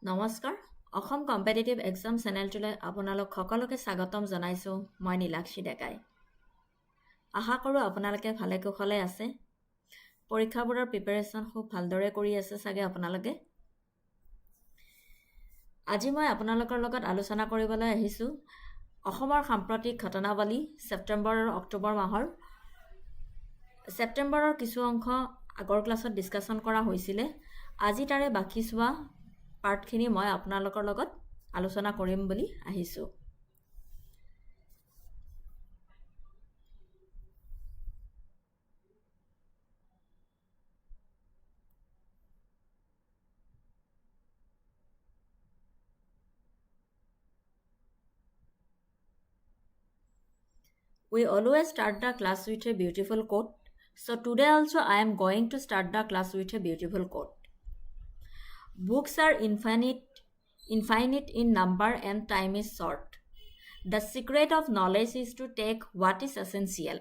নমস্কাৰ Assam competitive exam চেনেলটোলৈ আপোনালোক সকলোকে স্বাগতম জনাইছোঁ মই নীলাক্ষী ডেকাই আশা কৰোঁ আপোনালোকে ভালে কুশলে আছে পৰীক্ষাবোৰৰ প্ৰিপাৰেচন খুব ভালদৰে কৰি আছে চাগে আপোনালোকে আজি মই আপোনালোকৰ লগত আলোচনা কৰিবলৈ আহিছোঁ অসমৰ সাম্প্ৰতিক ঘটনাৱলী ছেপ্টেম্বৰ আৰু অক্টোবৰ মাহৰ ছেপ্টেম্বৰৰ কিছু অংশ আগৰ ক্লাছত ডিছকাশ্যন কৰা হৈছিলে আজি তাৰে বাকি চোৱা পাৰ্টখিনি মই আপোনালোকৰ লগত আলোচনা কৰিম বুলি আহিছোঁ We always start the class with a beautiful quote. So today also I am going to start the class with a beautiful quote. Books are infinite in number and time is short. The secret of knowledge is to take what is essential.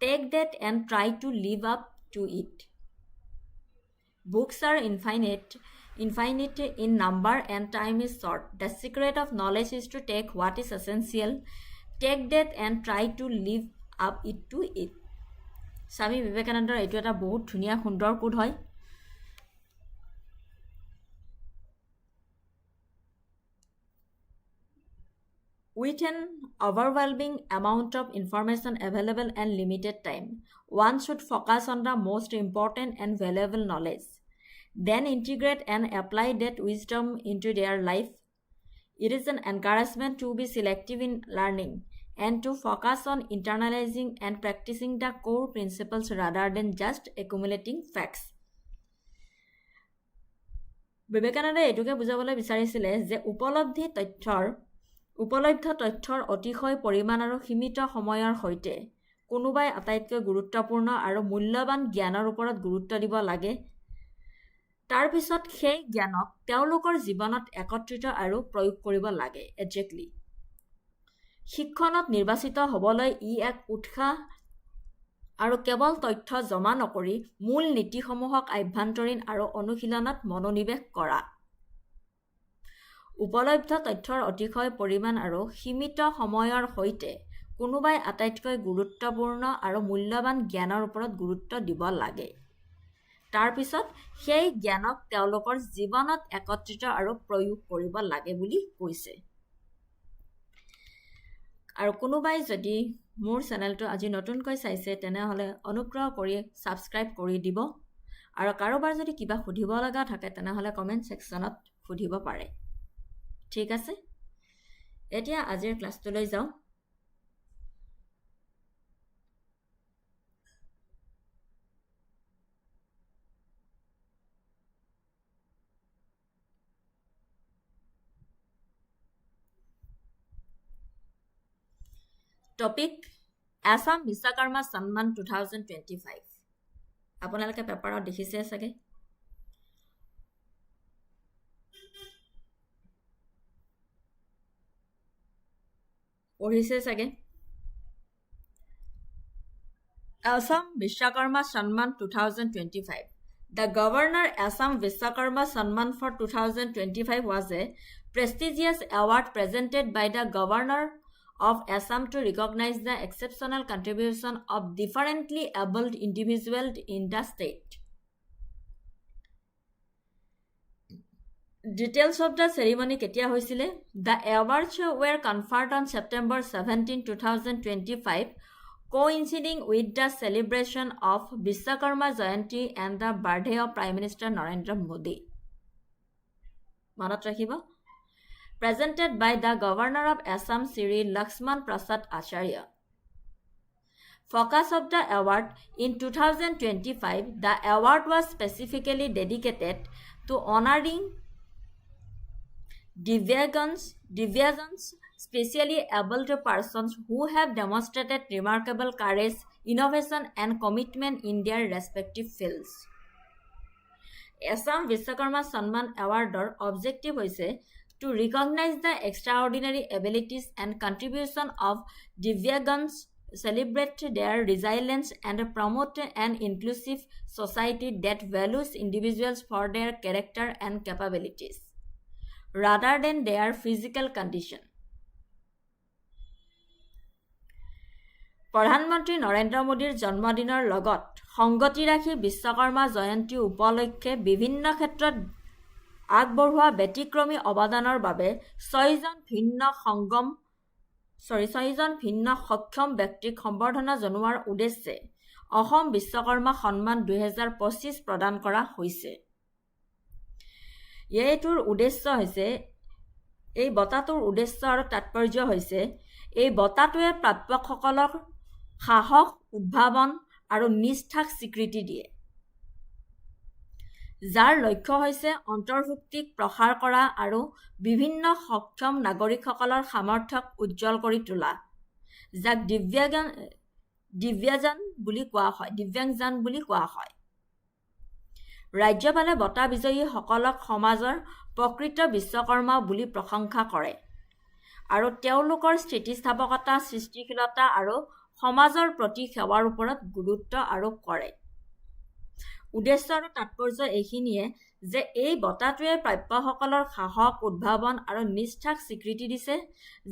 Take that and try to live up to it. Books are infinite in number and time is short. The secret of knowledge is to take what is essential. Take that and try to live up it to it. স্বামী বিবেকানন্দৰ এইটো এটা বহুত ধুনীয়া সুন্দৰ coat হয় With an overwhelming amount of information available and limited time, one should focus on the most important and valuable knowledge. Then integrate and apply that wisdom into their life. It is an encouragement to be selective in learning and to focus on internalizing and practicing the core principles rather than just accumulating facts. বিবেকানন্দে এইটোকে বুজাবলৈ বিচাৰিছিলে যে উপলব্ধ তথ্যৰ অতিশয় পৰিমাণ আৰু সীমিত সময়ৰ সৈতে কোনোবাই আটাইতকৈ গুৰুত্বপূৰ্ণ আৰু মূল্যৱান জ্ঞানৰ ওপৰত গুৰুত্ব দিব লাগে তাৰ পিছত সেই জ্ঞানক তেওঁলোকৰ জীৱনত একত্ৰিত আৰু প্ৰয়োগ কৰিব লাগে একজেক্টলি শিক্ষণত নিৰ্বাচিত হ'বলৈ ই এক উৎসাহ আৰু কেৱল তথ্য জমা নকৰি মূল নীতিসমূহক আভ্যন্তৰীণ আৰু অনুশীলনত মনোনিৱেশ কৰা উপলব্ধ তথ্যৰ অতিশয় পৰিমাণ আৰু সীমিত সময়ৰ সৈতে কোনোবাই আটাইতকৈ গুৰুত্বপূৰ্ণ আৰু মূল্যৱান জ্ঞানৰ ওপৰত গুৰুত্ব দিব লাগে তাৰ পিছত সেই জ্ঞানক তেওঁলোকৰ জীৱনত একত্ৰিত আৰু প্ৰয়োগ কৰিব লাগে বুলি কৈছে আৰু কোনোবাই যদি মোৰ চেনেলটো আজি নতুনকৈ চাইছে তেনেহ'লে অনুগ্ৰহ কৰি ছাবস্ক্ৰাইব কৰি দিব আৰু কাৰোবাৰ যদি কিবা সুধিব লগা থাকে তেনেহ'লে কমেণ্ট ছেকশ্যনত সুধিব পাৰে ঠিক আছে এতিয়া আজিৰ ক্লাছটোলৈ যাওঁ টপিক আসাম বিশ্বকৰ্মা সন্মান 2025 আপোনালোকে পেপাৰত দেখিছে চাগে পঢ়িছে চাগে Assam Vishwakarma Sanman 2025 The Governor Assam Vishwakarma Sanman for 2025 was a prestigious award presented by the Governor of Assam to recognize the exceptional contribution of differently abled individuals in the state. Details of the ceremony ketia hoisile The awards were conferred on September 17, 2025 coinciding with the celebration of Vishwakarma Jayanti and the birthday of Prime Minister Narendra Modi. Manot rakhiba Presented by the Governor of Assam Sri Lakshman Prasad Acharya. Focus of the award in 2025, the award was specifically dedicated to honoring Divyagans, specially abled persons who have demonstrated remarkable courage, innovation and commitment in their respective fields. Assam Vishwakarma Sanman Awardৰ objective হৈছে to recognize the extraordinary abilities and contribution of Divyagans, celebrate their resilience and promote an inclusive society that values individuals for their character and capabilities. rather than their physical condition. প্ৰধানমন্ত্ৰী নৰেন্দ্ৰ মোদীৰ জন্মদিনৰ লগত সংগতি ৰাখি বিশ্বকৰ্মা জয়ন্তী উপলক্ষে বিভিন্ন ক্ষেত্ৰত আগবঢ়োৱা ব্যতিক্ৰমী অৱদানৰ বাবে 6জন ভিন্ন সক্ষম ব্যক্তিক সম্বৰ্ধনা জনোৱাৰ উদ্দেশ্যে অসম বিশ্বকৰ্মা সন্মান 2025 প্ৰদান কৰা হৈছে। এইটোৰ উদ্দেশ্য হৈছে এই বঁটাটোৰ উদ্দেশ্য আৰু তাৎপৰ্য হৈছে এই বঁটাটোৱে প্ৰাপকসকলক সাহস, উদ্ভাৱন আৰু নিষ্ঠাক স্বীকৃতি দিয়ে, যাৰ লক্ষ্য হৈছে অন্তৰ্ভুক্তিক প্ৰসাৰ কৰা আৰু বিভিন্ন সক্ষম নাগৰিকসকলৰ সামৰ্থ্যক উজ্জ্বল কৰি তোলা, যাক দিব্যাংগজন বুলি কোৱা হয়। ৰাজ্যপালে বঁটা বিজয়ীসকলক সমাজৰ প্ৰকৃত বিশ্বকৰ্মা বুলি প্ৰশংসা কৰে আৰু তেওঁলোকৰ স্থিতিস্থাপকতা, সৃষ্টিশীলতা আৰু সমাজৰ প্ৰতি সেৱাৰ ওপৰত গুৰুত্ব আৰোপ কৰে। উদ্দেশ্য আৰু তাৎপৰ্য এইখিনিয়ে যে এই বঁটাটোৱে প্ৰাপ্যসকলৰ সাহস, উদ্ভাৱন আৰু নিষ্ঠাক স্বীকৃতি দিছে,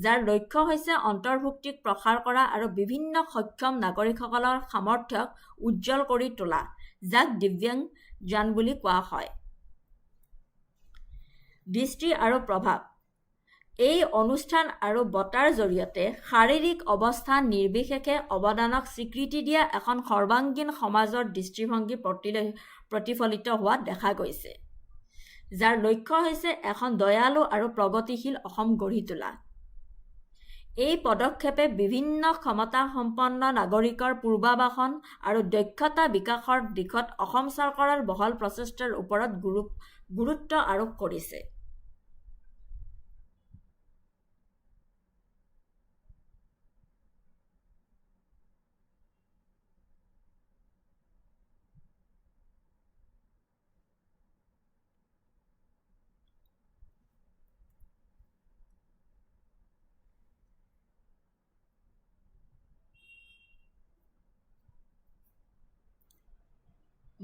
যাৰ লক্ষ্য হৈছে অন্তৰ্ভুক্তিক প্ৰসাৰ কৰা আৰু বিভিন্ন সক্ষম নাগৰিকসকলৰ সামৰ্থ্যক উজ্জ্বল কৰি তোলা, যাক দিব্যাংগজন বুলি কোৱা হয়। দৃষ্টি আৰু প্ৰভাৱ। এই অনুষ্ঠান আৰু বঁটাৰ জৰিয়তে শাৰীৰিক অৱস্থা নিৰ্বিশেষে অৱদানক স্বীকৃতি দিয়া এখন সৰ্বাংগীন সমাজৰ দৃষ্টিভংগী প্ৰতিফলিত হোৱা দেখা গৈছে, যাৰ লক্ষ্য হৈছে এখন দয়ালু আৰু প্ৰগতিশীল অসম গঢ়ি তোলা। এই পদক্ষেপে বিভিন্ন ক্ষমতাসম্পন্ন নাগৰিকৰ পূৰ্বাবাসন আৰু দক্ষতা বিকাশৰ দিশত অসম চৰকাৰৰ বহল প্ৰচেষ্টাৰ ওপৰত গুৰুত্ব আৰোপ কৰিছে।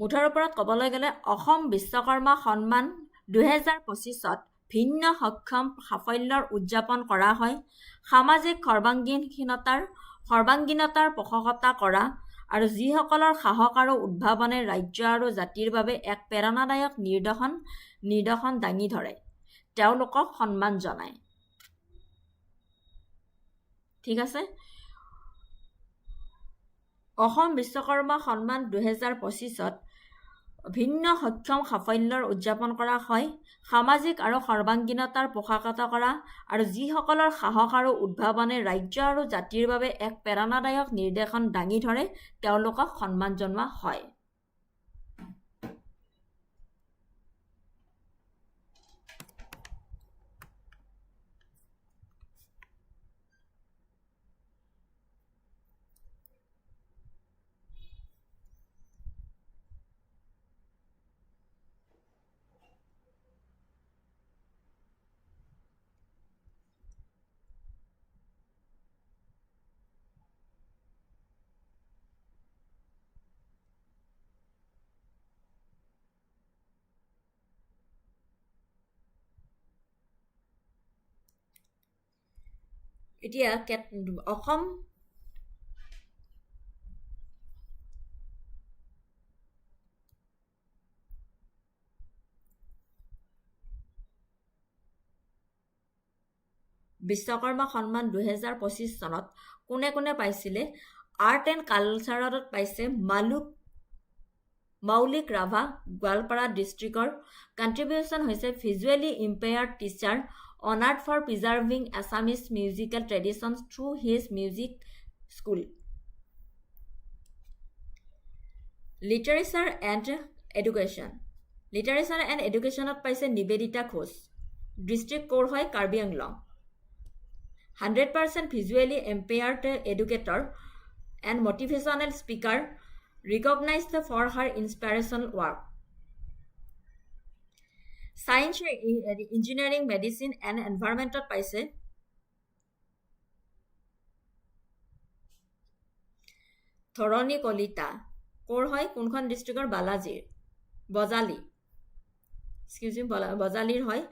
মুঠৰ ওপৰত ক'বলৈ গ'লে অসম বিশ্বকৰ্মা সন্মান 2025ত ভিন্ন সক্ষম সাফল্যৰ উদযাপন কৰা হয়, সামাজিক সৰ্বাংগীনতাৰ পোষকতা কৰা আৰু যিসকলৰ সাহস আৰু উদ্ভাৱনে ৰাজ্য আৰু জাতিৰ বাবে এক প্ৰেৰণাদায়ক নিদৰ্শন দাঙি ধৰে, তেওঁলোকক সন্মান জনায়। ঠিক আছে, অসম বিশ্বকৰ্মা সন্মান 2025ত ভিন্ন সক্ষম সাফল্যৰ উদযাপন কৰা হয়, সামাজিক আৰু সৰ্বাংগীনতাৰ পোষকতা কৰা আৰু যিসকলৰ সাহস আৰু উদ্ভাৱনে ৰাজ্য আৰু জাতিৰ বাবে এক প্ৰেৰণাদায়ক নিদৰ্শন দাঙি ধৰে, তেওঁলোকক সন্মান জনোৱা হয়। এতিয়া অসম বিশ্বকৰ্মা সন্মান 2025 চনত কোনে কোনে পাইছিলে? আৰ্ট এণ্ড কালচাৰত পাইছে মৌলিক ৰাভা, গোৱালপাৰা ডিষ্ট্ৰিক্টৰ। কণ্ট্ৰিবিউশ্যন হৈছে visually impaired teacher, honored for preserving Assamese musical traditions through his music school. Literature and Educationত পাইছে নিবেদিতা ঘোষ, ডিষ্ট্ৰিক্ট ক'ৰ হয়? Karbi Anglong. 100% visually impaired educator and motivational speaker, recognized for her inspirational work. Science, Engineering, Medicine and Environmentত পাইছে ধৰণী কলিতা, ক'ৰ হয়? কোনখন ডিষ্ট্ৰিক্টৰ? বজালিৰ হয়।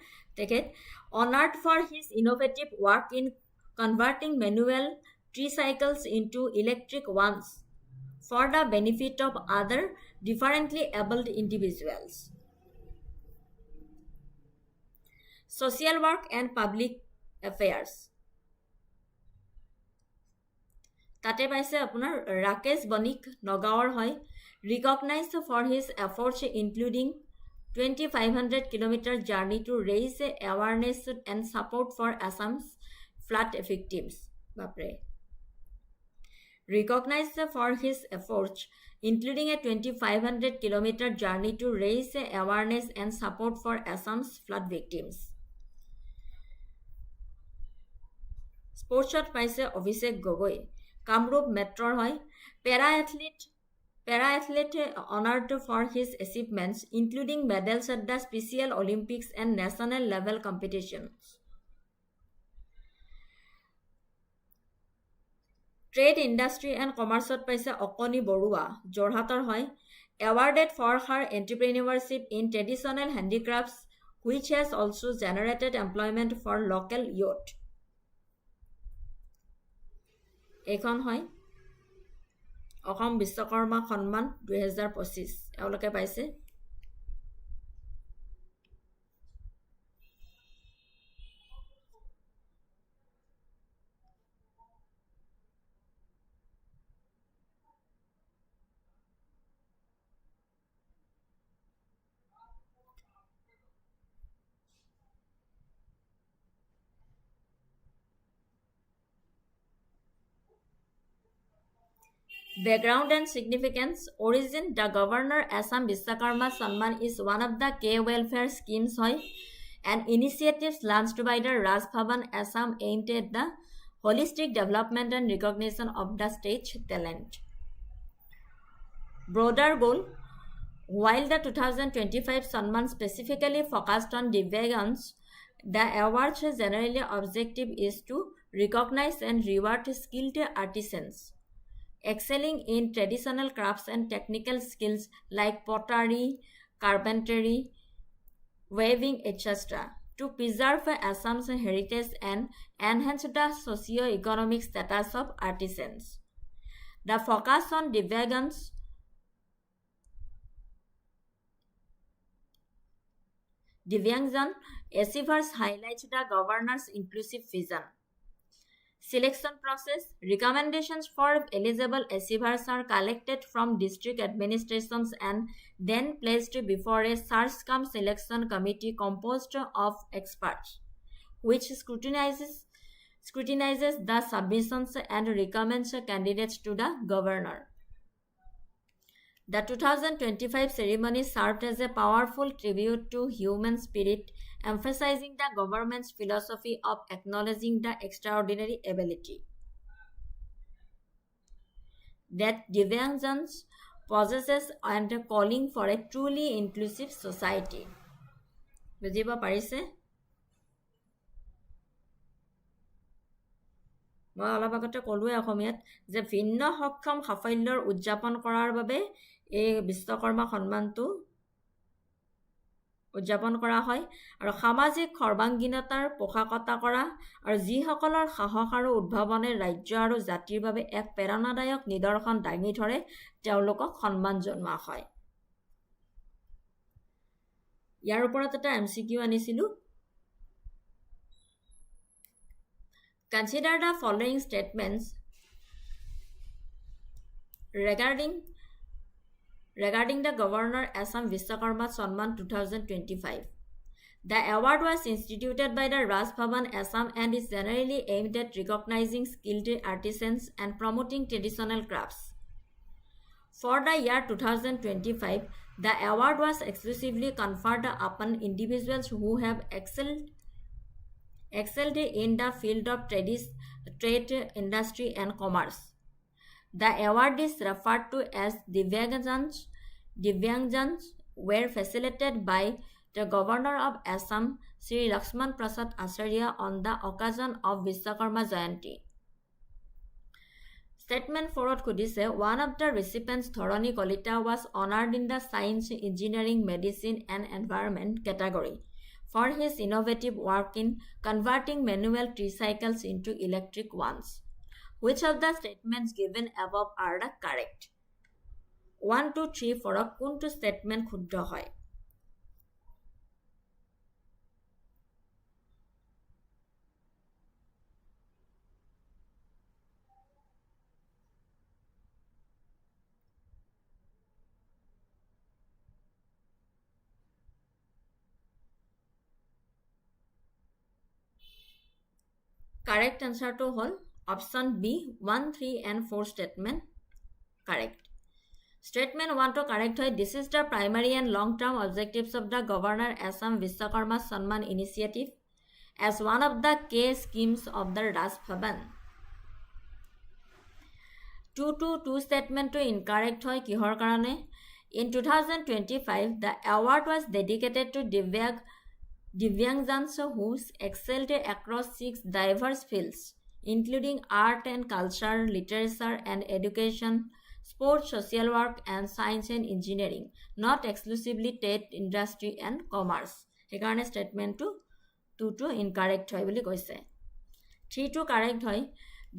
honored for his innovative work in converting manual tricycles into electric ones for the benefit of other differently abled individuals. Social work and public affairs. তাতে পাইছে আপোনাৰ ৰাকেশ বণিক নগাঁৱৰ হয়, recognized for his efforts including 2500 kilometer journey to raise awareness and support for Assam's flood victims. Bapre. Recognized for his efforts including a 2500 kilometer journey to raise awareness and support for Assam's flood victims. Sportsot paise Abhishek Gogoi, Kamrup Metro hoy, para-athlete honored for his achievements including medals at the Special Olympics and national level competitions. Trade Industry and Commerce paise Okoni Borua, Jorhator hoy, awarded for her entrepreneurship in traditional handicrafts which has also generated employment for local youth. Ekon hoy Assam Vishwakarma সন্মান 2025 এওঁলোকে পাইছে। Background and significance. Origin. The Governor Assam Vishwakarma Samman is one of the K-welfare schemes and initiatives launched by the Raj Bhavan Assam aimed at the holistic development and recognition of the stage talent. Broader goal. While the 2025 Samman specifically focused on Divyangans, the award's generally objective is to recognize and reward skilled artisans excelling in traditional crafts and technical skills like pottery, carpentry, weaving, etc. to preserve Assam's heritage and enhance the socio-economic status of artisans. The focus on Divyangjan achievers highlights the governor's inclusive vision. Selection process. Recommendations for eligible achievers are collected from district administrations and then placed before a search-cum selection committee composed of experts, which scrutinizes the submissions and recommends candidates to the governor. The 2025 ceremony served as a powerful tribute to human spirit, emphasizing the government's philosophy of acknowledging the extraordinary ability that Divyangjans possesses and calling for a truly inclusive society. বুজিব পাৰিছে? মই অলপ আগতে ক'লোৱে অসমীয়াত যে ভিন্ন সক্ষম সাফল্যৰ উদযাপন কৰাৰ বাবে এই বিশ্বকৰ্মা সন্মানটো উদযাপন কৰা হয় আৰু সামাজিক সৰ্বাংগীনতাৰ পোষকতা কৰা আৰু যিসকলৰ সাহস আৰু উদ্ভাৱনে ৰাজ্য আৰু জাতিৰ বাবে এক প্ৰেৰণাদায়ক নিদৰ্শন দাঙি ধৰে তেওঁলোকক সন্মান জনোৱা হয়। ইয়াৰ ওপৰত এটা MCQ আনিছিলো। Consider the following statements regarding the Governor Assam Vishwakarma Samman 2025. The award was instituted by the Raj Bhavan Assam and is generally aimed at recognizing skilled artisans and promoting traditional crafts. For the year 2025, the award was exclusively conferred upon individuals who have excelled in the field of trade, industry and commerce. The award is referred to as Divyangjans were facilitated by the Governor of Assam, Sri Lakshman Prasad Acharya on the occasion of Vishwakarma Jayanti. Statement 4 khudise, one of the recipients, Thorani Kolita, was honored in the Science, Engineering, Medicine and Environment category for his innovative work in converting manual tricycles into electric ones. Which of the statements given above are the correct? 1, 2, 3, 4 কোনটো statement শুদ্ধ হয়? Correct answer to whole option B 1, 3 and 4 statement correct. Statement 1 to correct hoy. This is the primary and long-term objectives of the Governor Assam Vishwakarma Samman initiative as one of the key schemes of the Raj Bhavan. 2 statement to incorrect hoy kihor karone. In 2025 the award was dedicated to Divyangjans who excelled across 6 diverse fields including art and culture, literature and education, sports, social work and science and engineering, not exclusively tech, industry and commerce. Hekarone statement to 2 incorrect hoy boli koise. 3 to correct hoy.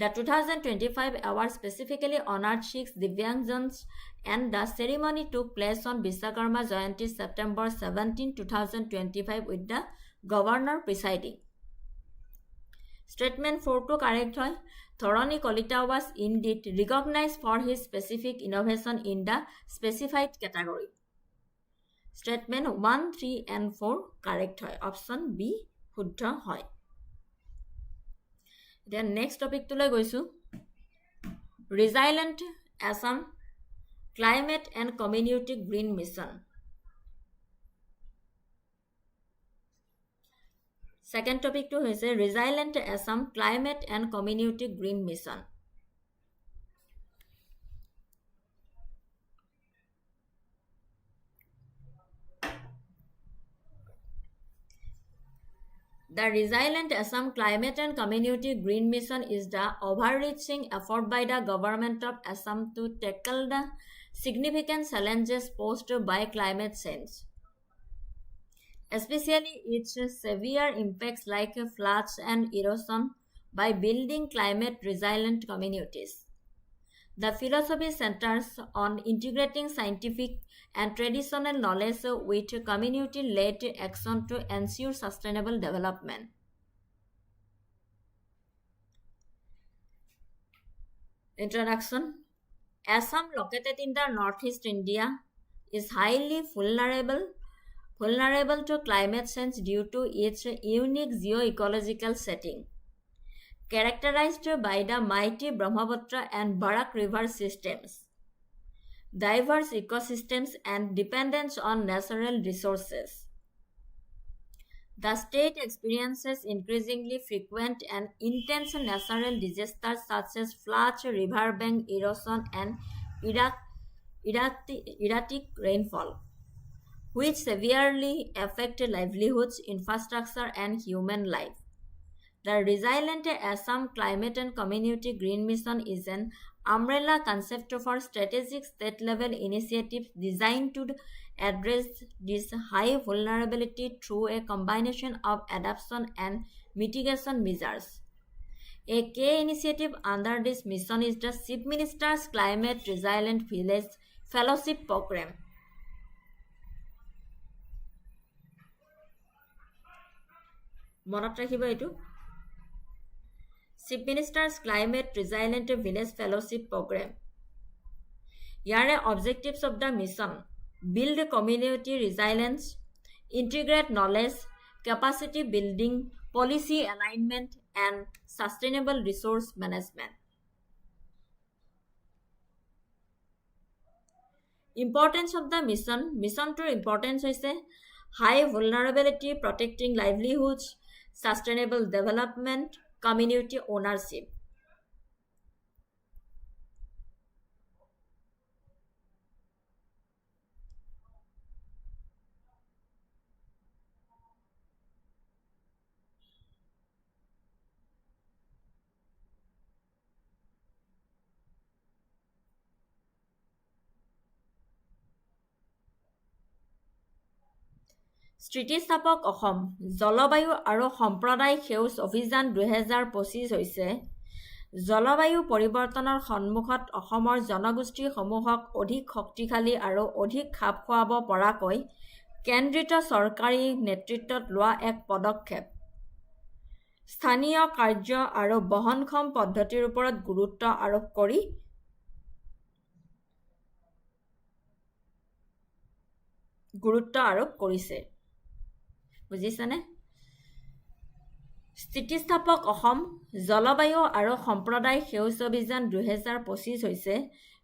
The 2025 award specifically honored 6 Divyangjans and the ceremony took place on Vishwakarma Jayanti September 17, 2025 with the governor presiding. Statement 4 to correct hoy. Thorani Kolita was indeed recognized for his specific innovation in the specified category. Statement 1, 3 and 4 correct hoy. Option B শুদ্ধ hoy. Then next topic to goisu. Resilient Assam Climate and Community Green Mission. Second topic to hoise Resilient Assam Climate and Community Green Mission. The Resilient Assam Climate and Community Green Mission is the overreaching effort by the government of Assam to tackle the significant challenges posed by climate change, especially its severe impacts like floods and erosion, by building climate-resilient communities. The philosophy centers on integrating scientific and traditional knowledge with community-led action to ensure sustainable development. Introduction. Assam, located in the northeast India, is highly vulnerable to climate change due to its unique geo-ecological setting, characterized by the mighty Brahmaputra and Barak river systems, diverse ecosystems and dependence on natural resources. The state experiences increasingly frequent and intense natural disasters such as floods, riverbank erosion and erratic rainfall, which severely affect livelihoods, infrastructure and human life. The Resilient Assam Climate and Community Green Mission is an umbrella concept for strategic state-level initiatives designed to address this high vulnerability through a combination of adaptation and mitigation measures. A key initiative under this mission is the Chief Minister's Climate Resilient Village Fellowship Program. মনত ৰাখিব এইটো Chief Minister's Climate Resilient Village Fellowship Program. Yare objectives of the mission: build community resilience, integrate knowledge, capacity building, policy alignment, and sustainable resource management. Importance of the mission. Mission to importance is high vulnerability, protecting livelihoods, sustainable development, community ownership. স্থিতিস্থাপক অসম জলবায়ু আৰু সম্প্ৰদায় সেউজ অভিযান 2025 হৈছে জলবায়ু পৰিৱৰ্তনৰ সন্মুখত অসমৰ জনগোষ্ঠীসমূহক অধিক শক্তিশালী আৰু অধিক খাপ খুৱাব পৰাকৈ কেন্দ্ৰিত চৰকাৰী নেতৃত্বত লোৱা এক পদক্ষেপ। স্থানীয় কাৰ্য আৰু বহনক্ষম পদ্ধতিৰ ওপৰত গুৰুত্ব আৰোপ কৰিছে। বুজিছেনে? স্থিতিস্থাপক অসম জলবায়ু আৰু সম্প্ৰদায় সেউজ অভিযান 2025 হৈছে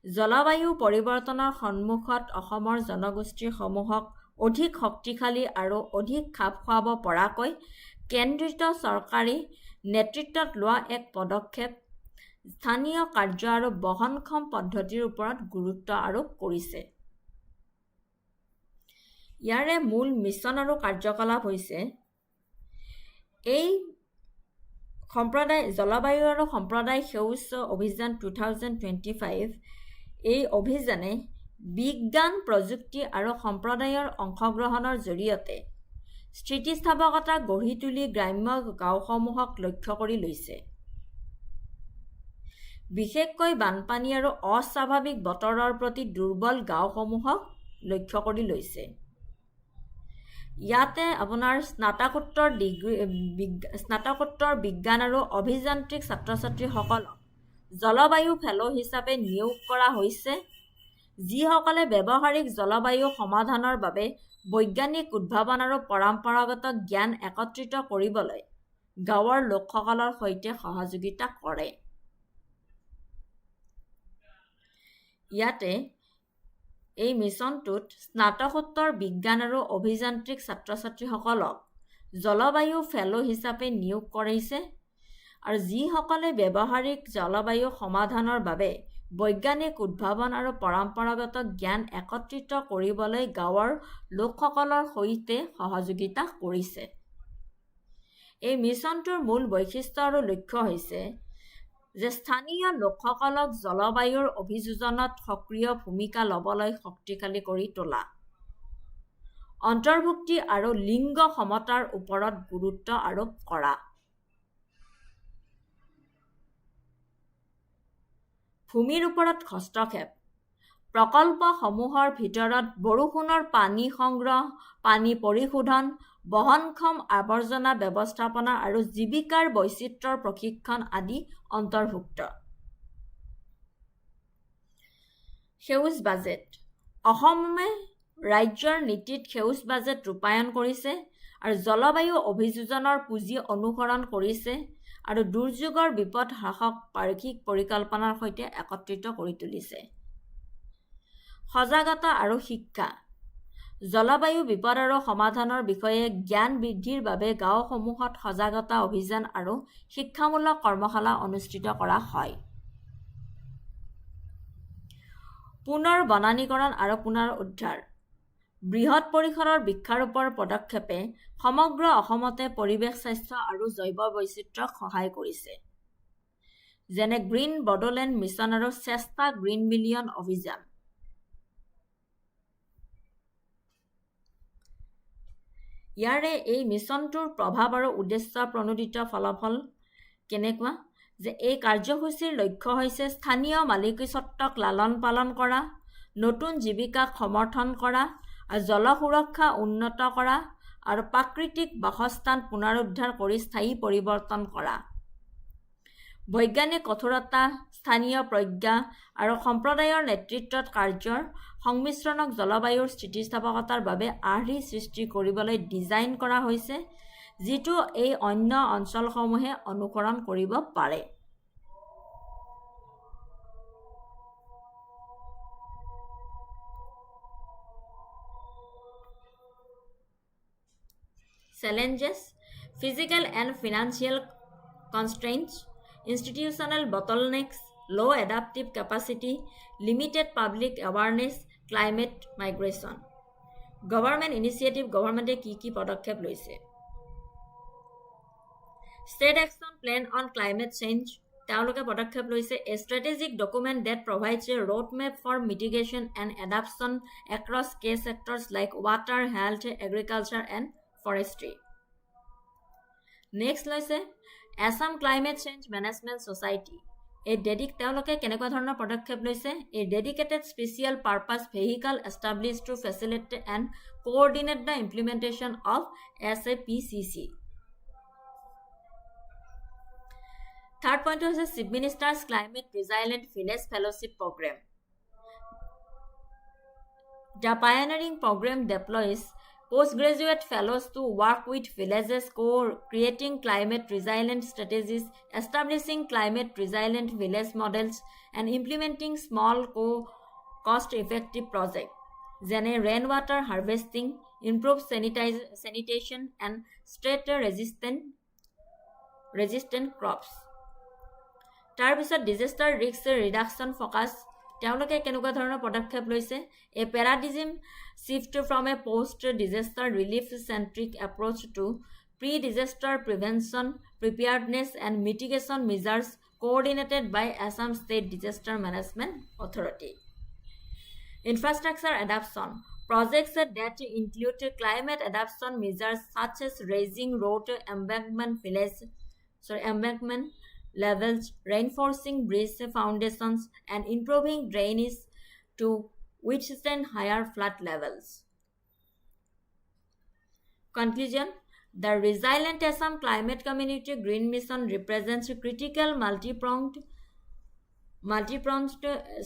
জলবায়ু পৰিৱৰ্তনৰ সন্মুখত অসমৰ জনগোষ্ঠীসমূহক অধিক শক্তিশালী আৰু অধিক খাপ খুৱাব পৰাকৈ কেন্দ্ৰিত চৰকাৰী নেতৃত্বত লোৱা এক পদক্ষেপ। স্থানীয় কাৰ্য আৰু বহনক্ষম পদ্ধতিৰ ওপৰত গুৰুত্ব আৰোপ কৰিছে। ইয়াৰে মূল মিছন আৰু কাৰ্যকলাপ হৈছে এই জলবায়ু আৰু সম্প্ৰদায় সেউজ অভিযান 2025। এই অভিযানে বিজ্ঞান প্ৰযুক্তি আৰু সম্প্ৰদায়ৰ অংশগ্ৰহণৰ জৰিয়তে স্থিতিস্থাপকতা গঢ়ি তুলি গ্ৰাম্য গাঁওসমূহক লক্ষ্য কৰি লৈছে। বিশেষকৈ বানপানী আৰু অস্বাভাৱিক বতৰৰ প্ৰতি দুৰ্বল গাঁওসমূহক লক্ষ্য কৰি লৈছে। ইয়াতে আপোনাৰ স্নাতকোত্তৰ বিজ্ঞান আৰু অভিযান্ত্ৰিক ছাত্ৰ ছাত্ৰীসকলক জলবায়ু ফেলো হিচাপে নিয়োগ কৰা হৈছে, যিসকলে ব্যৱহাৰিক জলবায়ু সমাধানৰ বাবে বৈজ্ঞানিক উদ্ভাৱন আৰু পৰম্পৰাগত জ্ঞান একত্ৰিত কৰিবলৈ গাঁৱৰ লোকসকলৰ সৈতে সহযোগিতা কৰে। ইয়াতে এই মিছনটোত স্নাতকোত্তৰ বিজ্ঞান আৰু অভিযান্ত্ৰিক ছাত্ৰ ছাত্ৰীসকলক জলবায়ু ফেলো হিচাপে নিয়োগ কৰিছে, আৰু যিসকলে ব্যৱহাৰিক জলবায়ু সমাধানৰ বাবে বৈজ্ঞানিক উদ্ভাৱন আৰু পৰম্পৰাগত জ্ঞান একত্ৰিত কৰিবলৈ গাঁৱৰ লোকসকলৰ সৈতে সহযোগিতা কৰিছে। এই মিছনটোৰ মূল বৈশিষ্ট্য আৰু লক্ষ্য হৈছে যে স্থানীয় লোকসকলক জলবায়ুৰ অভিযোজনত সক্ৰিয় ভূমিকা ল'বলৈ শক্তিশালী কৰি তোলা, অন্তৰ্ভুক্তি আৰু লিংগ সমতাৰ ওপৰত গুৰুত্ব আৰোপ কৰা, ভূমিৰ ওপৰত হস্তক্ষেপ, প্ৰকল্পসমূহৰ ভিতৰত বৰষুণৰ পানী সংগ্ৰহ, পানী পৰিশোধন, বহনক্ষম আৱৰ্জনা ব্যৱস্থাপনা আৰু জীৱিকাৰ বৈচিত্ৰ্যৰ প্ৰশিক্ষণ আদি অন্তৰ্ভুক্ত। সেউজ বাজেট অসমে ৰাজ্যৰ নীতিত সেউজ বাজেট ৰূপায়ণ কৰিছে আৰু জলবায়ু অভিযোজনৰ পুঁজি অনুসৰণ কৰিছে আৰু দুৰ্যোগৰ বিপদ হ্ৰাসক বাৰ্ষিক পৰিকল্পনাৰ সৈতে একত্ৰিত কৰি তুলিছে। সজাগতা আৰু শিক্ষা জলবায়ু বিপদ আৰু সমাধানৰ বিষয়ে জ্ঞান বৃদ্ধিৰ বাবে গাঁওসমূহত সজাগতা অভিযান আৰু শিক্ষামূলক কৰ্মশালা অনুষ্ঠিত কৰা হয়। পুনৰ বনানীকৰণ আৰু পুনৰ উদ্ধাৰ বৃহৎ পৰিসৰৰ বৃক্ষাৰোপণৰ পদক্ষেপে সমগ্ৰ অসমতে পৰিৱেশ স্বাস্থ্য আৰু জৈৱ বৈচিত্ৰ্যক সহায় কৰিছে, যেনে গ্ৰীণ বডোলেণ্ড মিছন আৰু চেষ্টা গ্ৰীণ মিলিয়ন অভিযান। ইয়াৰে এই মিছনটোৰ প্ৰভাৱ আৰু উদ্দেশ্য প্ৰণোদিত ফলাফল কেনেকুৱা যে এই কাৰ্যসূচীৰ লক্ষ্য হৈছে স্থানীয় মালিকীস্বত্বক লালন পালন কৰা, নতুন জীৱিকাক সমৰ্থন কৰা, জল সুৰক্ষা উন্নত কৰা আৰু প্ৰাকৃতিক বাসস্থান পুনৰুদ্ধাৰ কৰি স্থায়ী পৰিৱৰ্তন কৰা। বৈজ্ঞানিক কঠোৰতা, স্থানীয় প্ৰজ্ঞা আৰু সম্প্ৰদায়ৰ নেতৃত্বত কাৰ্যৰ সংমিশ্ৰণক জলবায়ুৰ স্থিতিস্থাপকতাৰ বাবে আৰ্হি সৃষ্টি কৰিবলৈ ডিজাইন কৰা হৈছে, যিটো এই অন্য অঞ্চলসমূহে অনুসৰণ কৰিব পাৰে। Challenges: physical and financial constraints, institutional bottlenecks, low adaptive capacity, limited public awareness, climate migration. Government initiative government কি পদক্ষেপ লৈছে? State action plan on climate change, তেওঁলোকে পদক্ষেপ লৈছে a strategic document that provides a roadmap for mitigation and adaptation across key sectors like water, health, agriculture and forestry. Next লৈছে Assam Climate Change Management Society. তেওঁলোকে কেনেকুৱা ধৰণৰ পদক্ষেপ লৈছে a dedicated special purpose vehicle established to facilitate and coordinate the implementation of SAPCC. Third point is the Chief Minister's Climate Resilient Village Fellowship Program. The pioneering program deploys postgraduate fellows to work with villages creating climate resilient strategies, establishing climate resilient village models, and implementing small cost-effective projects, যেনে rainwater harvesting, improved sanitation, and stress-resistant crops. তাৰপিছত disaster risk reduction focus তেওঁলোকে কেনেকুৱা ধৰণৰ পদক্ষেপ লৈছে a paradigm shift from a post disaster relief centric approach to pre disaster prevention preparedness and mitigation measures coordinated by Assam state disaster management authority infrastructure adaptation projects that include climate adaptation measures such as raising road embankment levels, reinforcing bridge foundations, and improving drainage to withstand higher flood levels. Conclusion: the Resilient Assam Climate Community Green Mission represents a critical multi-pronged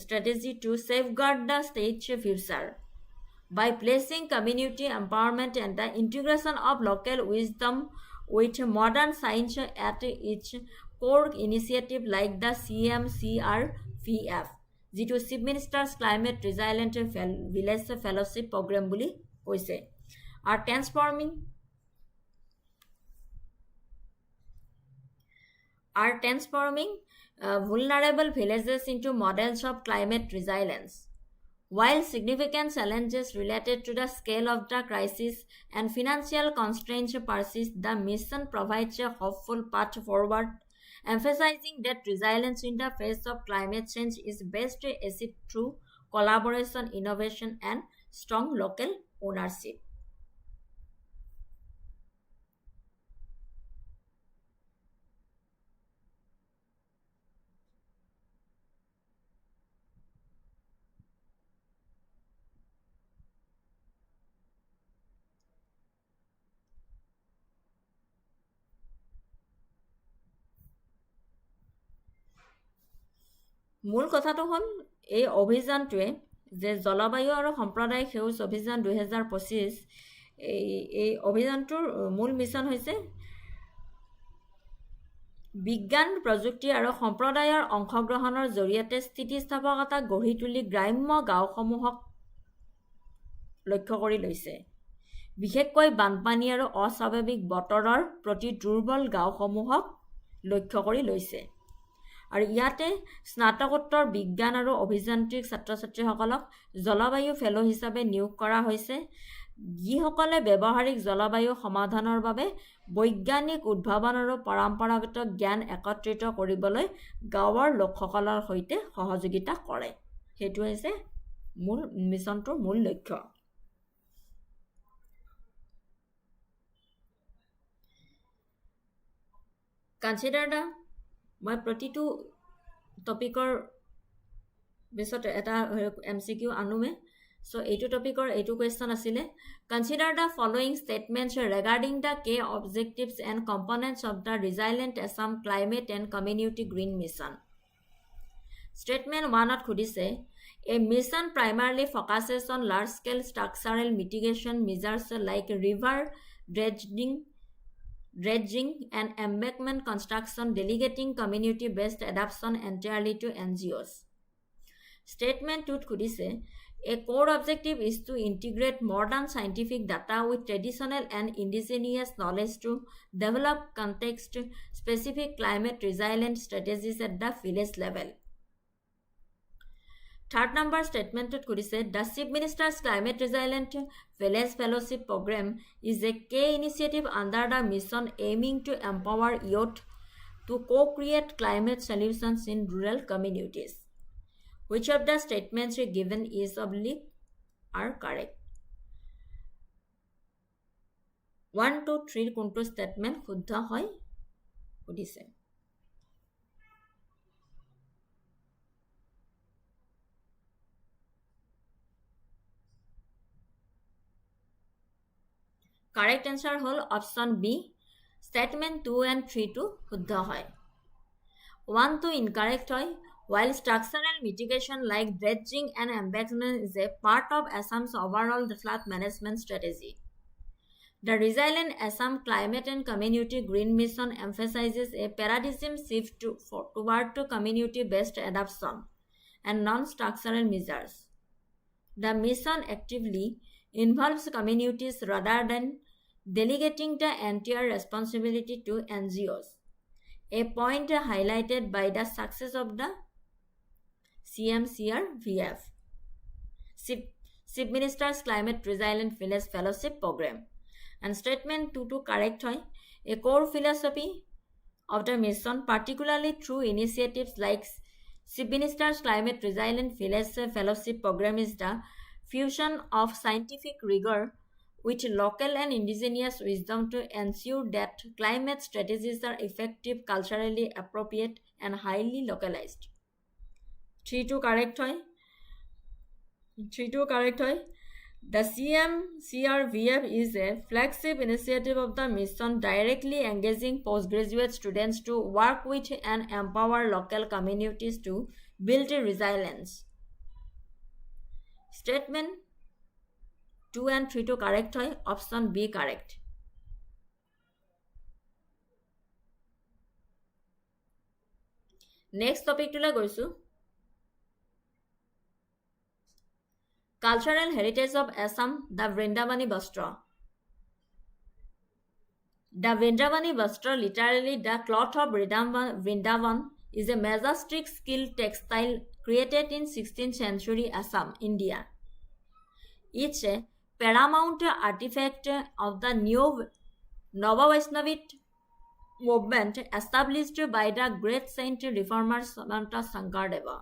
strategy to safeguard the state's future. By placing community empowerment and the integration of local wisdom with modern science at its core, initiative like the CMCRPF, যিটো chief minister's climate resilient village fellowship programme বুলি কৈছে are transforming vulnerable villages into models of climate resilience. While significant challenges related to the scale of the crisis and financial constraints persist, the mission provides a hopeful path forward, emphasizing that resilience in the face of climate change is best achieved through collaboration, innovation, and strong local ownership. মূল কথাটো হ'ল এই অভিযানটোৱে যে জলবায়ু আৰু সম্প্ৰদায় সেউজ অভিযান 2025 এই অভিযানটোৰ মূল মিছন হৈছে বিজ্ঞান প্ৰযুক্তি আৰু সম্প্ৰদায়ৰ অংশগ্ৰহণৰ জৰিয়তে স্থিতিস্থাপকতা গঢ়ি তুলি গ্ৰাম্য গাঁওসমূহক লক্ষ্য কৰি লৈছে বিশেষকৈ বানপানী আৰু অস্বাভাৱিক বতৰৰ প্ৰতি দুৰ্বল গাঁওসমূহক লক্ষ্য কৰি লৈছে আৰু ইয়াতে স্নাতকোত্তৰ বিজ্ঞান আৰু অভিযান্ত্ৰিক ছাত্ৰ-ছাত্ৰীসকলক জলবায়ু ফেলো হিচাপে নিয়োগ কৰা হৈছে যিসকলে ব্যৱহাৰিক জলবায়ু সমাধানৰ বাবে বৈজ্ঞানিক উদ্ভাৱন আৰু পৰম্পৰাগত জ্ঞান একত্ৰিত কৰিবলৈ গাঁৱৰ লোকসকলৰ সৈতে সহযোগিতা কৰে সেইটো হৈছে মূল মিছনটোৰ মূল লক্ষ্য কনসিডাৰ দা মই প্ৰতিটো টপিকৰ পিছত এটা MCQ আনুমে সো এইটো টপিকৰ এইটো কোৱেশ্চন আছিলে consider the following statements regarding the key objectives and components of the resilient Assam climate and community green mission statement 1ত খুদিছে A mission primarily focuses on large-scale structural mitigation measures like river dredging and embankment construction, delegating community-based adoption entirely to NGOs. Statement 2 could say, a core objective is to integrate modern scientific data with traditional and indigenous knowledge to develop context-specific climate resilient strategies at the village level. Third number statement could say, the Chief Minister's Climate Resilient Village Fellowship Program is a key initiative under the mission aiming to empower youth to co-create climate solutions in rural communities. Which of the statements given is oblique are correct? 1, 2, 3 কোনটো statement শুদ্ধ হয় সুধিছে Correct answer hall option B. Statement 2 and 3 to শুদ্ধ হয় 1 to incorrect হয় While structural mitigation like dredging and embankment is a part of Assam's overall flood management strategy, the Resilient Assam Climate and Community Green Mission emphasizes a paradigm shift toward community-based adoption and non-structural measures. The mission actively involves communities rather than delegating the entire responsibility to NGOs, a point highlighted by the success of the CMCR-VF, Chief Minister's Climate Resilient Village Fellowship Program. And statement 2 to correct hoy a core philosophy of the mission, particularly through initiatives like Chief Minister's Climate Resilient Village Fellowship Program, is the fusion of scientific rigor with local and indigenous wisdom to ensure that climate strategies are effective, culturally appropriate, and highly localized. 3 to correct hoy The CMCR-VF is a flagship initiative of the mission, directly engaging postgraduate students to work with and empower local communities to build resilience. Statement 2 and 3 to correct hoy option B correct. Next topic to la goisu Cultural heritage of Assam, the Vrindavani Vastra. The Vrindavani Vastra, literally the cloth of Vrindavan, is a majestic skilled textile created in 16th century Assam, India. It's a paramount artifact of the new Nava Vaishnavite movement established by the great saint reformer Samanta Sankardeva.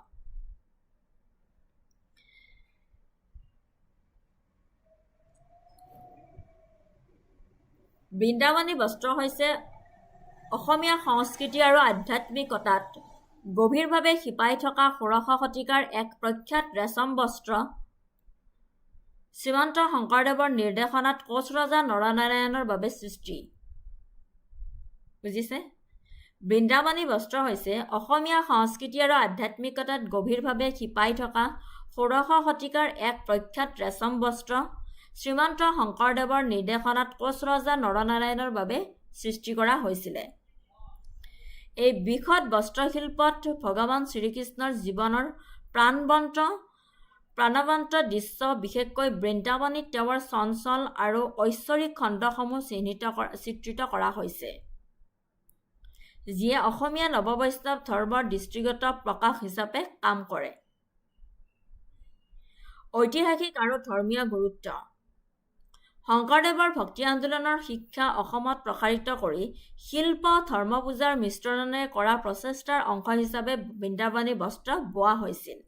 বৃন্দাবনী বস্ত্ৰ হৈছে অসমীয়া সংস্কৃতি আৰু আধ্যাত্মিকতাত গভীৰভাৱে শিপাই থকা 16শ শতিকাৰ এক প্ৰখ্যাত ৰেচম বস্ত্ৰ শ্ৰীমন্ত শংকৰদেৱৰ নিৰ্দেশনাত কোচ ৰজা নৰনাৰায়ণৰ বাবে সৃষ্টি বুজিছে বৃন্দাবনী বস্ত্ৰ হৈছে অসমীয়া সংস্কৃতি আৰু আধ্যাত্মিকতাত গভীৰভাৱে শিপাই থকা 16শ শতিকাৰ এক প্ৰখ্যাত ৰেচম বস্ত্ৰ শ্ৰীমন্ত শংকৰদেৱৰ নিৰ্দেশনাত কোচ ৰজা নৰনাৰায়ণৰ বাবে সৃষ্টি কৰা হৈছিল এই বিখত বস্ত্ৰশিল্পত ভগৱান শ্ৰীকৃষ্ণৰ জীৱনৰ প্ৰাণৱন্ত দৃশ্য বিশেষকৈ বৃন্দাবনীত তেওঁৰ চঞ্চল আৰু ঐশ্বৰিক খণ্ডসমূহ চিত্ৰিত কৰা হৈছে যিয়ে অসমীয়া নৱবৈষ্ণৱ ধৰ্মৰ দৃষ্টিগত প্ৰকাশ হিচাপে কাম কৰে ঐতিহাসিক আৰু ধৰ্মীয় গুৰুত্ব শংকৰদেৱৰ ভক্তি আন্দোলনৰ শিক্ষা অসমত প্ৰসাৰিত কৰি শিল্প ধৰ্মপূজাৰ মিশ্ৰণে কৰা প্ৰচেষ্টাৰ অংশ হিচাপে বৃন্দাবনী বস্ত্ৰ বোৱা হৈছিল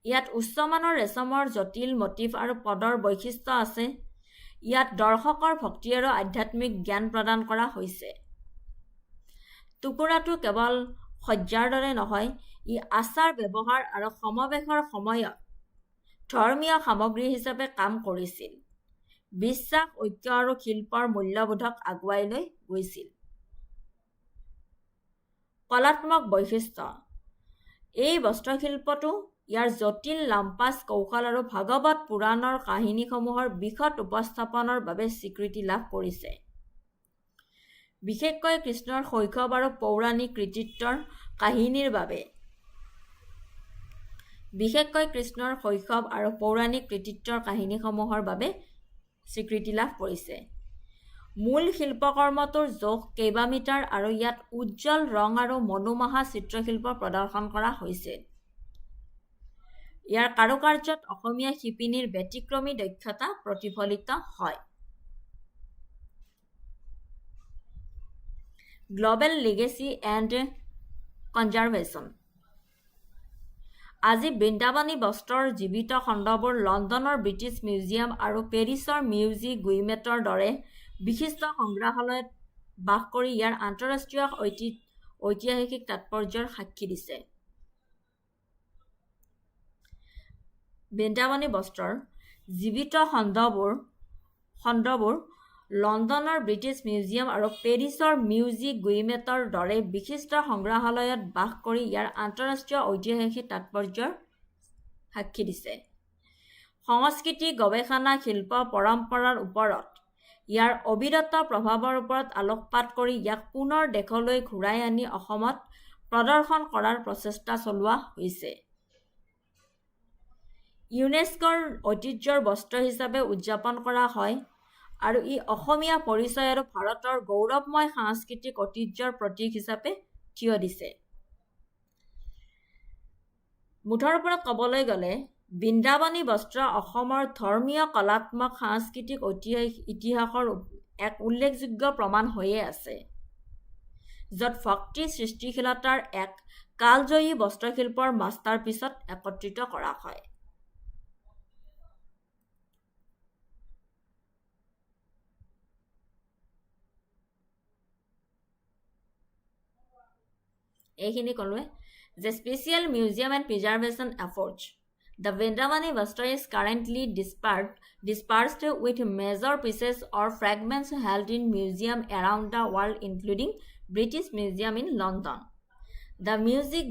ইয়াত উচ্চমানৰ ৰেচমৰ জটিল মটিভ আৰু পদৰ বৈশিষ্ট্য আছে ইয়াত দৰ্শকৰ ভক্তি আৰু আধ্যাত্মিক জ্ঞান প্ৰদান কৰা হৈছে টুকুৰাটো কেৱল সজ্জাৰ দৰে নহয় ই আচাৰ ব্যৱহাৰ আৰু সমাৱেশৰ সময়ত ধৰ্মীয় সামগ্ৰী হিচাপে কাম কৰিছিল বিশ্বাস ঐক্য আৰু শিল্পৰ মূল্যবোধক আগুৱাই লৈ গৈছিল কলাত্মক বৈশিষ্ট্য এই বস্ত্ৰশিল্পটো ইয়াৰ জটিল লাম্পাছ কৌশল আৰু ভাগৱত পুৰাণৰ কাহিনীসমূহৰ বিশদ উপস্থাপনৰ বাবে স্বীকৃতি লাভ কৰিছে বিশেষকৈ কৃষ্ণৰ শৈশৱ আৰু পৌৰাণিক কৃতিত্বৰ কাহিনীৰ বাবে কাহিনীসমূহৰ বাবে স্বীকৃতি লাভ কৰিছে মূল শিল্পকৰ্মটোৰ জোখ কেইবা মিটাৰ আৰু ইয়াত উজ্জ্বল ৰং আৰু মনোমোহা চিত্ৰশিল্প প্ৰদৰ্শন কৰা হৈছে ইয়াৰ কাৰুকাৰ্যত অসমীয়া শিপিনীৰ ব্যতিক্ৰমী দক্ষতা প্ৰতিফলিত হয় গ্ল'বেল লিগেসি এণ্ড কনজাৰভেশ্যন। আজি বৃন্দাবনী বস্ত্ৰৰ জীৱিত খণ্ডবোৰ লণ্ডনৰ ব্ৰিটিছ মিউজিয়াম আৰু পেৰিছৰ মিউজি গুইমেটৰ দৰে বিশিষ্ট সংগ্ৰহালয়ত বাস কৰি ইয়াৰ আন্তঃৰাষ্ট্ৰীয় ঐতিহাসিক তাৎপৰ্যৰ সাক্ষী দিছে। বৃন্দাবনী বস্ত্ৰৰ জীৱিত খণ্ডবোৰ লণ্ডনৰ ব্ৰিটিছ মিউজিয়াম আৰু পেৰিছৰ মিউজি গুইমেটৰ দৰে বিশিষ্ট সংগ্ৰহালয়ত বাস কৰি ইয়াৰ আন্তঃৰাষ্ট্ৰীয় ঐতিহাসিক তাৎপৰ্যৰ সাক্ষী দিছে। সংস্কৃতি, গৱেষণা, শিল্প পৰম্পৰাৰ ওপৰত ইয়াৰ অবিৰত প্ৰভাৱৰ ওপৰত আলোকপাত কৰি ইয়াক পুনৰ দেশলৈ ঘূৰাই আনি অসমত প্ৰদৰ্শন কৰাৰ প্ৰচেষ্টা চলোৱা হৈছে। ইউনেস্কোৰ ঐতিহ্যৰ বস্ত্ৰ হিচাপে উদযাপন কৰা হয় আৰু ই অসমীয়া পৰিচয় আৰু ভাৰতৰ গৌৰৱময় সাংস্কৃতিক ঐতিহ্যৰ প্ৰতীক হিচাপে থিয় দিছে। মুঠৰ ওপৰত ক'বলৈ গ'লে বৃন্দাবনী বস্ত্ৰ অসমৰ ধৰ্মীয়, কলাত্মক, সাংস্কৃতিক ইতিহাসৰ এক উল্লেখযোগ্য প্ৰমাণ হৈয়ে আছে, য'ত ভক্তি সৃষ্টিশীলতাৰ এক কালজয়ী বস্ত্ৰশিল্পৰ মাষ্টাৰপিছত একত্ৰিত কৰা হয়। এইখিনি ক'লোৱে যে special museum and preservation efforts. The Vrindavani Vastra is currently dispersed with major pieces or fragments held in museums around the world, including British Museum in London, the Musée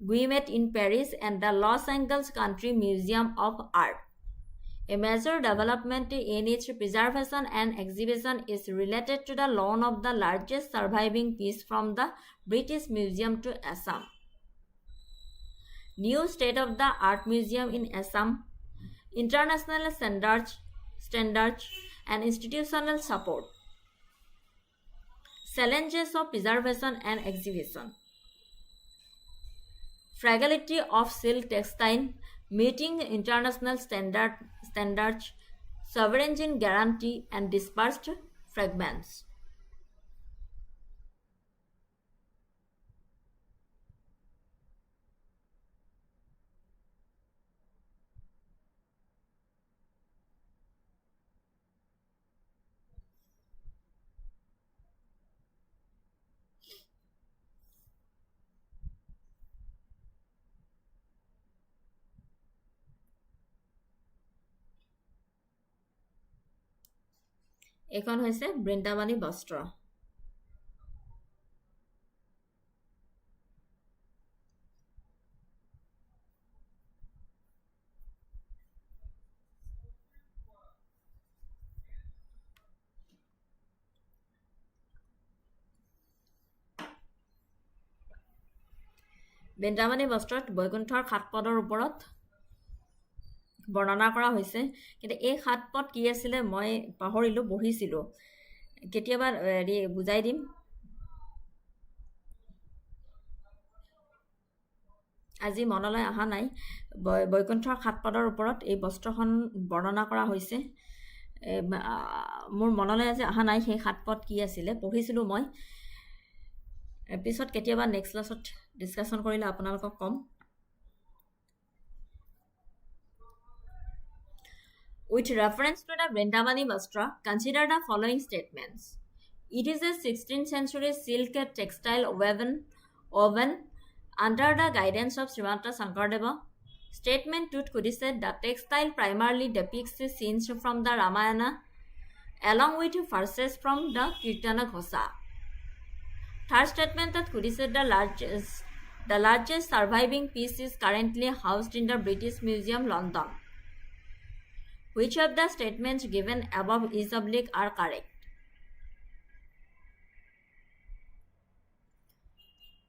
Guimet in Paris, and the Los Angeles Country Museum of Art. A major development in its preservation and exhibition is related to the loan of the largest surviving piece from the British Museum to Assam. New state-of-the-art museum in Assam, international standards and institutional support. Challenges of preservation and exhibition. Fragility of silk textile, meeting international standards, sovereignty guarantee, and dispersed fragments. এখন হৈছে বৃন্দাবনী বস্ত্ৰ। বৃন্দাবনী বস্ত্ৰত বৈকুণ্ঠৰ 7 পদৰ ওপৰত বৰ্ণনা কৰা হৈছে, কিন্তু এই 7 পদ কি আছিলে মই পাহৰিলোঁ, পঢ়িছিলোঁ, কেতিয়াবা বুজাই দিম। আজি মনলৈ অহা নাই। বৈকুণ্ঠৰ 7 পদৰ ওপৰত এই বস্ত্ৰখন বৰ্ণনা কৰা হৈছে, মোৰ মনলৈ আজি অহা নাই সেই 7 পদ কি আছিলে, পঢ়িছিলোঁ মই। পিছত কেতিয়াবা নেক্সট ক্লাছত ডিছকাশ্যন কৰিলে আপোনালোকক ক'ম। With reference to the Vrindavani Vastra, consider the following statements. It is a 16th century silk textile woven under the guidance of Srimanta Sankardeva. Statement 2 kudise the textile primarily depicts scenes from the Ramayana along with verses from the Kirtana Ghosa. Third statement that kudise the largest surviving piece is currently housed in the British Museum, London. Which of the statements given above are correct?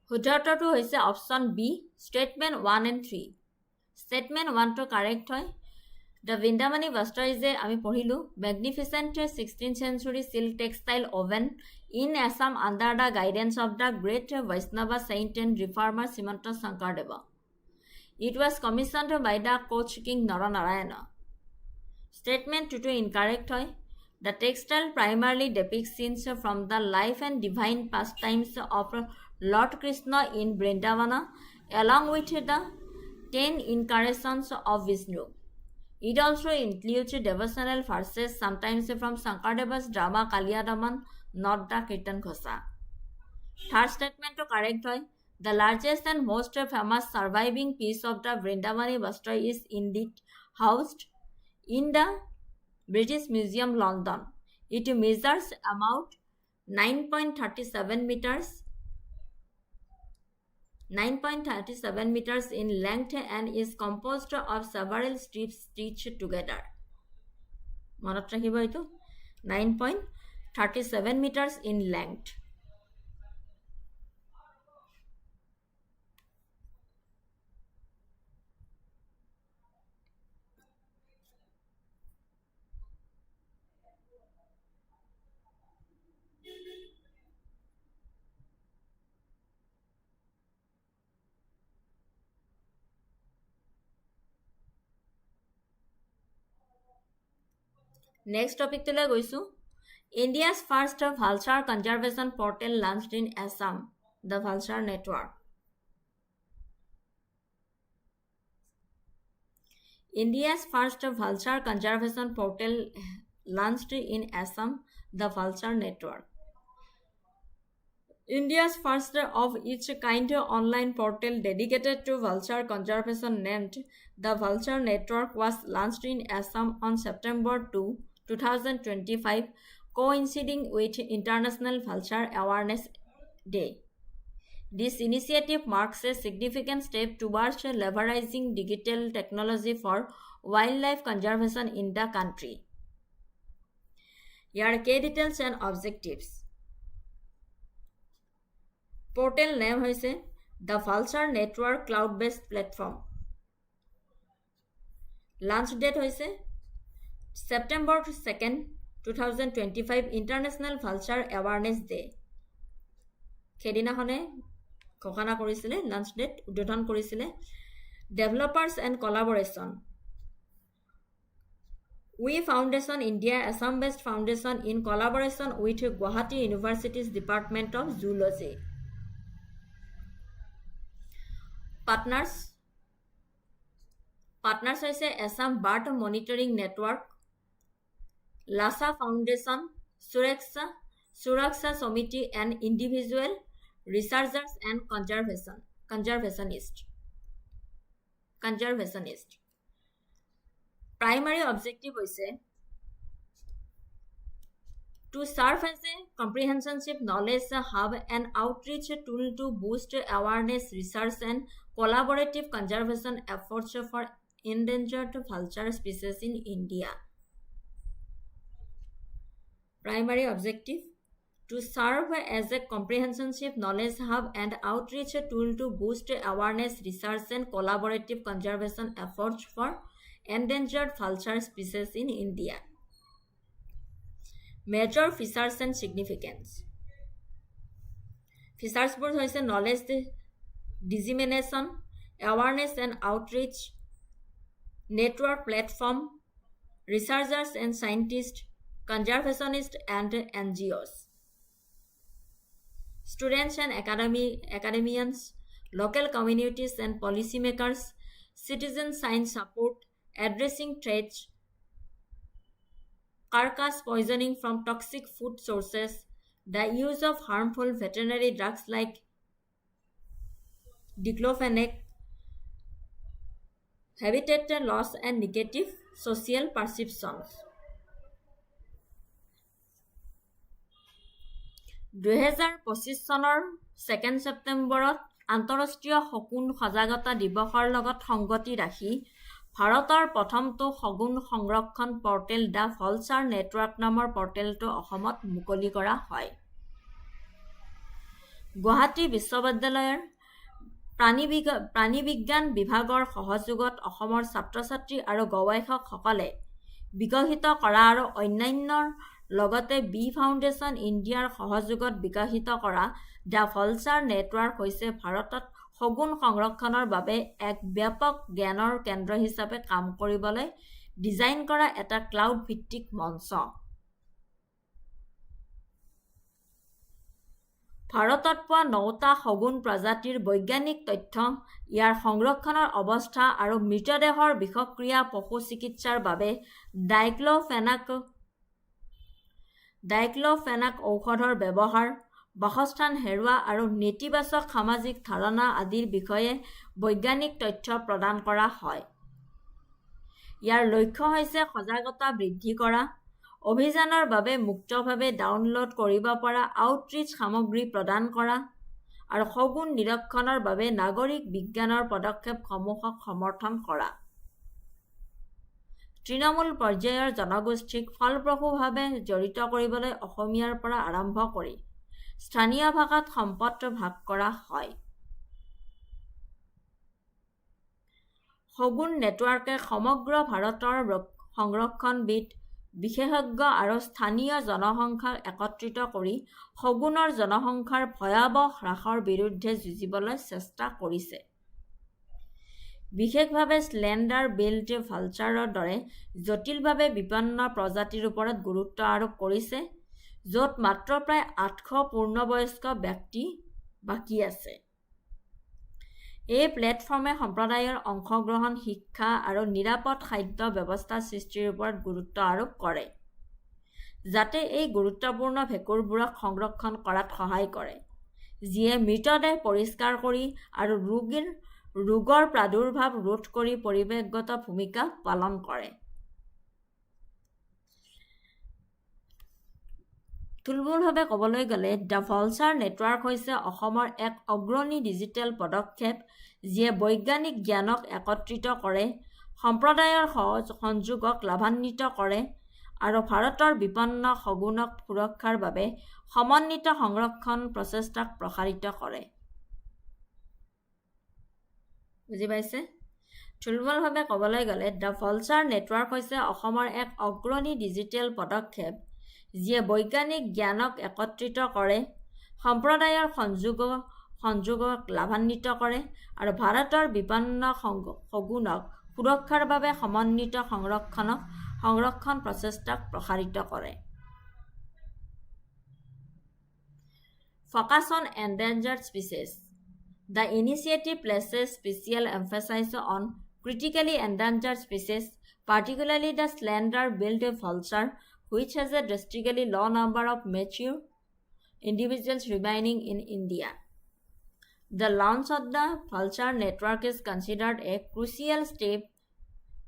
শুদ্ধটো হৈছে option B, statement 1 and 3. statement 1 to correct হয়। The Vrindavani Vastra is আমি পঢ়িলোঁ magnificent 16th century silk textile woven in Assam under the guidance of the great Vaishnava saint and reformer Srimanta Sankardeva. It was commissioned by the coach King Naranarayana. Statement 2 incorrect হয়। The textile primarily depicts scenes from the life and divine pastimes of Lord Krishna in Vrindavana, along with the 10 incarnations of Vishnu. It also includes devotional verses, sometimes from Shankardeva's drama Kaliyadaman, not the Kirtan Ghosa. Third statement to correct hoy. The largest and most famous surviving piece of the Vrindavani Vastra is indeed housed in the British Museum, London. It measures about 9.37 meters in length and is composed of several strips stitched together. মনত ৰাখিব এইটো 9.37 meters in length. Next topic to le goisu. India's first vulture conservation portal launched in Assam, the Vulture Network. India's first vulture conservation portal launched in Assam, the Vulture Network. India's first of its kind online portal dedicated to vulture conservation named the Vulture Network was launched in Assam on September 2, 2025, coinciding with International Vulture Awareness Day. This initiative marks a significant step towards leveraging digital technology for wildlife conservation in the country. Here are key details and objectives. Portal name hoise the Vulture Network cloud-based platform. Launch date hoise September 2nd, 2025, International Vulture Awareness Day. সেইদিনাখনে ঘোষণা কৰিছিলে lunch date উদ্বোধন কৰিছিলে developers and কলাবৰেশ্যন We Foundation India, Assam-based foundation in collaboration with Guwahati University's Department of Zoology. Partners hoise Assam Bird Monitoring Network, Lhasa Foundation, Suraksha Samiti, and individual researchers and conservationists. Primary objective is to serve as a comprehensive knowledge hub and outreach tool to boost awareness, research, and collaborative conservation efforts for endangered vulture species in India. Primary objective to serve as a comprehensive knowledge hub and outreach tool to boost awareness, research, and collaborative conservation efforts for endangered vulture species in India. Major features and significance. Features board hoise knowledge dissemination, awareness and outreach, network platform, researchers and scientists, conservationists and NGOs. Students and academians, local communities and policymakers, citizen science support, addressing threats, carcass poisoning from toxic food sources, the use of harmful veterinary drugs like diclofenac, habitat loss and negative social perceptions. 2025 চনৰ 2 ছেপ্টেম্বৰত আন্তঃৰাষ্ট্ৰীয় শগুন সজাগতা দিৱসৰ লগত সংগতি ৰাখি ভাৰতৰ প্ৰথমটো শগুন সংৰক্ষণ পৰ্টেল দ্য ভালচাৰ নেটৱৰ্ক নামৰ পৰ্টেলটো অসমত মুকলি কৰা হয়। গুৱাহাটী বিশ্ববিদ্যালয়ৰ প্ৰাণীবিজ্ঞান বিভাগৰ সহযোগত অসমৰ ছাত্ৰ-ছাত্ৰী আৰু গৱেষকসকলে বিকশিত কৰা আৰু অন্যান্যৰ লগতে বি ফাউণ্ডেশ্যন ইণ্ডিয়াৰ সহযোগত বিকশিত কৰা দ্য ভালচাৰ নেটৱৰ্ক হৈছে ভাৰতত শগুন সংৰক্ষণৰ বাবে এক ব্যাপক জ্ঞানৰ কেন্দ্ৰ হিচাপে কাম কৰিবলৈ ডিজাইন কৰা এটা ক্লাউড ভিত্তিক মঞ্চ। ভাৰতত পোৱা 9টা শগুন প্ৰজাতিৰ বৈজ্ঞানিক তথ্য, ইয়াৰ সংৰক্ষণৰ অৱস্থা আৰু মৃতদেহৰ বিষক্ৰিয়া পশু চিকিৎসাৰ বাবে ডাইক্ল'ফেনাক ঔষধৰ ব্যৱহাৰ, বাসস্থান হেৰুওৱা আৰু নেতিবাচক সামাজিক ধাৰণা আদিৰ বিষয়ে বৈজ্ঞানিক তথ্য প্ৰদান কৰা হয়। ইয়াৰ লক্ষ্য হৈছে সজাগতা বৃদ্ধি কৰা, অভিযানৰ বাবে মুক্তভাৱে ডাউনলোড কৰিব পৰা আউটৰিচ সামগ্ৰী প্ৰদান কৰা আৰু শগুন নিৰীক্ষণৰ বাবে নাগৰিক বিজ্ঞানৰ পদক্ষেপসমূহক সমৰ্থন কৰা। তৃণমূল পৰ্যায়ৰ জনগোষ্ঠীক ফলপ্ৰসূভাৱে জড়িত কৰিবলৈ অসমীয়াৰ পৰা আৰম্ভ কৰি স্থানীয় ভাষাত সম্পদ ভাগ কৰা হয়। শগুন নেটৱৰ্কে সমগ্ৰ ভাৰতৰ সংৰক্ষণবিদ, বিশেষজ্ঞ আৰু স্থানীয় জনসংখ্যাক একত্ৰিত কৰি শগুনৰ জনসংখ্যাৰ ভয়াৱহ হ্ৰাসৰ বিৰুদ্ধে যুঁজিবলৈ চেষ্টা কৰিছে। বিশেষভাৱে স্লেণ্ডাৰ বিল্ড ভালচাৰৰ দৰে জটিলভাৱে বিপন্ন প্ৰজাতিৰ ওপৰত গুৰুত্ব আৰোপ কৰিছে, য'ত মাত্ৰ প্ৰায় 800 পূৰ্ণবয়স্ক ব্যক্তি বাকী আছে। এই প্লেটফৰ্মে সম্প্ৰদায়ৰ অংশগ্ৰহণ, শিক্ষা আৰু নিৰাপদ খাদ্য ব্যৱস্থা সৃষ্টিৰ ওপৰত গুৰুত্ব আৰোপ কৰে, যাতে এই গুৰুত্বপূৰ্ণ ভেঁকুৰবোৰক সংৰক্ষণ কৰাত সহায় কৰে, যিয়ে মৃতদেহ পৰিষ্কাৰ কৰি আৰু ৰোগৰ প্ৰাদুৰ্ভাৱ ৰোধ কৰি পৰিৱেশগত ভূমিকা পালন কৰে। থুলমূলভাৱে ক'বলৈ গ'লে, দ্য ভালচাৰ নেটৱৰ্ক হৈছে অসমৰ এক অগ্ৰণী ডিজিটেল পদক্ষেপ যিয়ে বৈজ্ঞানিক জ্ঞানক একত্ৰিত কৰে, সম্প্ৰদায়ৰ সংযোগক লাভান্বিত কৰে আৰু ভাৰতৰ বিপন্ন শগুনক সুৰক্ষাৰ বাবে সমন্বিত সংৰক্ষণ প্ৰচেষ্টাক প্ৰসাৰিত কৰে। বুজি পাইছে? থুলমূলভাৱে ক'বলৈ গ'লে, দ্য ভালচাৰ নেটৱৰ্ক হৈছে অসমৰ এক অগ্ৰণী ডিজিটেল পদক্ষেপ যিয়ে বৈজ্ঞানিক জ্ঞানক একত্ৰিত কৰে, সম্প্ৰদায়ৰ সংযোগক লাভান্বিত কৰে আৰু ভাৰতৰ বিপন্ন শগুনক সুৰক্ষাৰ বাবে সমন্বিত সংৰক্ষণ প্ৰচেষ্টাক প্ৰসাৰিত কৰে। Focus on endangered species. The initiative places special emphasis on critically endangered species, particularly the slender-billed vulture, which has a drastically low number of mature individuals remaining in India. The launch of the vulture network is considered a crucial step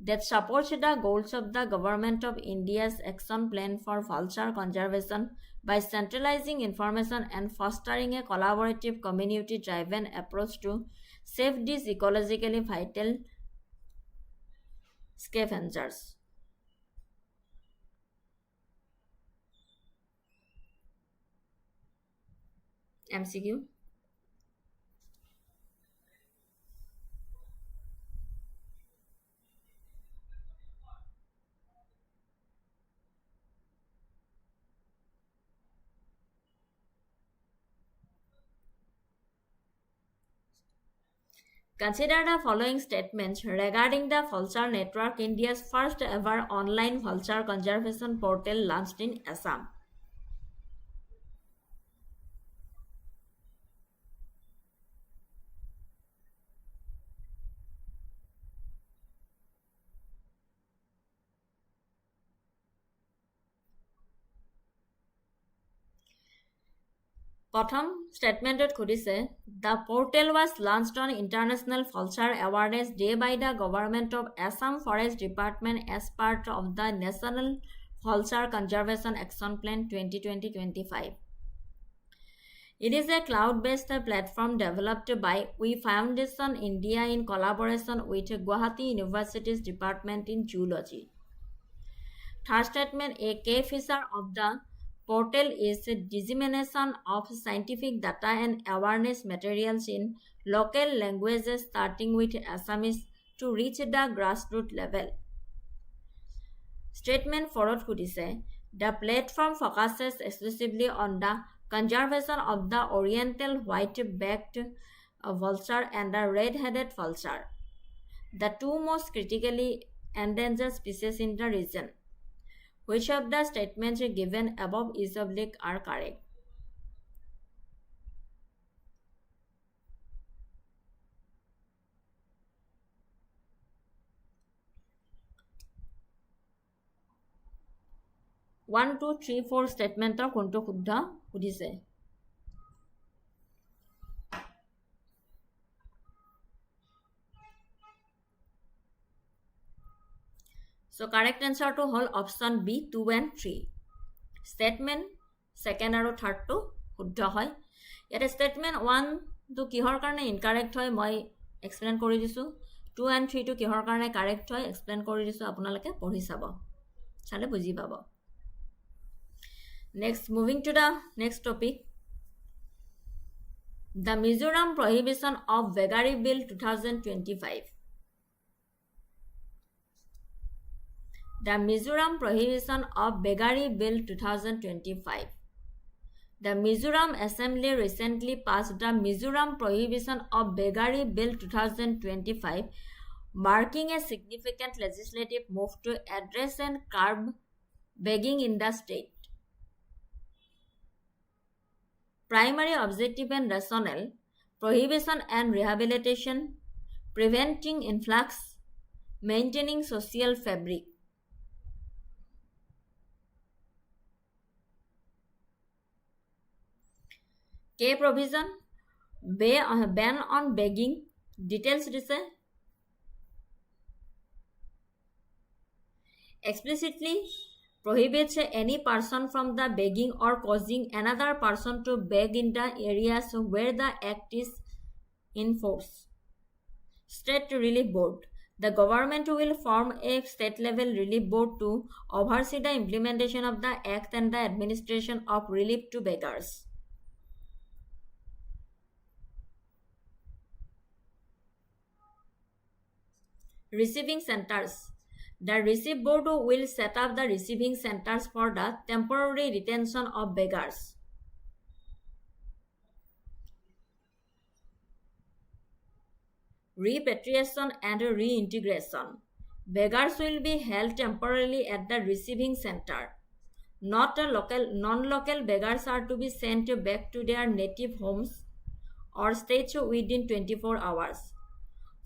that supports the goals of the Government of India's Action Plan for Vulture Conservation by centralizing information and fostering a collaborative community-driven approach to save these ecologically vital scavengers. MCQ. Consider the following statements regarding the Vulture Network, India's first ever online vulture conservation portal launched in Assam. প্ৰথম ষ্টেটমেণ্টত সুধিছে, the portal was launched on international vulture awareness day by the government of Assam forest department as part of the national vulture conservation action plan 2020-25. It is a cloud-based platform developed by We Foundation India in collaboration with Guwahati University's Department in Zoology. Third statement, a key feature of the portal is dissemination of scientific data and awareness materials in local languages starting with Assamese to reach the grassroots level. Statement 4 khudise, the platform focuses exclusively on the conservation of the oriental white-backed vulture and the red-headed vulture, the two most critically endangered species in the region. Which of the statements given above is oblique are correct? 1 2 3 4 ষ্টেটমেণ্টৰ কোনটো শুদ্ধ সুধিছে So correct answer to whole option B 2 and 3 statement second আৰু third to শুদ্ধ হয় ইয়াতে statement 1 to কিহৰ কাৰণে incorrect হয় মই explain কৰি দিছো 2 and 3 to কিহৰ কাৰণে correct হয় explain কৰি দিছো আপোনালোকে পঢ়ি চাব চালে বুজি পাব next moving to the next topic the Mizoram prohibition of beggary bill 2025 The Mizoram Prohibition of Beggary Bill 2025 The Mizoram Assembly recently passed the Mizoram Prohibition of Beggary Bill 2025 marking a significant legislative move to address and curb begging in the state. Primary objective and rationale prohibition and rehabilitation preventing influx maintaining social fabric K provision ban on begging details dise explicitly prohibits any person from the begging or causing another person to beg in the areas where the act is in force State Relief Board The government will form a state-level relief board to oversee the implementation of the act and the administration of relief to beggars. Receiving centers. The Receive Board will set up the receiving centers for the temporary detention of beggars. Repatriation and reintegration. Beggars will be held temporarily at the receiving center. Non-local beggars are to be sent back to their native homes or states within 24 hours.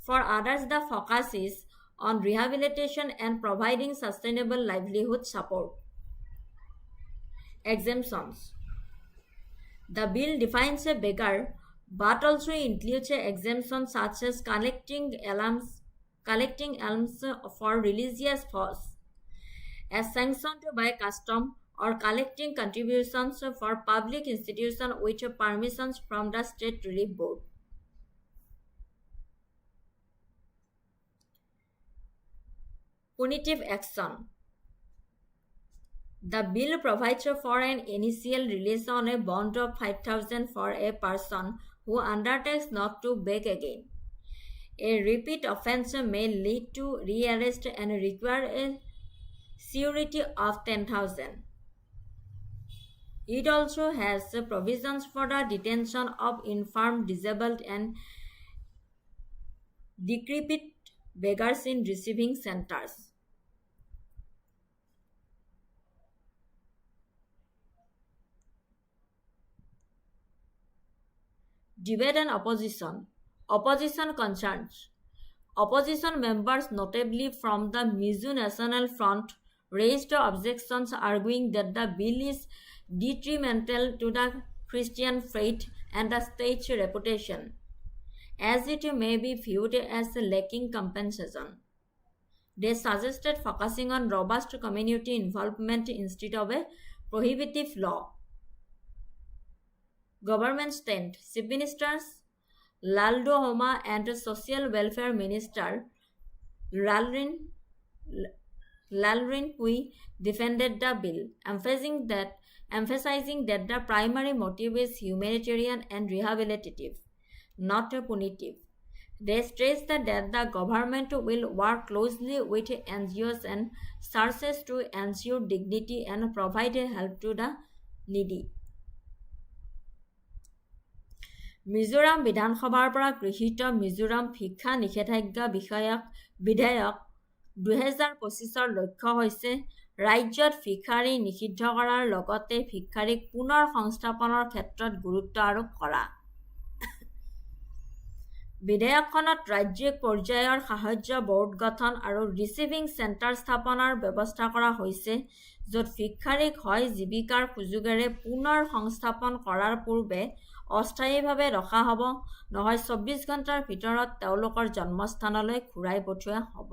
For others, the focus is on rehabilitation and providing sustainable livelihood support. Exemptions. The bill defines a beggar but also includes exemptions such as collecting alms for religious cause, as sanctioned by custom, or collecting contributions for public institutions with permissions from the State Relief Board. Punitive action. The bill provides for an initial release on a bond of 5,000 for a person who undertakes not to beg again. A repeat offense may lead to rearrest and require a surety of 10,000. It also has provisions for the detention of infirm, disabled, and decrepit beggars in receiving centers. Debate and opposition. Opposition concerns. Opposition members, notably from the Mizo National Front, raised objections arguing that the bill is detrimental to the Christian faith and the state's reputation, as it may be viewed as lacking compensation. They suggested focusing on robust community involvement instead of a prohibitive law. Government stand. Chief Ministers Laldo Homa and Social Welfare Minister Lalrin Pui defended the bill, emphasizing that the primary motive is humanitarian and rehabilitative, not punitive. They stressed that the government will work closely with NGOs and churches to ensure dignity and provide help to the needy. Mizoram বিধানসভাৰ পৰা গৃহীত মিজোৰাম শিক্ষা নিষেধাজ্ঞা বিধেয়ক 2025ৰ লক্ষ্য হৈছে ৰাজ্যত ভিক্ষাৰী নিষিদ্ধ কৰাৰ লগতে ভিক্ষাৰীক পুনৰ সংস্থাপনৰ ক্ষেত্ৰত গুৰুত্ব আৰোপ কৰা। বিধেয়কখনত ৰাজ্যিক পৰ্যায়ৰ সাহায্য বোৰ্ড গঠন আৰু ৰিচিভিং চেণ্টাৰ স্থাপনৰ ব্যৱস্থা কৰা হৈছে, য'ত ভিক্ষাৰীক হয় জীৱিকাৰ সুযোগেৰে পুনৰ সংস্থাপন কৰাৰ পূৰ্বে অস্থায়ীভাৱে ৰখা হ'ব, নহয় 24 ঘণ্টাৰ ভিতৰত তেওঁলোকৰ জন্মস্থানলৈ ঘূৰাই পঠিওৱা হ'ব।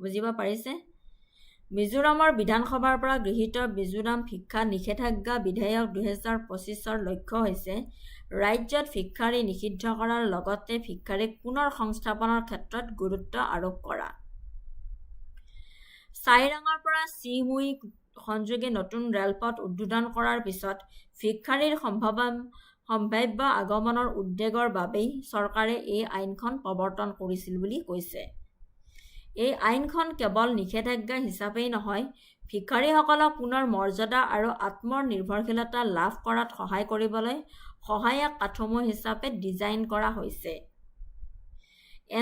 বুজিব পাৰিছে? মিজোৰামৰ বিধানসভাৰ পৰা গৃহীত মিজোৰাম ভিক্ষা নিষেধাজ্ঞা বিধেয়ক 2025ৰ লক্ষ্য হৈছে ৰাজ্যত ভিক্ষাৰী নিষিদ্ধ কৰাৰ লগতে ভিক্ষাৰীক পুনৰ সংস্থাপনৰ ক্ষেত্ৰত গুৰুত্ব আৰোপ কৰা। চাইৰাঙৰ পৰা চিমুই সংযোগী নতুন ৰেলপথ উদ্বোধন কৰাৰ পিছত ভিক্ষাৰীৰ সম্ভাৱ্য আগমনৰ উদ্বেগৰ বাবেই চৰকাৰে এই আইনখন প্ৰৱৰ্তন কৰিছিল বুলি কৈছে। এই আইনখন কেৱল নিষেধাজ্ঞা হিচাপেই নহয়, ভিক্ষাৰীসকলক পুনৰ মৰ্যাদা আৰু আত্মনিৰ্ভৰশীলতা লাভ কৰাত সহায় কৰিবলৈ সহায়ক কাঠামো হিচাপে ডিজাইন কৰা হৈছে।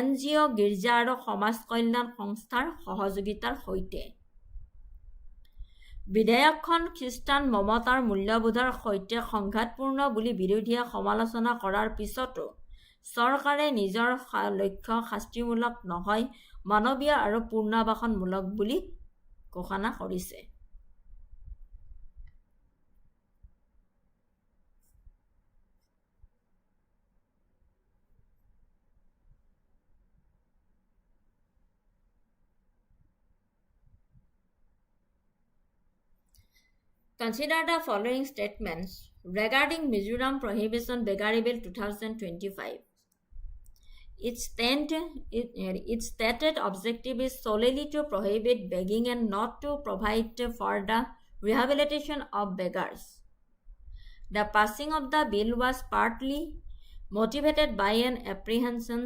NGO, গীৰ্জা আৰু সমাজ কল্যাণ সংস্থাৰ সহযোগিতাৰ সৈতে। বিধেয়কখন খ্ৰীষ্টান মমতাৰ মূল্যবোধৰ সৈতে সংঘাতপূৰ্ণ বুলি বিৰোধীয়ে সমালোচনা কৰাৰ পিছতো চৰকাৰে নিজৰ লক্ষ্য শাস্তিমূলক নহয়, মানৱীয় আৰু পুনৰ্বাসনমূলক বুলি ঘোষণা কৰিছে। Consider the following statements regarding Mizoram Prohibition Beggary Bill 2025. Its stated objective is solely to prohibit begging and not to provide for the rehabilitation of beggars. The passing of the bill was partly motivated by an apprehension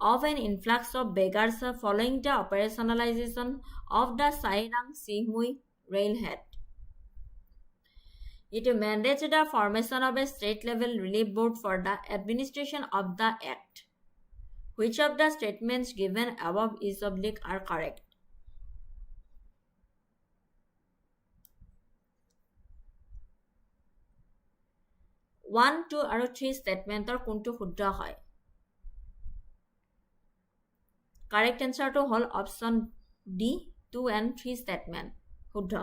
of an influx of beggars following the operationalization of the Sairang-Simui railhead. It mandates the formation of a state-level relief board for the administration of the act. Which of the statements given above are correct? One, two, আৰু 3 statementor কোনটো শুদ্ধ হয়? Correct answer to hall option D, 2 and 3 statement শুদ্ধ।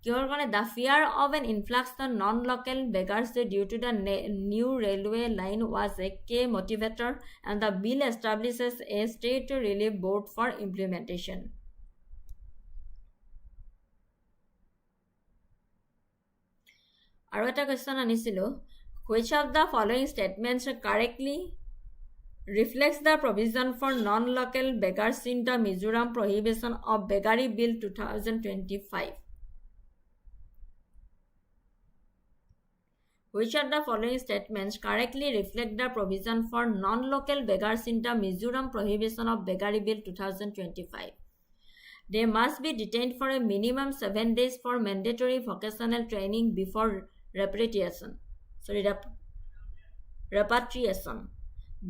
কিহৰ কাৰণে? The fear of an influx of non-local beggars due to the new railway line was a key motivator, and the bill establishes a state relief board for implementation. আৰু এটা question আনিছিলো, which of the following statements correctly reflects the provision for non-local beggars in the Mizoram Prohibition of Beggary Bill 2025? Which of the following statements correctly reflect the provision for non-local beggars in the Mizoram Prohibition of Beggary Bill 2025? They must be detained for a minimum 7 days for mandatory vocational training before repatriation.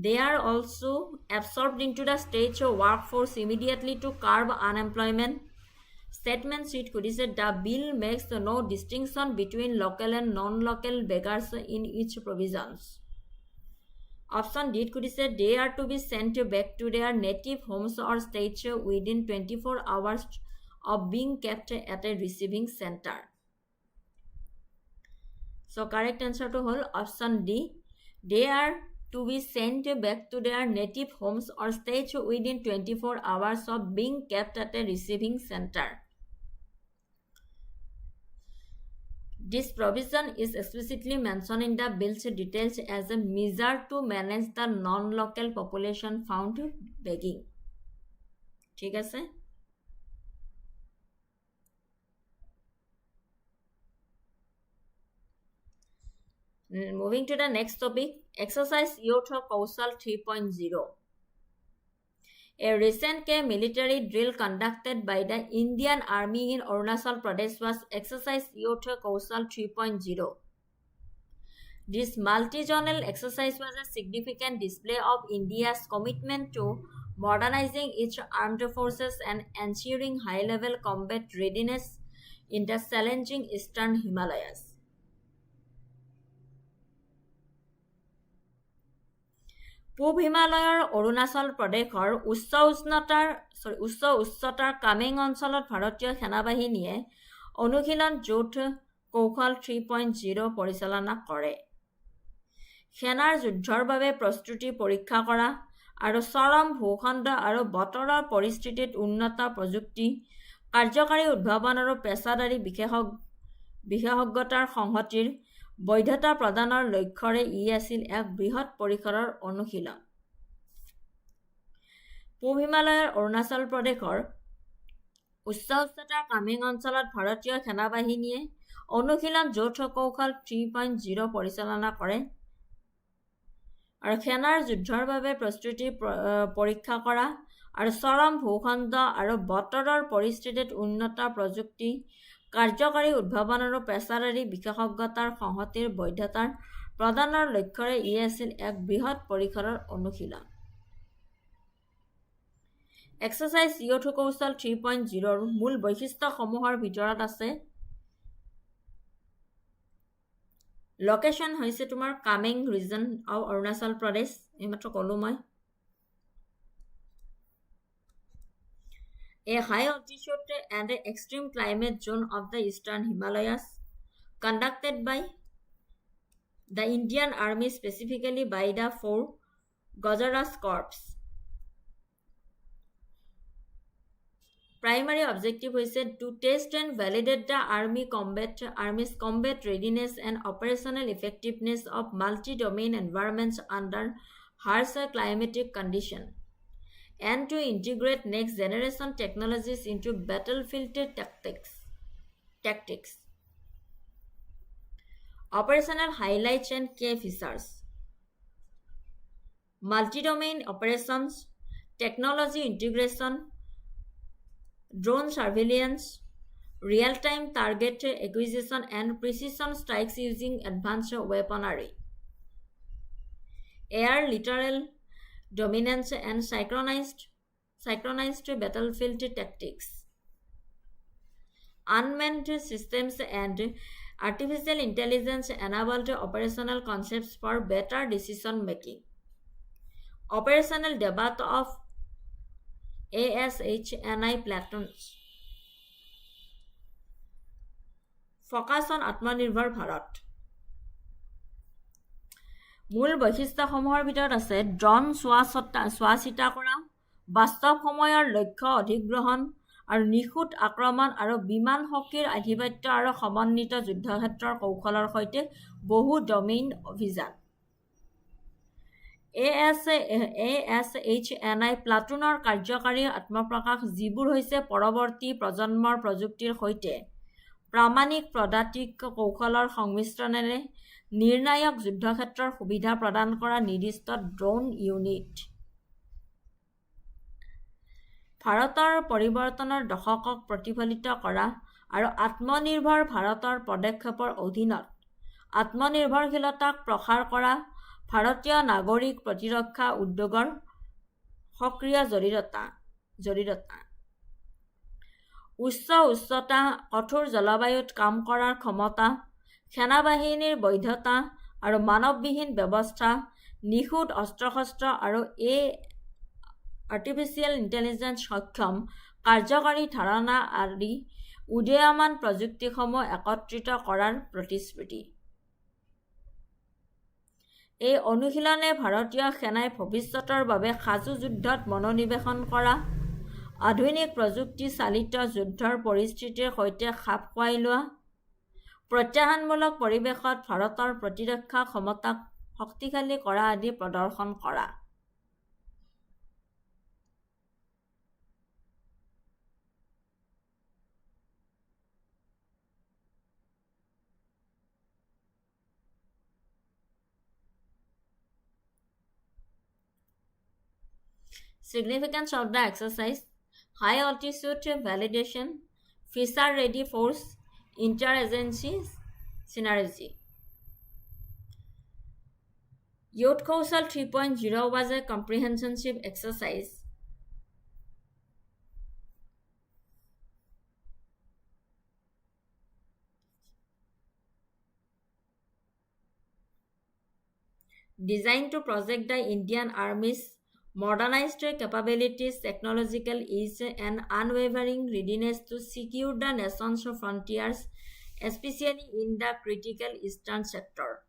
They are also absorbed into the state workforce immediately to curb unemployment. Statement sheet said the bill makes no distinction between local and non-local beggars in each provisions. Option D said they are to be sent back to their native homes or states within 24 hours of being kept at a receiving center. So correct answer to whole option D. They are to be sent back to their native homes or states within 24 hours of being kept at a receiving center. This provision is explicitly mentioned in the bill's details as a measure to manage the non-local population found begging. ঠিক আছে? Moving to the next topic, exercise Youth Kaushal 3.0. A recent military drill conducted by the Indian Army in Arunachal Pradesh was exercise Youth Kaushal 3.0. This multi-zonal exercise was a significant display of India's commitment to modernizing its armed forces and ensuring high-level combat readiness in the challenging Eastern Himalayas. পূব হিমালয়ৰ অৰুণাচল প্ৰদেশৰ উচ্চ উচ্চতাৰ কামেং অঞ্চলত ভাৰতীয় সেনাবাহিনীয়ে অনুশীলন যৌথ কৌশল 3.0 পৰিচালনা কৰে। সেনাৰ যুদ্ধৰ বাবে প্ৰস্তুতি পৰীক্ষা কৰা আৰু চৰম ভূখণ্ড আৰু বতৰৰ পৰিস্থিতিত উন্নত প্ৰযুক্তি, কাৰ্যকাৰী উদ্ভাৱন আৰু পেছাদাৰী বিশেষজ্ঞতাৰ সংহতিৰ বৈধতা প্ৰদানৰ লক্ষ্যৰে ই আছিল এক বৃহৎ পৰিসৰৰ অনুশীলন। পূব হিমালয়ৰ অৰুণাচল প্ৰদেশৰ উচ্চতাৰ কামেং অঞ্চলত ভাৰতীয় সেনাবাহিনীয়ে অনুশীলন যৌথ কৌশল 3.0 পৰিচালনা কৰে আৰু সেনাৰ যুদ্ধৰ বাবে প্ৰস্তুতি পৰীক্ষা কৰা আৰু চৰম ভূখণ্ড আৰু বতৰৰ পৰিস্থিতিত উন্নত প্ৰযুক্তি, কাৰ্যকাৰী উদ্ভাৱন আৰু পেছাদাৰী বিশেষজ্ঞতাৰ সংহতিৰ বৈধতাৰ প্ৰদানৰ লক্ষ্যৰে ই আছিল এক বৃহৎ পৰিসৰৰ অনুশীলন। এক্সাৰচাইজ যৌথ কৌশল 3.0 ৰ মূল বৈশিষ্ট্যসমূহৰ ভিতৰত আছে লোকেশ্যন হৈছে তোমাৰ কামেং ৰিজন অফ অৰুণাচল প্ৰদেশ, এইমাত্ৰ ক'লো মই। A high altitude and extreme climate zone of the eastern Himalayas conducted by the Indian Army, specifically by the 4 Gujarat Corps. Primary objective is to test and validate the Army's combat readiness and operational effectiveness of multi-domain environments under harsh climatic conditions, and to integrate next-generation technologies into battlefield tactics. Operational highlights and key features: multi-domain operations, technology integration, drone surveillance, real-time target acquisition and precision strikes using advanced weaponry, air littoral dominance and synchronized battlefield tactics, unmanned systems and artificial intelligence enabled operational concepts for better decision making. Operational depth of ASHNI platoons. Focus on Atmanirbhar Bharat. মূল বৈশিষ্ট্যসমূহৰ ভিতৰত আছে drone চোৱা চিতা কৰা, বাস্তৱ সময়ৰ লক্ষ্য অধিগ্ৰহণ আৰু নিখুঁত আক্ৰমণ আৰু বিমান শক্তিৰ আধিপত্য আৰু সমন্বিত যুদ্ধক্ষেত্ৰৰ কৌশলৰ সৈতে বহু ডমেইন অভিযান। ASHNI প্লাটুনৰ কাৰ্যকাৰী আত্মপ্ৰকাশ, যিবোৰ হৈছে পৰৱৰ্তী প্ৰজন্মৰ প্ৰযুক্তিৰ সৈতে প্ৰামাণিক পদাতিক কৌশলৰ সংমিশ্ৰণেৰে নিৰ্ণায়ক যুদ্ধক্ষেত্ৰৰ সুবিধা প্ৰদান কৰা নিৰ্দিষ্ট ড্ৰোন ইউনিট। ভাৰতৰ পৰিৱৰ্তনৰ দশকক প্ৰতিফলিত কৰা আৰু আত্মনিৰ্ভৰ ভাৰতৰ পদক্ষেপৰ অধীনত আত্মনিৰ্ভৰশীলতাক প্ৰসাৰ কৰা ভাৰতীয় নাগৰিক প্ৰতিৰক্ষা উদ্যোগৰ সক্ৰিয় জড়িততা, উচ্চতা, কঠোৰ জলবায়ুত কাম কৰাৰ ক্ষমতা, সেনাবাহিনীৰ বৈধতা আৰু মানৱবিহীন ব্যৱস্থা, নিখুঁত অস্ত্ৰ-শস্ত্ৰ আৰু আৰ্টিফিচিয়েল ইণ্টেলিজেন্স সক্ষম কাৰ্যকাৰী ধাৰণা আদি উদীয়মান প্ৰযুক্তিসমূহ একত্ৰিত কৰাৰ প্ৰতিশ্ৰুতি। এই অনুশীলনে ভাৰতীয় সেনাই ভৱিষ্যতৰ বাবে সাজু যুদ্ধত মনোনিৱেশন কৰা, আধুনিক প্ৰযুক্তি চালিত যুদ্ধৰ পৰিস্থিতিৰ সৈতে খাপ খুৱাই লোৱা, প্ৰত্যাহ্বানমূলক পৰিৱেশত ভাৰতৰ প্ৰতিৰক্ষা ক্ষমতাক শক্তিশালী কৰা আদি প্ৰদৰ্শন কৰা। Significance of the exercise: high altitude validation, feature ready force, interagency synergy. Youth Kaushal 3.0 was a comprehensive exercise designed to project the Indian Army's modernized capabilities, technological ease, and unwavering readiness to secure the nation's frontiers, especially in the critical eastern sector.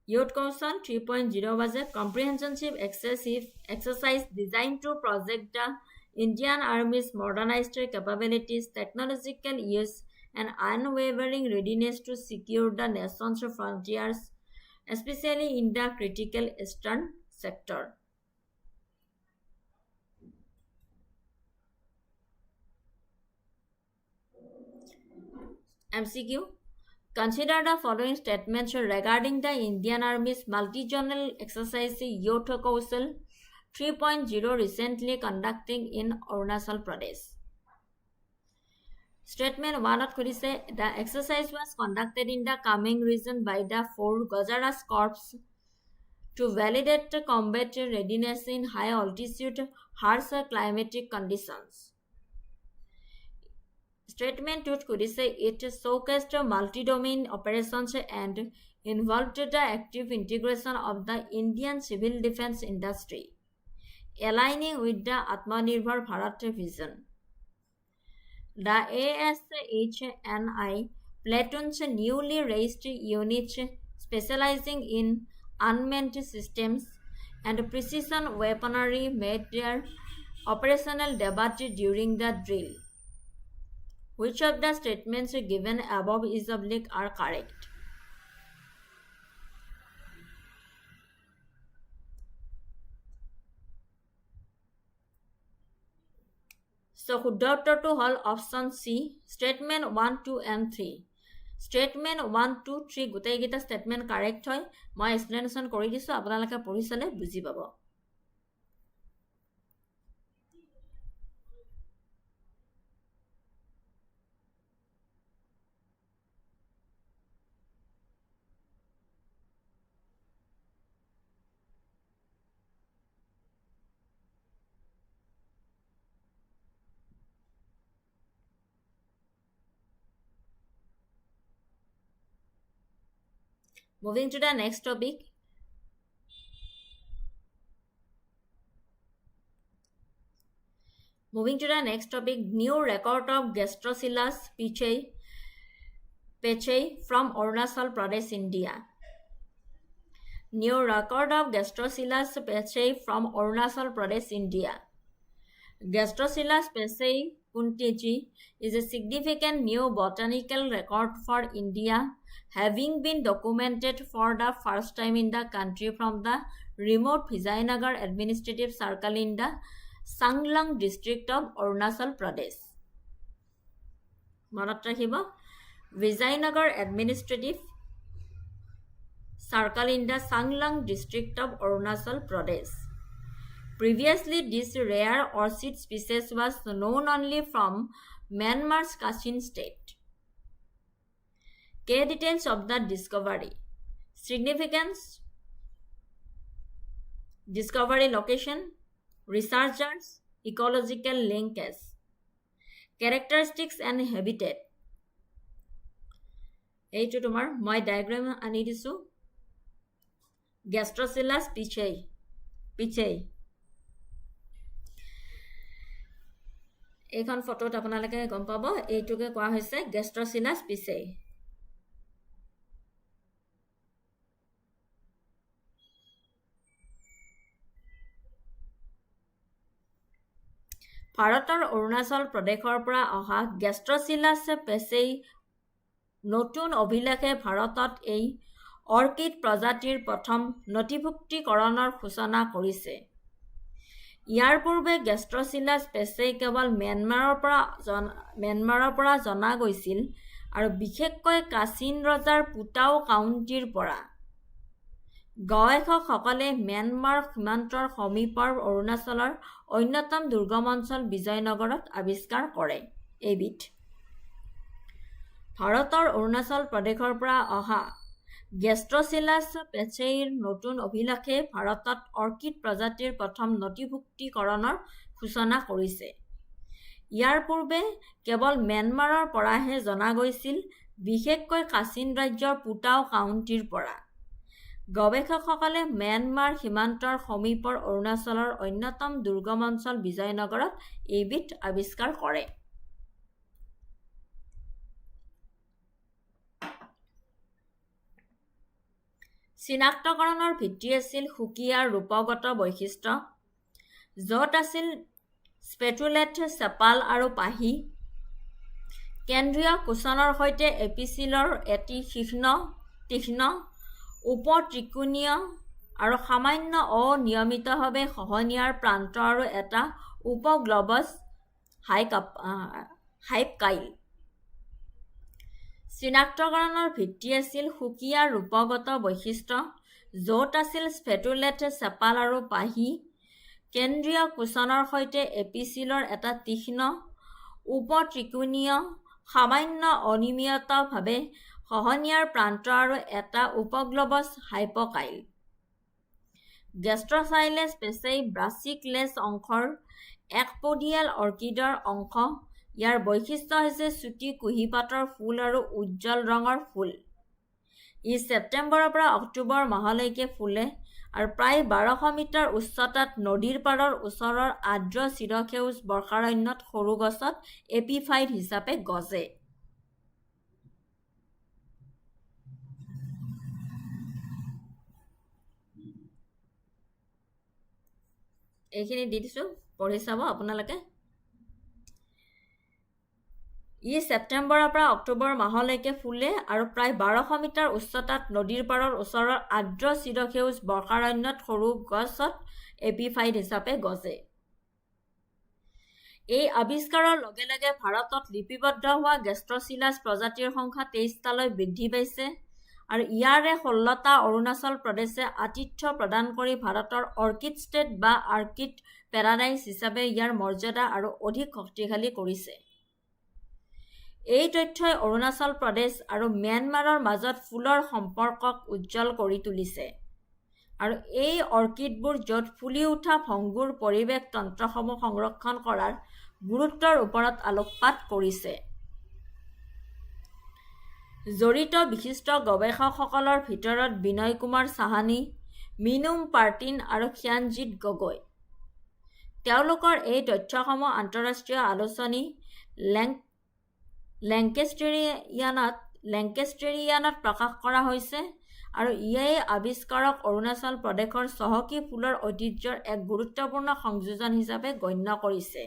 Youth Council 3.0 was a comprehensive exercise designed to project the Indian Army's modernized capabilities, technological use, and unwavering readiness to secure the nation's frontiers, especially in the critical eastern sector. MCQ. Consider the following statements regarding the Indian Army's multi-zonal exercise Youth Council 3.0 recently conducting in Arunachal Pradesh. Statement 1 say the exercise was conducted in the Kameng region by the 4 Gujarat Corps to validate the combat readiness in high altitude, harsh climatic conditions. Statement 2 could say it showcased multi-domain operations and involved the active integration of the Indian civil defense industry, aligning with the Atmanirbhar Bharat vision. The ASHNI platoons newly raised units specializing in unmanned systems and precision weaponry made their operational debut during the drill. Which of the statements given above are correct? So, শুদ্ধ উত্তৰটো হ'ল option C, statement 1, 2 and 3. Statement 1, 2, 3 গোটেইকেইটা statement correct হয়। মই explanation কৰি দিছোঁ, আপোনালোকে পঢ়ি চালে বুজি পাব। Moving to the next topic. New record of Gastrocilus pechei from Arunachal Pradesh, India. New record of Gastrocilus pechei from Arunachal Pradesh, India. Gastrocilus pechei kunteji is a significant new botanical record for India, having been documented for the first time in the country from the remote Vijayanagar administrative circle in the Sanglang district of Arunachal Pradesh. Manat rakhibo, Vijayanagar administrative circle in the Sanglang district of Arunachal Pradesh. Previously, this rare orchid species was known only from Myanmar's Kachin state. Key details of the discovery. Significance, discovery location, researchers, ecological linkage, characteristics and habitat. এইটো তোমাৰ মই diagram আনি দিছোঁ। Gastrocilus pechei এইখন ফটোত আপোনালোকে গম পাব, এইটোকে কোৱা হৈছে Gastrocilus pechei। ভাৰতৰ অৰুণাচল প্ৰদেশৰ পৰা অহা Gastrocilus pechei নতুন অভিলেখে ভাৰতত এই অৰ্কিড প্ৰজাতিৰ প্ৰথম নথিভুক্তিকৰণৰ সূচনা কৰিছে। ইয়াৰ পূৰ্বে Gastrocilus pechei কেৱল ম্যানমাৰৰ পৰা জনা গৈছিল আৰু বিশেষকৈ কাচিন ৰজাৰ পুটাও কাউণ্টিৰ পৰা। গৱেষকসকলে ম্যানমাৰ সীমান্তৰ সমীপৰ অৰুণাচলৰ অন্যতম দুৰ্গম অঞ্চল বিজয়নগৰত আৱিষ্কাৰ কৰে। এইবিধ ভাৰতৰ অৰুণাচল প্ৰদেশৰ পৰা অহা Gastrocilus pecheiৰ নতুন অভিলেখে ভাৰতত অৰ্কিড প্ৰজাতিৰ প্ৰথম নথিভুক্তিকৰণৰ সূচনা কৰিছে। ইয়াৰ পূৰ্বে কেৱল ম্যানমাৰৰ পৰাহে জনা গৈছিল বিশেষকৈ কাচিন ৰাজ্যৰ পুটাও কাউণ্টিৰ পৰা। গৱেষকসকলে ম্যানমাৰ সীমান্তৰ সমীপৰ অৰুণাচলৰ অন্যতম দুৰ্গম অঞ্চল বিজয়নগৰত এইবিধ আৱিষ্কাৰ কৰে। চিনাক্তকৰণৰ ভিত্তি আছিল সুকীয়া ৰূপগত বৈশিষ্ট্য, য'ত আছিল স্পেটুলেট, চেপাল আৰু পাহি। কেন্দ্ৰীয় কোষণৰ সৈতে এপিচিলৰ এটি তীক্ষ্ণ উপ-ত্ৰিকোণীয় আৰু সামান্য অনিয়মিতভাৱে খহনীয়াৰ প্ৰান্ত আৰু এটা উপগ্লবছ হাইপকাইল। চিনাক্তকৰণৰ ভিত্তি আছিল সুকীয়া ৰূপগত বৈশিষ্ট্য, য'ত আছিল স্পেটুলেট, চেপাল আৰু পাহি। কেন্দ্ৰীয় কোষণৰ সৈতে এপিচিলৰ এটা তীক্ষ্ণ উপ-ত্ৰিকোণীয়, সামান্য অনিয়মিতভাৱে খহনীয়াৰ প্ৰান্ত আৰু এটা উপগ্লবছ হাইপকাইল। গেষ্ট্ৰচাইলেছ পেচেই ব্ৰাচিকলেছ অংশৰ একপদিয়াল অৰ্কিডৰ অংশ। ইয়াৰ বৈশিষ্ট্য হৈছে চুটি কুঁহিপাতৰ ফুল আৰু উজ্জ্বল ৰঙৰ ফুল। ই ছেপ্টেম্বৰৰ পৰা অক্টোবৰ মাহলৈকে ফুলে আৰু প্ৰায় 1200 মিটাৰ উচ্চতাত নদীৰ পাৰৰ ওচৰৰ আৰ্দ্ৰ চিৰসেউজ বৰ্ষাৰণ্যত সৰু গছত এপিফাইট হিচাপে গজে। এইখিনি দি দিছোঁ, পঢ়ি চাব আপোনালোকে। ই ছেপ্টেম্বৰৰ পৰা অক্টোবৰ মাহলৈকে ফুলে আৰু প্ৰায় 1200 মিটাৰ উচ্চতাত নদীৰ পাৰৰ ওচৰৰ আৰ্দ্ৰ চিৰসেউজ বৰ্ষাৰণ্যত সৰু গছত এপিফাইট হিচাপে গজে। এই আৱিষ্কাৰৰ লগে লগে ভাৰতত লিপিবদ্ধ হোৱা গেষ্ট্ৰচিলাছ প্ৰজাতিৰ সংখ্যা 23টালৈ বৃদ্ধি পাইছে আৰু ইয়াৰে 16টা অৰুণাচল প্ৰদেশে আতিথ্য প্ৰদান কৰি ভাৰতৰ অৰ্কিড ষ্টেট বা অৰ্কিড পেৰাডাইজ হিচাপে ইয়াৰ মৰ্যাদা আৰু অধিক শক্তিশালী কৰিছে। এই তথ্যই অৰুণাচল প্ৰদেশ আৰু ম্যানমাৰৰ মাজত ফুলৰ সম্পৰ্কক উজ্জ্বল কৰি তুলিছে আৰু এই অৰ্কিডবোৰ য'ত ফুলি উঠা ভংগুৰ পৰিৱেশ তন্ত্ৰসমূহ সংৰক্ষণ কৰাৰ গুৰুত্বৰ ওপৰত আলোকপাত কৰিছে। জড়িত বিশিষ্ট গৱেষকসকলৰ ভিতৰত বিনয় কুমাৰ চাহানী, মিনুম পাৰ্টিন আৰু খ্যানজিৎ গগৈ। তেওঁলোকৰ এই তথ্যসমূহ আন্তঃৰাষ্ট্ৰীয় আলোচনী লেংকেষ্টেৰিয়ানত প্ৰকাশ কৰা হৈছে আৰু ইয়ে আৱিষ্কাৰক অৰুণাচল প্ৰদেশৰ চহকী ফুলৰ ঐতিহ্যৰ এক গুৰুত্বপূৰ্ণ সংযোজন হিচাপে গণ্য কৰিছে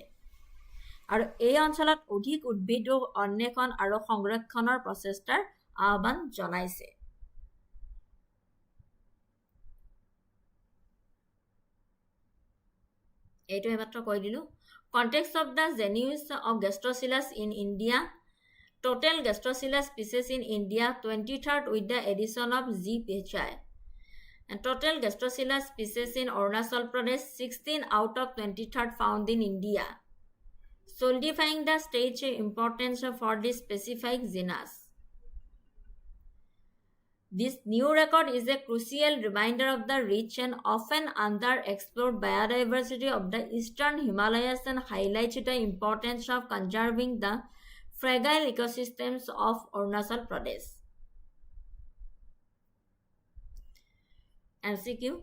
আৰু এই অঞ্চলত অধিক উদ্ভিদ অন্বেষণ আৰু সংৰক্ষণৰ প্ৰচেষ্টাৰ আহ্বান জনাইছে। এইটো এইমাত্ৰ কৈ দিলোঁ। Context of the genus of Gastrocilus in India. Total Gastrocilus species in India 23rd with the addition of G. phi. And total Gastrocilus species in Arunachal Pradesh 16 out of 23rd found in India, solidifying the stage importance for this specific genus. This new record is a crucial reminder of the rich and often underexplored biodiversity of the eastern Himalayas and highlights the importance of conserving the fragile ecosystems of Arunachal Pradesh. MCQ.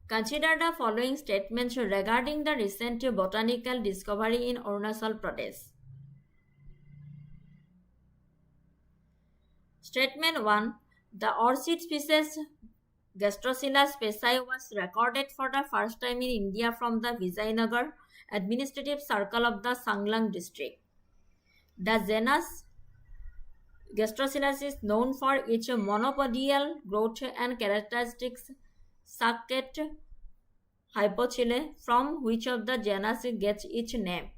Consider the following statements regarding the recent botanical discovery in Arunachal Pradesh. Statement 1. The orchid species Gastrocilus species was recorded for the first time in India from the Vijayanagar administrative circle of the Sanglang district. The genus Gastrocilus is known for its monopodial growth and characteristics succulent hypochile, from which of the genus gets its name.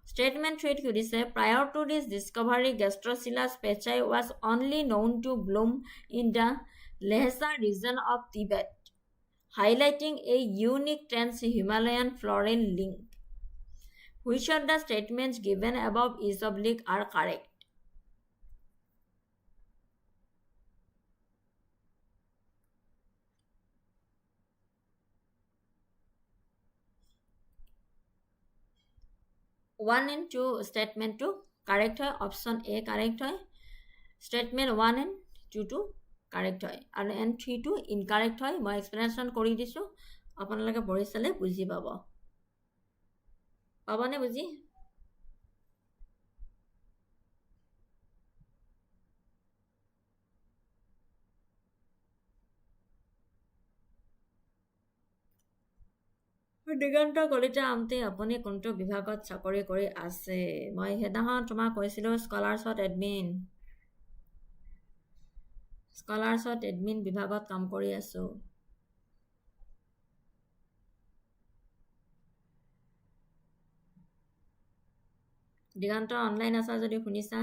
Statement 3 say, prior to this discovery, Gastrocilus species was only known to bloom in the Lhasa region of Tibet, highlighting a unique trans-Himalayan floral link. Which of the statements given above is oblique are correct? One and two, statement 2. Correct হয়, option A correct হয়, statement 1 and 2 correct হয় আৰু and 3 incorrect হয়। মই explanation কৰি দিছোঁ, আপোনালোকে পঢ়ি চালে বুজি পাবনে বুজি? দিগন্ত কলিতা আমতে আপুনি কোনটো বিভাগত চাকৰি কৰি আছে? মই সেইদিনাখন তোমাক কৈছিলোঁ স্কলাৰ্ছত এডমিন বিভাগত কাম কৰি আছোঁ। দিগন্ত অনলাইন আছা যদি শুনিছা?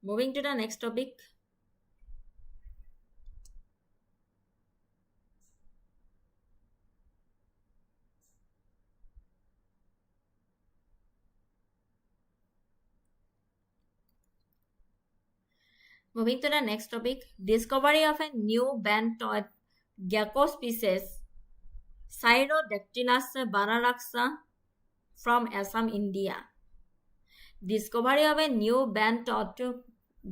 Moving to the next topic. Moving to the next topic, discovery of a new bent-toed gecko species, Cyrrodactylus banaraxa from Assam, India. Discovery of a new bent-toed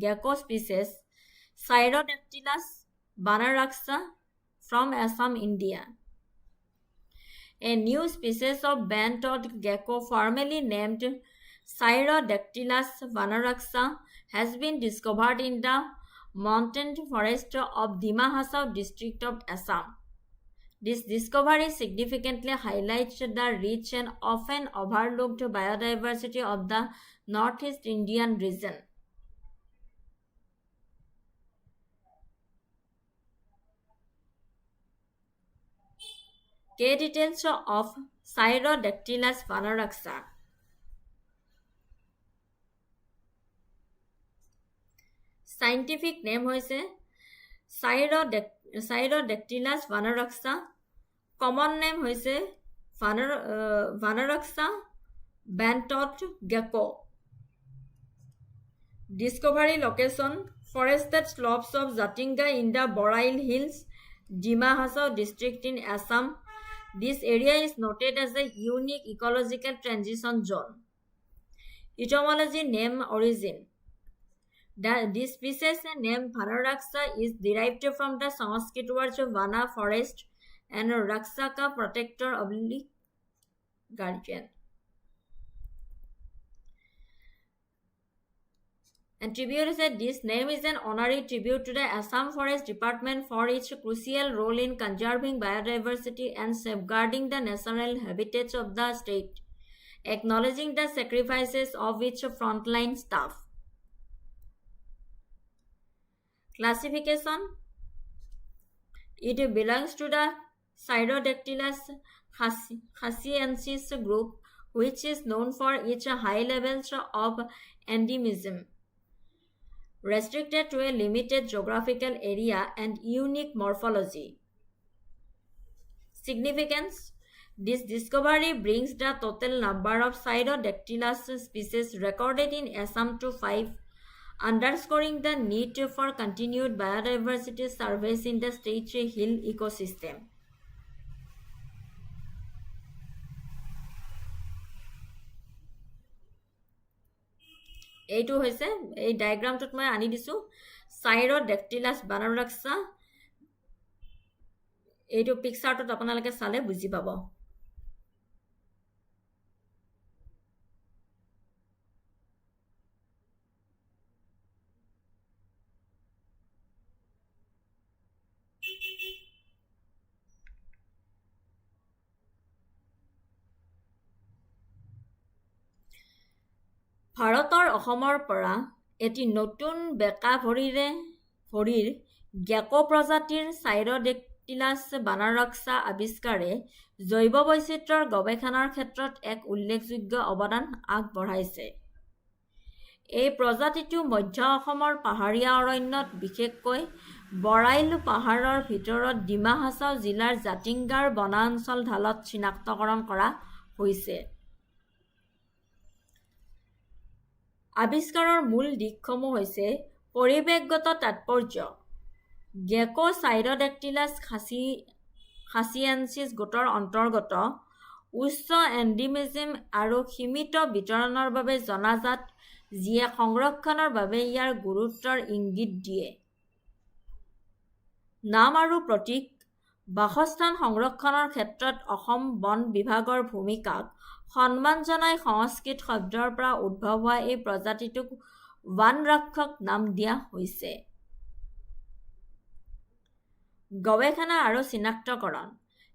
gecko species, Cyrrodactylus banaraxa from Assam, India. A new species of bent-toed gecko formerly named Cyrrodactylus banaraxa has been discovered in the mountain forest of Dima Hasao district of Assam. This discovery significantly highlights the rich and often overlooked biodiversity of the Northeast Indian region. Key details of Cyrrodactylus banaraxa. Scientific name hoise Cyrrodactylus banaraxa. Common name hoise banaraxa bent-toed gecko. Discovery location forested slopes of Jatinga in the Borail Hills, Dima Hasao district in Assam. This area is noted as a unique ecological transition zone. Etymology, name origin. This species name banaraxa is derived from the Sanskrit words vana forest and rakshaka protector oblique guardian. And tribute said this name is an honorary tribute to the Assam Forest Department for its crucial role in conserving biodiversity and safeguarding the natural habitats of the state, acknowledging the sacrifices of its frontline staff. Classification. It belongs to the Cyrrodactylus khasiensis group, which is known for its high levels of endemism, restricted to a limited geographical area and unique morphology. Significance. This discovery brings the total number of Cyrrodactylus species recorded in Assam to 5, underscoring the need for continued biodiversity surveys in the state's hill ecosystem. এইটো হৈছে এই ডায়াগ্ৰামটোত মই আনি দিছোঁ Cyrrodactylus banaraxa. এইটো পিকচাৰটোত আপোনালোকে চালে বুজি পাব। ভাৰতৰ অসমৰ পৰা এটি নতুন বেকা ভৰিৰ গেকো প্ৰজাতিৰ Cyrrodactylus banaraxa আৱিষ্কাৰে জৈৱ বৈচিত্ৰ্যৰ গৱেষণাৰ ক্ষেত্ৰত এক উল্লেখযোগ্য অৱদান আগবঢ়াইছে। এই প্ৰজাতিটো মধ্য অসমৰ পাহাৰীয়া অৰণ্যত বিশেষকৈ বৰাইল পাহাৰৰ ভিতৰত ডিমা হাছাও জিলাৰ জাতিংগাৰ বনাঞ্চল ঢালত চিনাক্তকৰণ কৰা হৈছে। আৱিষ্কাৰৰ মূল দিশসমূহ হৈছে পৰিৱেশগত তাৎপৰ্য, গেকো চাইৰডেক্টিলাছ খাচিয়েনচিছ গোটৰ অন্তৰ্গত উচ্চ এণ্ডিমিজিম আৰু সীমিত বিতৰণৰ বাবে জনাজাত, যিয়ে সংৰক্ষণৰ বাবে ইয়াৰ গুৰুত্বৰ ইংগিত দিয়ে। নাম আৰু প্ৰতীক। বাসস্থান সংৰক্ষণৰ ক্ষেত্ৰত অসম বন বিভাগৰ ভূমিকাক সন্মান জনাই সংস্কৃত শব্দৰ পৰা উদ্ভৱ হোৱা এই প্ৰজাতিটোক বনৰক্ষক নাম দিয়া হৈছে। গৱেষণা আৰু চিনাক্তকৰণ।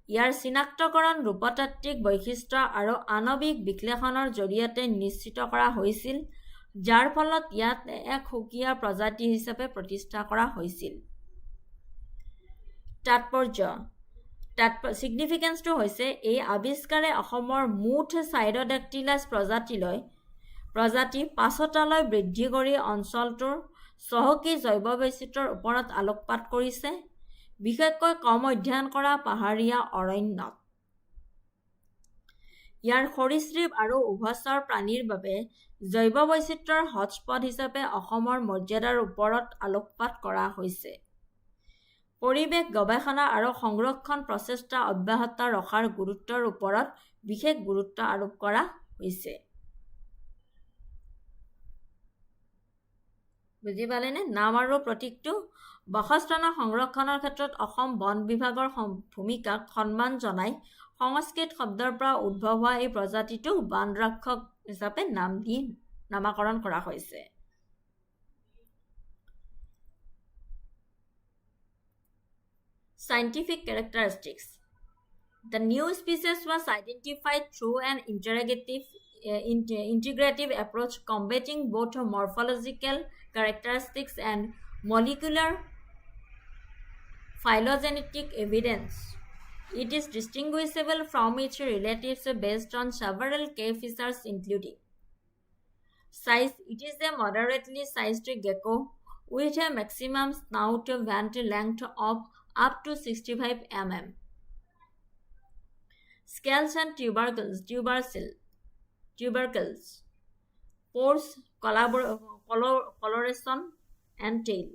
ইয়াৰ চিনাক্তকৰণ ৰূপতাত্ত্বিক বৈশিষ্ট্য আৰু আণৱিক বিশ্লেষণৰ জৰিয়তে নিশ্চিত কৰা হৈছিল, যাৰ ফলত ইয়াত এক সুকীয়া প্ৰজাতি হিচাপে প্ৰতিষ্ঠা কৰা হৈছিল। ছিগনিফিকেন্সটো হৈছে এই আৱিষ্কাৰে অসমৰ মুঠ চাইৰডেক্টিলাছ প্ৰজাতি ৫টালৈ বৃদ্ধি কৰি অঞ্চলটোৰ চহকী জৈৱ বৈচিত্ৰ্যৰ ওপৰত আলোকপাত কৰিছে, বিশেষকৈ কম অধ্যয়ন কৰা পাহাৰীয়া অৰণ্যত। ইয়াৰ সৰীসৃপ আৰু উভচৰ প্ৰাণীৰ বাবে জৈৱ বৈচিত্ৰ্যৰ হটস্পট হিচাপে অসমৰ মৰ্যাদাৰ ওপৰত আলোকপাত কৰা হৈছে। পৰিৱেশ গৱেষণা আৰু সংৰক্ষণ প্ৰচেষ্টা অব্যাহত ৰখাৰ গুৰুত্বৰ ওপৰত বিশেষ গুৰুত্ব আৰোপ কৰা হৈছে। বুজি পালেনে? নাম আৰু প্ৰতীকটো। বাসস্থানৰ সংৰক্ষণৰ ক্ষেত্ৰত অসম বন বিভাগৰ ভূমিকাক সন্মান জনাই সংস্কৃত শব্দৰ পৰা উদ্ভৱ হোৱা এই প্ৰজাতিটোক বনৰক্ষক হিচাপে নামাকৰণ কৰা হৈছে। Scientific characteristics. The new species was identified through an integrative approach combining both morphological characteristics and molecular phylogenetic evidence. It is distinguishable from its relatives based on several key features including size. It is a moderately sized gecko with a maximum snout vent length of up to 65 mm. Scales and tubercles, pores, coloration, and tail.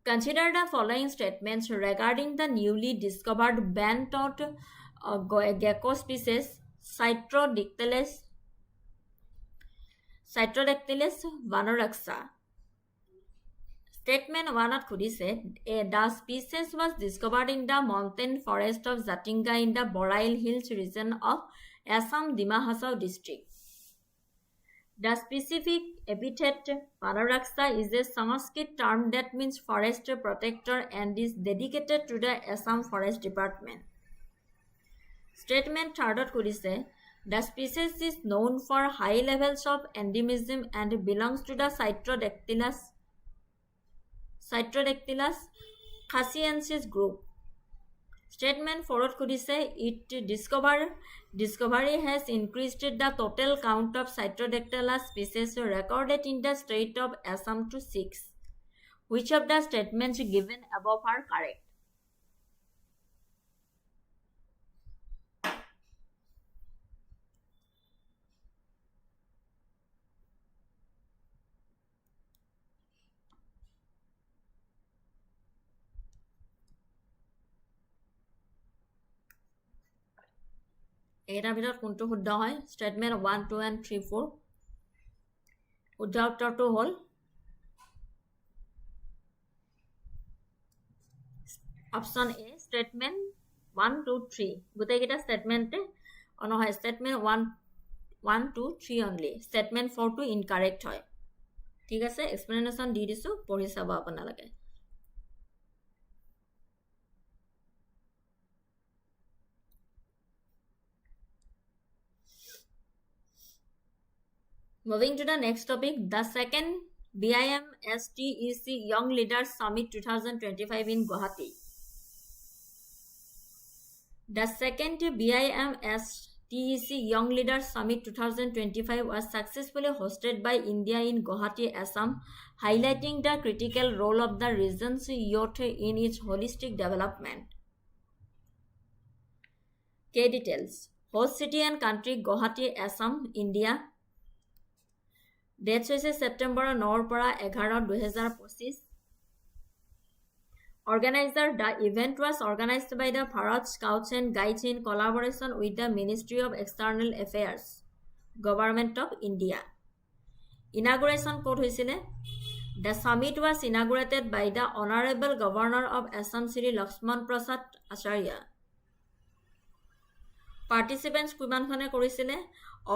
Consider the following statements regarding the newly discovered band-toed gecko species Cytrodactylus vanoraxa. Statement 1 khudise, the species was discovered in the mountain forest of Jatinga in the Borail Hills region of Assam Dimahasau district. The specific epithet vanoraxa is a Sanskrit term that means forest protector and is dedicated to the Assam Forest Department. Statement 3 khudise, the species is known for high levels of endemism and belongs to the Cytrodactylus khasiensis group. Statement 4 khudise, its discovery has increased the total count of Cytrodactylus species recorded in the state of Assam to 6. Which of the statements given above are correct? এটাৰ ভিতৰত কোনটো শুদ্ধ হয়? Statement 1, 2 and 3, 4. শুদ্ধ উত্তৰটো হ'ল option A, statement 1, 2, 3. গোটেইকেইটা স্টেটমেন্টে নহয়, স্টেটমেন্ট 1, 2, 3 অনলি। স্টেটমেন্ট 4টো ইনকাৰেক্ট হয়। ঠিক আছে, এক্সপ্লেনেশ্যন দি দিছোঁ, পঢ়ি চাব আপোনালোকে। Moving to the next topic, the second BIMSTEC Young Leaders Summit 2025 in Guwahati. The second BIMSTEC Young Leaders Summit 2025 was successfully hosted by India in Guwahati, Assam, highlighting the critical role of the region's youth in its holistic development. Key details. Host city and country Guwahati, Assam, India. That's হৈছে ছেপ্টেম্বৰৰ 9ৰ পৰা 11, 2025. Organizer, the event was organized by the Bharat Scouts and Guides in collaboration with the Ministry of External Affairs, Government of India. Inauguration ক'ত হৈছিলে? The summit was inaugurated by the Honorable Governor of Assam, Shri Lakshman Prasad Acharya. Participants কিমানখনে কৰিছিলে?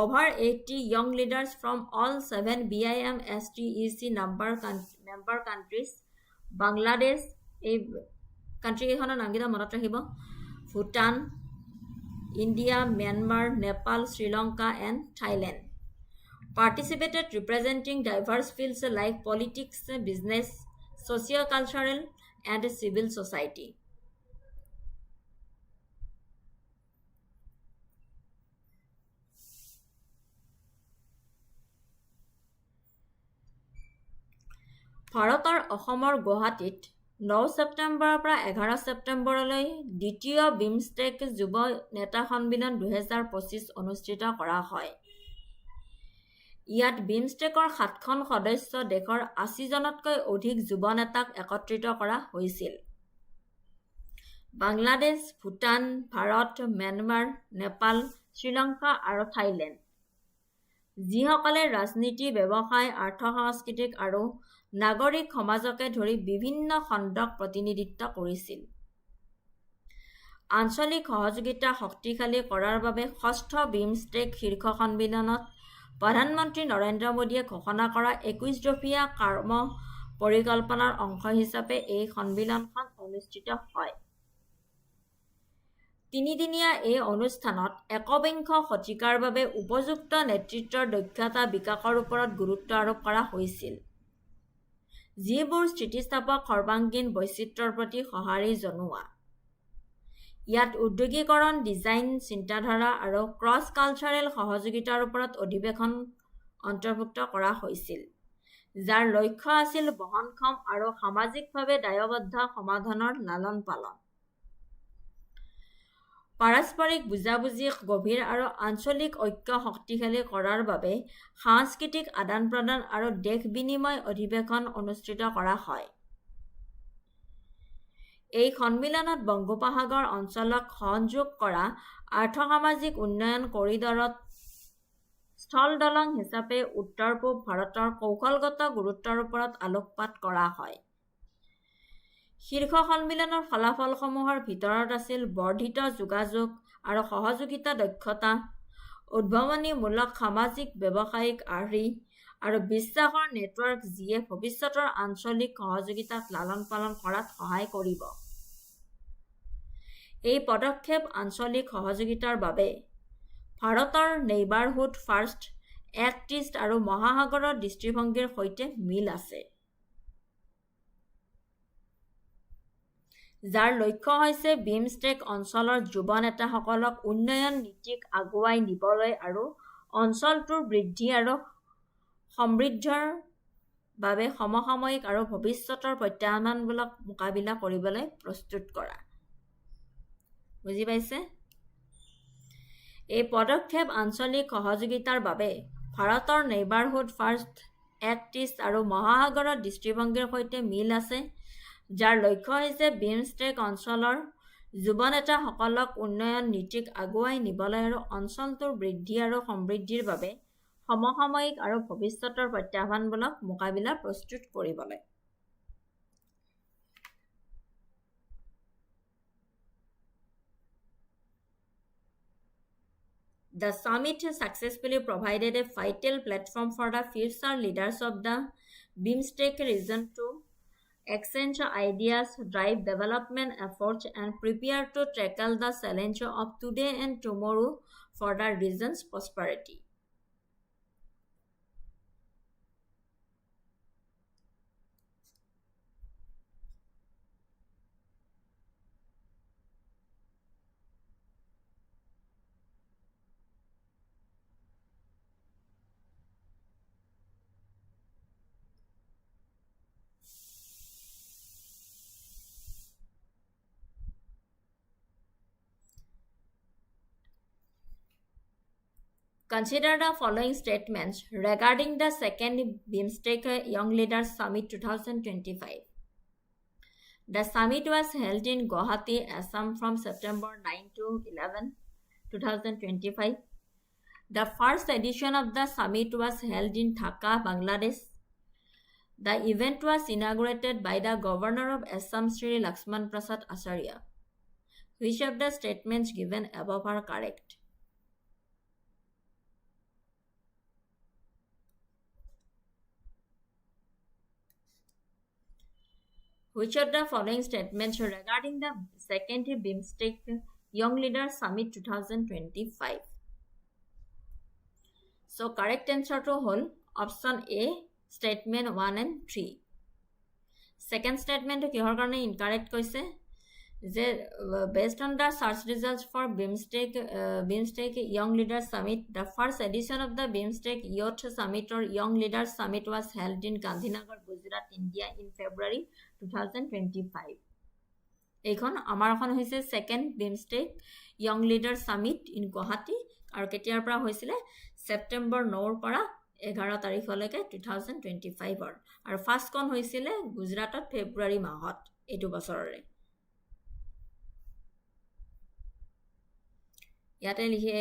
Over 80 young leaders from all 7 BIM STEC member countries, Bangladesh, এই country কেইখনৰ নামকেইটা মনত ৰাখিব, Bhutan, India, Myanmar, Nepal, Sri Lanka and Thailand, participated representing diverse fields like politics, business, socio-cultural and civil society. ভাৰতৰ অসমৰ গুৱাহাটীত 9 ছেপ্টেম্বৰৰ পৰা 11 ছেপ্টেম্বৰলৈ দ্বিতীয় বিমষ্টেক যুৱ নেতা সন্মিলন 2025 অনুষ্ঠিত কৰা হয়। ইয়াত বিমষ্টেকৰ 7খন সদস্য দেশৰ 80জনতকৈ অধিক যুৱ নেতাক একত্ৰিত কৰা হৈছিল। বাংলাদেশ, ভূটান, ভাৰত, ম্যানমাৰ, নেপাল, শ্ৰীলংকা আৰু থাইলেণ্ড, যিসকলে ৰাজনীতি, ব্যৱসায়, আৰ্থ-সাংস্কৃতিক আৰু নাগৰিক সমাজকে ধৰি বিভিন্ন খণ্ডক প্ৰতিনিধিত্ব কৰিছিল। আঞ্চলিক সহযোগিতা শক্তিশালী কৰাৰ বাবে 6ষ্ঠ বিমষ্টেক শীৰ্ষ সন্মিলনত প্ৰধানমন্ত্ৰী নৰেন্দ্ৰ মোদীয়ে ঘোষণা কৰা 21 দফীয়া কৰ্ম পৰিকল্পনাৰ অংশ হিচাপে এই সন্মিলনখন অনুষ্ঠিত হয়। তিনিদিনীয়া এই অনুষ্ঠানত একবিংশ শতিকাৰ বাবে উপযুক্ত নেতৃত্বৰ দক্ষতা বিকাশৰ ওপৰত গুৰুত্ব আৰোপ কৰা হৈছিল, যিবোৰ স্থিতিস্থাপক সৰ্বাংগীন বৈচিত্ৰ্যৰ প্ৰতি সঁহাৰি জনোৱা। ইয়াত উদ্যোগীকৰণ, ডিজাইন, চিন্তাধাৰা আৰু ক্ৰছ কালচাৰেল সহযোগিতাৰ ওপৰত অধিৱেশন অন্তৰ্ভুক্ত কৰা হৈছিল, যাৰ লক্ষ্য আছিল বহনক্ষম আৰু সামাজিকভাৱে দায়বদ্ধ সমাধানৰ লালন পালন, পাৰস্পৰিক বুজাবুজি গভীৰ আৰু আঞ্চলিক ঐক্য শক্তিশালী কৰাৰ বাবে সাংস্কৃতিক আদান-প্ৰদান আৰু দেশ বিনিময় অধিৱেশন অনুষ্ঠিত কৰা হয়। এই সন্মিলনত বংগোপসাগৰ অঞ্চলক সংযোগ কৰা আৰ্থ-সামাজিক উন্নয়ন কৰিডৰত স্থল দলং হিচাপে উত্তৰ-পূব ভাৰতৰ কৌশলগত গুৰুত্বৰ ওপৰত আলোকপাত কৰা হয়। শীৰ্ষ সন্মিলনৰ ফলাফলসমূহৰ ভিতৰত আছিল বৰ্ধিত যোগাযোগ আৰু সহযোগিতা দক্ষতা, উদ্ভাৱনীমূলক সামাজিক ব্যৱসায়িক আৰ্হি আৰু বিশ্বাসৰ নেটৱৰ্ক, যিয়ে ভৱিষ্যতৰ আঞ্চলিক সহযোগিতাক লালন পালন কৰাত সহায় কৰিব। এই পদক্ষেপ আঞ্চলিক সহযোগিতাৰ বাবে ভাৰতৰ নেইবাৰহুড ফাৰ্ষ্ট, এক্ট ইষ্ট আৰু মহাসাগৰৰ দৃষ্টিভংগীৰ সৈতে মিল আছে, যাৰ লক্ষ্য হৈছে বিমষ্টেক অঞ্চলৰ যুৱ নেতাসকলক উন্নয়ন নীতিক আগুৱাই নিবলৈ আৰু অঞ্চলটোৰ বৃদ্ধি আৰু সমৃদ্ধিৰ বাবে সমসাময়িক আৰু ভৱিষ্যতৰ প্ৰত্যাহ্বানবিলাক মোকাবিলা কৰিবলৈ প্ৰস্তুত কৰা। বুজি পাইছে? এই পদক্ষেপ আঞ্চলিক সহযোগিতাৰ বাবে ভাৰতৰ নেইবাৰহুড ফাৰ্ষ্ট, এক্ট ইষ্ট আৰু মহাসাগৰৰ দৃষ্টিভংগীৰ সৈতে মিল আছে, যাৰ লক্ষ্য হৈছে বিমষ্টেক অঞ্চলৰ যুৱ নেতাসকলক উন্নয়ন নীতিক আগুৱাই নিবলৈ আৰু অঞ্চলটোৰ বৃদ্ধি আৰু সমৃদ্ধিৰ বাবে সমসাময়িক আৰু ভৱিষ্যতৰ প্ৰত্যাহ্বানবিলাক মোকাবিলা প্ৰস্তুত কৰিবলৈ। The summit successfully provided a vital platform for the future leaders of the BIMSTEC region to exchange ideas, drive development efforts, and prepare to tackle the challenge of today and tomorrow for the region's prosperity. Consider the following statements regarding the second BIMSTEC Young Leaders Summit 2025. The summit was held in Guwahati, Assam from September 9 to 11, 2025. The first edition of the summit was held in Dhaka, Bangladesh. The event was inaugurated by the Governor of Assam, Sri Lakshman Prasad Acharya. Which of the statements given above are correct? Which of the following statements regarding the second BIMSTEC Young Leaders Summit 2025? So correct answer to whole option A, statement 1 and 3. Second statement কিহৰ কাৰণে incorrect কৈছে যে based on the search results for BIMSTEC Young Leaders Summit, the first edition of the BIMSTEC Youth Summit or Young Leaders Summit was held in Gandhinagar, Gujarat, India in February 2025. এইখন আমাৰ এখন হৈছে second BIMSTEC Young Leaders Summit in Guwahati আৰু কেতিয়াৰ পৰা হৈছিলে September 9 পৰা 11 তাৰিখলৈকে 2025 আৰু ফাৰ্ষ্ট খন হৈছিলে গুজৰাটত ফেব্ৰুৱাৰী মাহত এইটো বছৰৰে ইয়াতে লিখে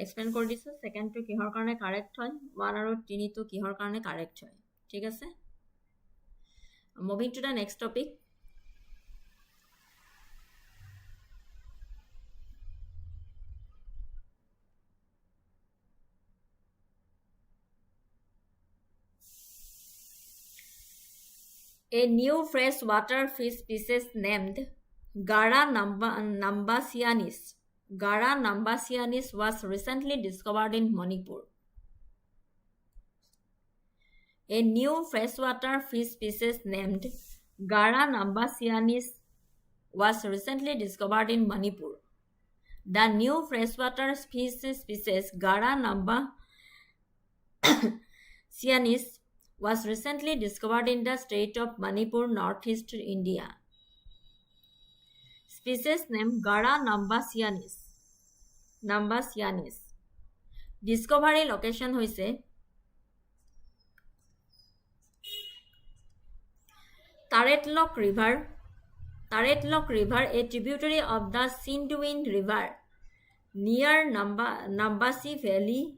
এক্সপ্লেইন কৰি দিছো সেকেন্ডটো কিহৰ কাৰণে কাৰেক্ট হয় 1 আৰু 3 টো কিহৰ কাৰণে কাৰেক্ট হয় ঠিক আছে moving to the next topic A new freshwater fish species named Gara nambasianis was recently discovered in Manipur. A new freshwater fish species named Gara nambasianis was recently discovered in Manipur. The new freshwater fish species Gara nambasianis was recently discovered in the state of Manipur, northeast India. Species name Gara nambasianis. Discovery location hoise Taretlock River, a tributary of the Sindhuwind River near Nambasi Valley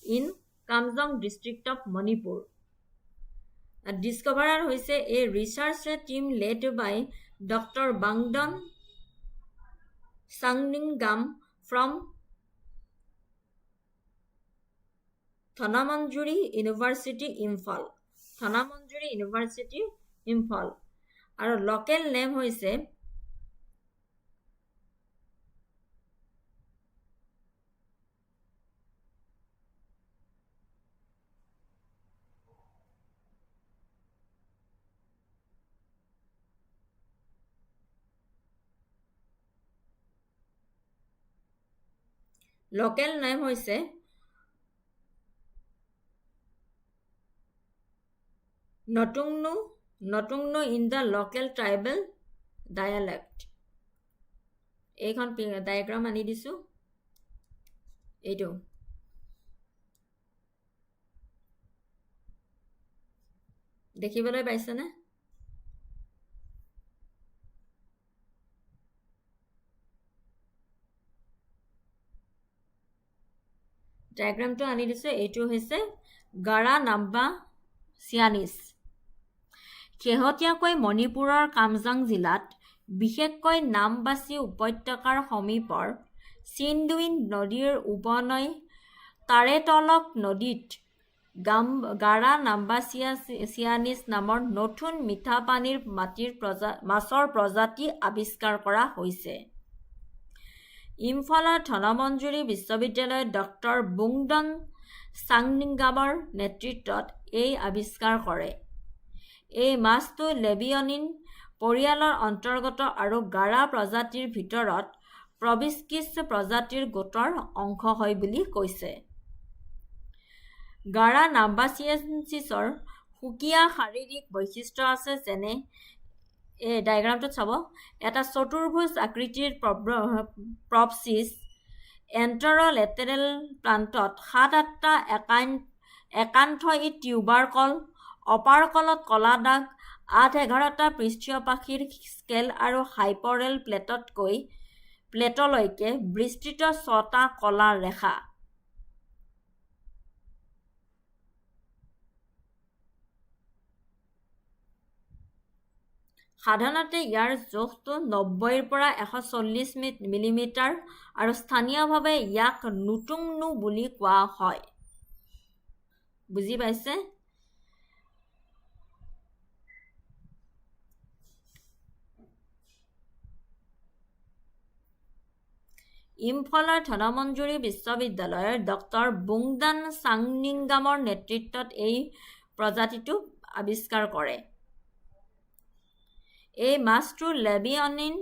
in Kamjong district of Manipur. A discoverer hoise a research team led by Dr. Bangdon Sangningam from Thanamanjuri University, Imphal. Our local name hoise Notungnu in the local tribal dialect. এইখন diagram আনি দিছো এইটো দেখিবলৈ পাইছেনে ডায়াগ্ৰামটো আনি দিছো এইটো হৈছে Gara nambasianis শেহতীয়াকৈ মণিপুৰৰ কামজাং জিলাত বিশেষকৈ নামবাসী উপত্যকাৰ সমীপৰ সিন্ধুইন নদীৰ উপনৈ তাৰেতলক নদীত Gara nambasianis নামৰ নতুন মিঠা পানীৰ মাছৰ প্ৰজাতি আৱিষ্কাৰ কৰা হৈছে ইম্ফলৰ ধনমঞ্জুৰি বিশ্ববিদ্যালয়ৰ ডক্টৰ বুংডন সাংনিংগামৰ নেতৃত্বত এই আৱিষ্কাৰ কৰে এই মাছটো লেবিয়নিন পৰিয়ালৰ অন্তৰ্গত আৰু গাৰা প্ৰজাতিৰ ভিতৰত প্ৰবিস্কিছ প্ৰজাতিৰ গোটৰ অংশ হয় বুলি কৈছে Gara nambasianisৰ সুকীয়া শাৰীৰিক বৈশিষ্ট্য আছে যেনে এই ডায়াগ্ৰামটো চাব এটা চতুৰ্ভুজ আকৃতিৰ প্ৰবচিছ এণ্টাৰ'লেটেৰেল প্ৰান্তত 7-8টা একান্থই টিউবাৰকল, অপাৰকলত কলা দাগ, 8-11টা পৃষ্ঠীয় পাখিৰ স্কেল আৰু হাইপৰেল প্লেটলৈকে বিস্তৃত 6টা কলা ৰেখা। সাধাৰণতে ইয়াৰ জোখটো 90ৰ পৰা 140 মিলিমিটাৰ আৰু স্থানীয়ভাৱে ইয়াক নুটুংনু বুলি কোৱা হয়। বুজি পাইছে? ইম্ফলৰ ধনমঞ্জুৰী বিশ্ববিদ্যালয়ৰ ডক্টৰ বুংডান চাংনিংগামৰ নেতৃত্বত এই প্ৰজাতিটো আৱিষ্কাৰ কৰে। এই মাছটো লেবিয়নিন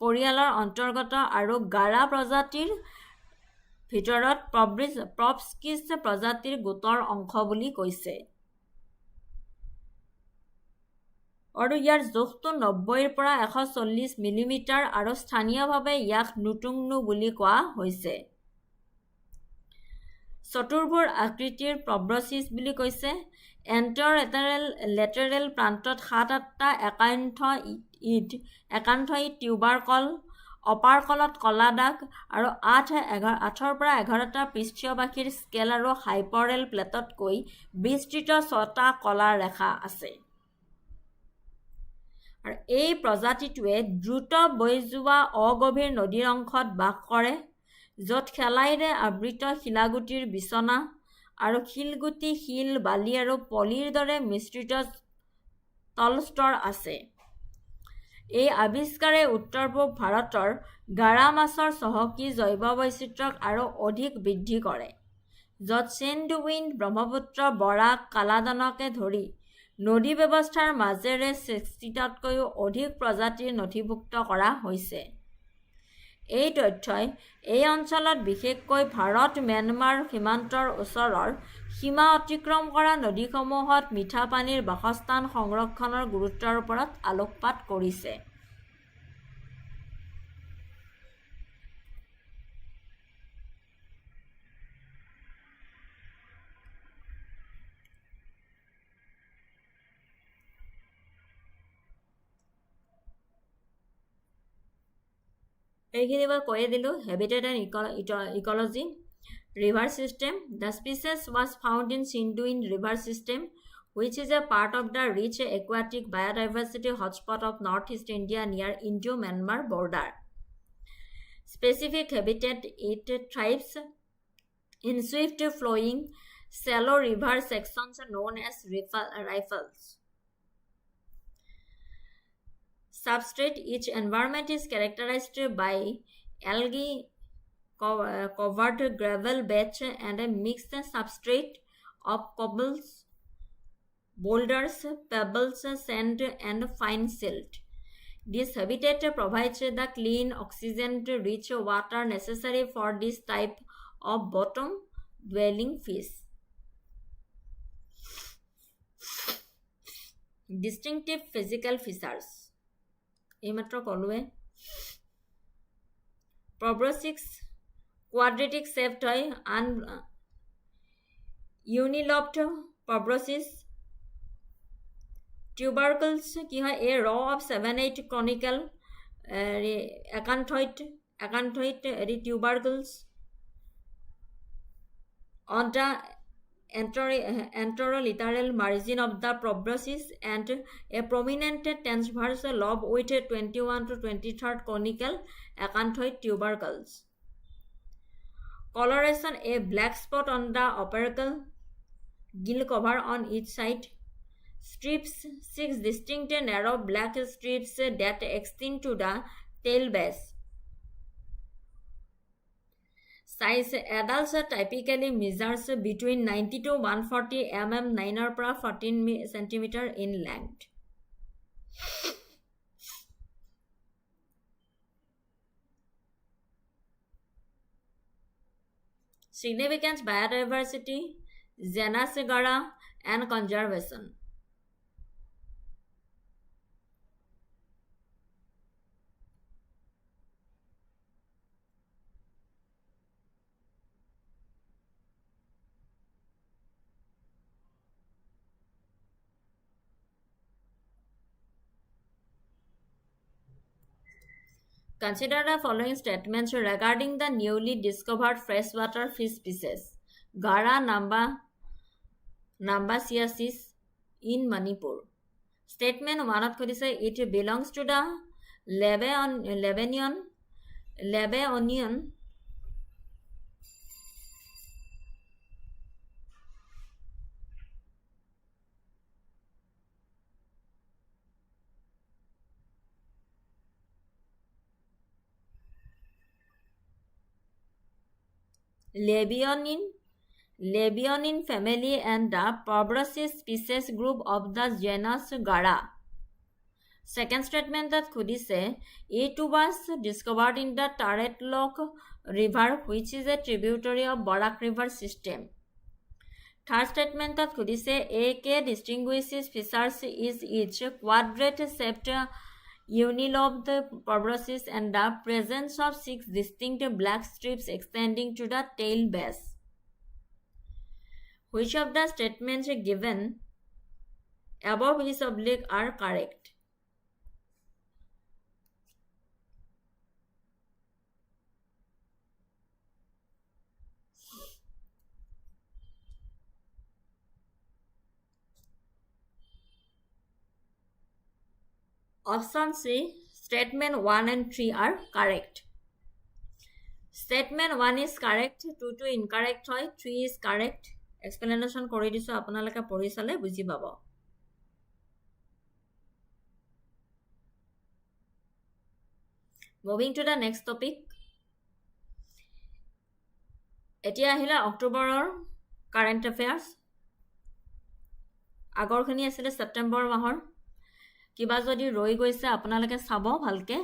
পৰিয়ালৰ অন্তৰ্গত আৰু গাৰা প্ৰজাতিৰ ভিতৰত প্ৰপস্কিছ প্ৰজাতিৰ গোটৰ অংশ বুলি কৈছে। আৰু ইয়াৰ জোখটো 90ৰ পৰা 140 মিলিমিটাৰ আৰু স্থানীয়ভাৱে ইয়াক নুটুংনু বুলি কোৱা হৈছে। চতুৰ্ভুজ আকৃতিৰ প্ৰব্ৰচিছ বুলি কৈছে। এণ্টাৰ'লেটেৰেল প্ৰান্তত 7-8টা একান্থই টিউবাৰকল, অপাৰকলত কলা দাগ আৰু 8-ৰ পৰা 11টা পৃষ্ঠীয় পাখিৰ স্কেল আৰু হাইপৰেল প্লেটতকৈ বিস্তৃত 6টা কলা ৰেখা আছে। আৰু এই প্ৰজাতিটোৱে দ্ৰুত বৈ যোৱা অগভীৰ নদীৰ অংশত বাস কৰে, য'ত শেলাইৰে আবৃত শিলাগুটিৰ বিছনা আৰু শিলগুটি, শিল, বালি আৰু পলিৰ দৰে মিশ্ৰিত তলস্তৰ আছে। এই আৱিষ্কাৰে উত্তৰ-পূব ভাৰতৰ গাৰা মাছৰ চহকী জৈৱ বৈচিত্ৰ্যক আৰু অধিক বৃদ্ধি কৰে, য'ত চেণ্ডউইণ্ড, ব্ৰহ্মপুত্ৰ, বৰাক, কালাদানকে ধৰি নদী ব্যৱস্থাৰ মাজেৰে 60টাতকৈও অধিক প্ৰজাতি নথিভুক্ত কৰা হৈছে। এই তথ্যই এই অঞ্চলত, বিশেষকৈ ভাৰত-ম্যানমাৰ সীমান্তৰ ওচৰৰ সীমা অতিক্ৰম কৰা নদীসমূহত মিঠা পানীৰ বাসস্থান সংৰক্ষণৰ গুৰুত্বৰ ওপৰত আলোকপাত কৰিছে। এইখিনি মই কৈয়ে দিলোঁ। Habitat and ecology, river system. The species was found in Sindhuin River System, which is a part of the rich aquatic biodiversity hotspot of northeast India near Indo-Myanmar border. Specific habitat: it thrives in swift-flowing, shallow river sections known as riffles. Substrate: each environment is characterized by algae covered gravel beds and a mixed substrate of cobbles, boulders, pebbles, sand, and fine silt. This habitat provides the clean, oxygen-rich water necessary for this type of bottom-dwelling fish. Distinctive physical features. এইমাত্ৰ ক'লোৱে। প্ৰব্ৰচিক্স quadratic shaped হয়, ইউনিলবড প্ৰব্ৰচিছ। টিউবাৰকলছ কি হয়? এ ৰ of 7-8 কনিকেল একান্থইট টিউবাৰকলছ on the anterolateral margin of the proboscis and a prominent transverse lobe with 21 to 23rd conical acanthoid tubercles. Coloration: a black spot on the opercle, gill cover on each side. Strips: 6 distinct narrow black strips that extend to the tail base. Size: adults typically measures between 90 to 140 mm, 9 পৰা 14 cm in length. Significance: biodiversity, genus Gara, and conservation. Consider the following statements regarding the newly discovered freshwater fish species Gara Nambasiasis in Manipur. Statement 1 ত কৈছে it belongs to the Labionin family and the Proboscis species group of the genus Gara. Second statement that khudise it was discovered in the Taretlok River, which is a tributary of Barak River system. Third statement that khudise AK distinguishes features is its quadrate-shaped unilobed proboscis and the presence of 6 distinct black strips extending to the tail base. Which of the statements given above is oblique are correct? Option C, statement 1 and 3 are correct. Statement 1 is correct, 2 to incorrect hoy, 3 is correct. Explanation kori diso apnalake pori sale buji pabo. Moving to the next topic. Etia ahila October current affairs. Agor khini asile September mahor. কিবা যদি ৰৈ গৈছে আপোনালোকে চাব ভালকে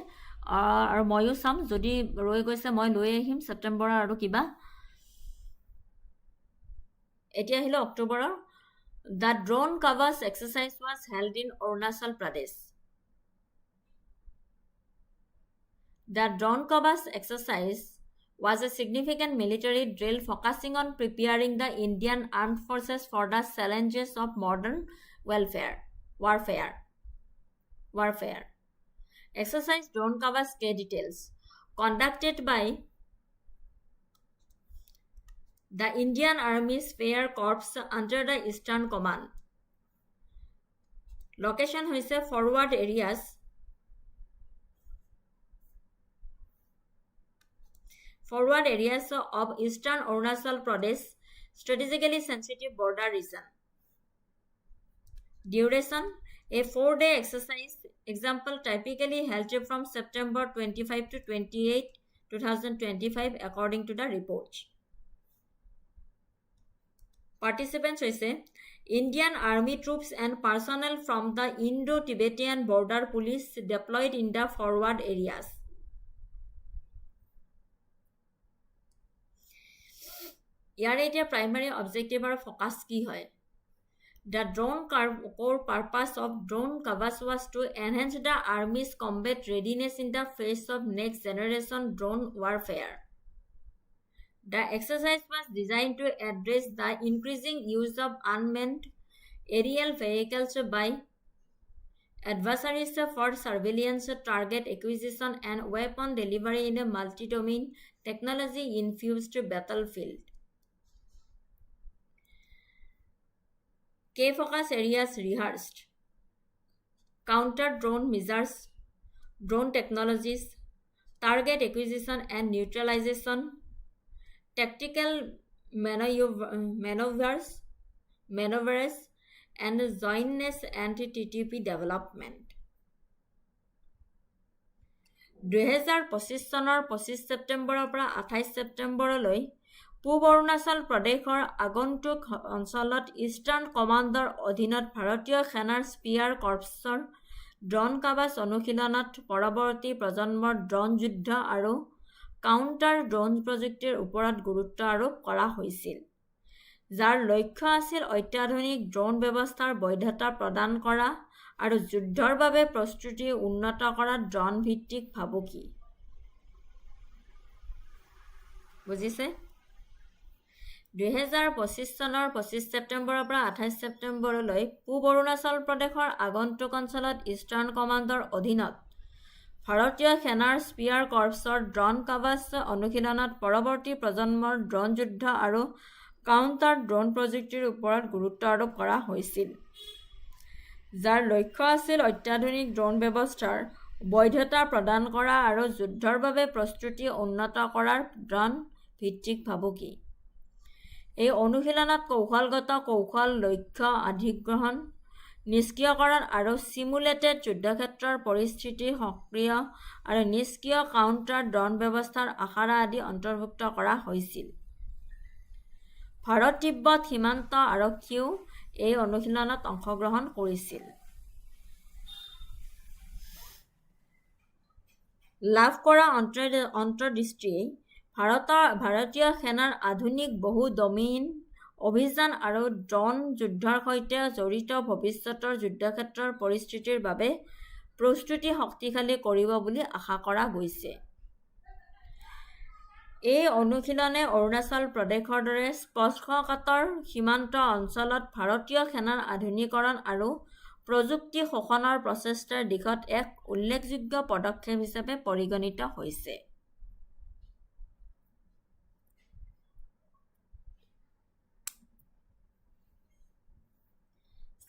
আৰু ময়ো চাম যদি ৰৈ গৈছে মই লৈ আহিম সেপ্টেম্বৰৰ আৰু কিবা এতিয়া আহিলো অক্টোবৰৰ The drone covers exercise was held in Arunachal Pradesh. The drone covers exercise was a significant military drill focusing on preparing the Indian armed forces for the challenges of modern warfare. Exercise drone covers K details conducted by the Indian Army's Fair Corps under the Eastern Command. Location hoise forward areas of Eastern Arunachal Pradesh, strategically sensitive border region. Duration, a 4-day exercise, example typically held from September 25 to 28, 2025 according to the report. Participants hoise Indian Army troops and personnel from the Indo-Tibetan Border Police deployed in the forward areas. Yare etia primary objective or focus ki hoy. The drone core purpose of drone covers was to enhance the Army's combat readiness in the face of next generation drone warfare. The exercise was designed to address the increasing use of unmanned aerial vehicles by adversaries for surveillance, target acquisition, and weapon delivery in a multi-domain technology-infused battlefield. K focus areas rehearsed: counter drone measures, drone technologies, target acquisition and neutralization, tactical maneuvers, and jointness anti-TTP development. 2025 চনৰ 25 ছেপ্টেম্বৰৰ পৰা 28 ছেপ্টেম্বৰলৈ পূব অৰুণাচল প্ৰদেশৰ আগন্তুক অঞ্চলত eastern কমাণ্ডৰ অধীনত ভাৰতীয় সেনাৰ স্পিয়াৰ কৰ্পছৰ ড্ৰোন কাভাচ অনুশীলনত পৰৱৰ্তী প্ৰজন্মৰ ড্ৰোন যুদ্ধ আৰু কাউণ্টাৰ ড্ৰোন প্ৰযুক্তিৰ ওপৰত গুৰুত্ব আৰোপ কৰা হৈছিল, যাৰ লক্ষ্য আছিল অত্যাধুনিক ড্ৰোন ব্যৱস্থাৰ বৈধতা প্ৰদান কৰা আৰু যুদ্ধৰ বাবে প্ৰস্তুতি উন্নত কৰা ড্ৰোন ভিত্তিক ভাবুকি। বুজিছে? 2025 চনৰ 25 ছেপ্টেম্বৰৰ পৰা 28 ছেপ্টেম্বৰলৈ পূব অৰুণাচল প্ৰদেশৰ আগন্তুক অঞ্চলত ইষ্টাৰ্ণ কমাণ্ডৰ অধীনত ভাৰতীয় সেনাৰ স্পিয়াৰ কৰ্পছৰ ড্ৰোন কাভাচ অনুশীলনত পৰৱৰ্তী প্ৰজন্মৰ ড্ৰোন যুদ্ধ আৰু কাউণ্টাৰ ড্ৰোন প্ৰযুক্তিৰ ওপৰত গুৰুত্ব আৰোপ কৰা হৈছিল, যাৰ লক্ষ্য আছিল অত্যাধুনিক ড্ৰোন ব্যৱস্থাৰ বৈধতা প্ৰদান কৰা আৰু যুদ্ধৰ বাবে প্ৰস্তুতি উন্নত কৰাৰ ড্ৰোন ভিত্তিক ভাবুকি। এই অনুশীলনত কৌশলগত কৌশল, লক্ষ্য অধিগ্ৰহণ, নিষ্ক্ৰিয়কৰণ আৰু চিমুলেটেড যুদ্ধক্ষেত্ৰৰ পৰিস্থিতি, সক্ৰিয় আৰু নিষ্ক্ৰিয় কাউণ্টাৰ ড্ৰোন ব্যৱস্থাৰ আখৰা আদি অন্তৰ্ভুক্ত কৰা হৈছিল। ভাৰত-তিব্বত সীমান্ত আৰক্ষীয়েও এই অনুশীলনত অংশগ্ৰহণ কৰিছিল। লাভ কৰা অন্তৰ্দৃষ্টিয়ে ভাৰতীয় সেনাৰ আধুনিক বহু-ডমেইন অভিযান আৰু ড্ৰোন যুদ্ধৰ সৈতে জড়িত ভৱিষ্যতৰ যুদ্ধক্ষেত্ৰৰ পৰিস্থিতিৰ বাবে প্ৰস্তুতি শক্তিশালী কৰিব বুলি আশা কৰা গৈছে। এই অনুশীলনে অৰুণাচল প্ৰদেশৰ দৰে স্পৰ্শকাতৰ সীমান্ত অঞ্চলত ভাৰতীয় সেনাৰ আধুনিকৰণ আৰু প্ৰযুক্তি শোষণৰ প্ৰচেষ্টাৰ দিশত এক উল্লেখযোগ্য পদক্ষেপ হিচাপে পৰিগণিত হৈছে।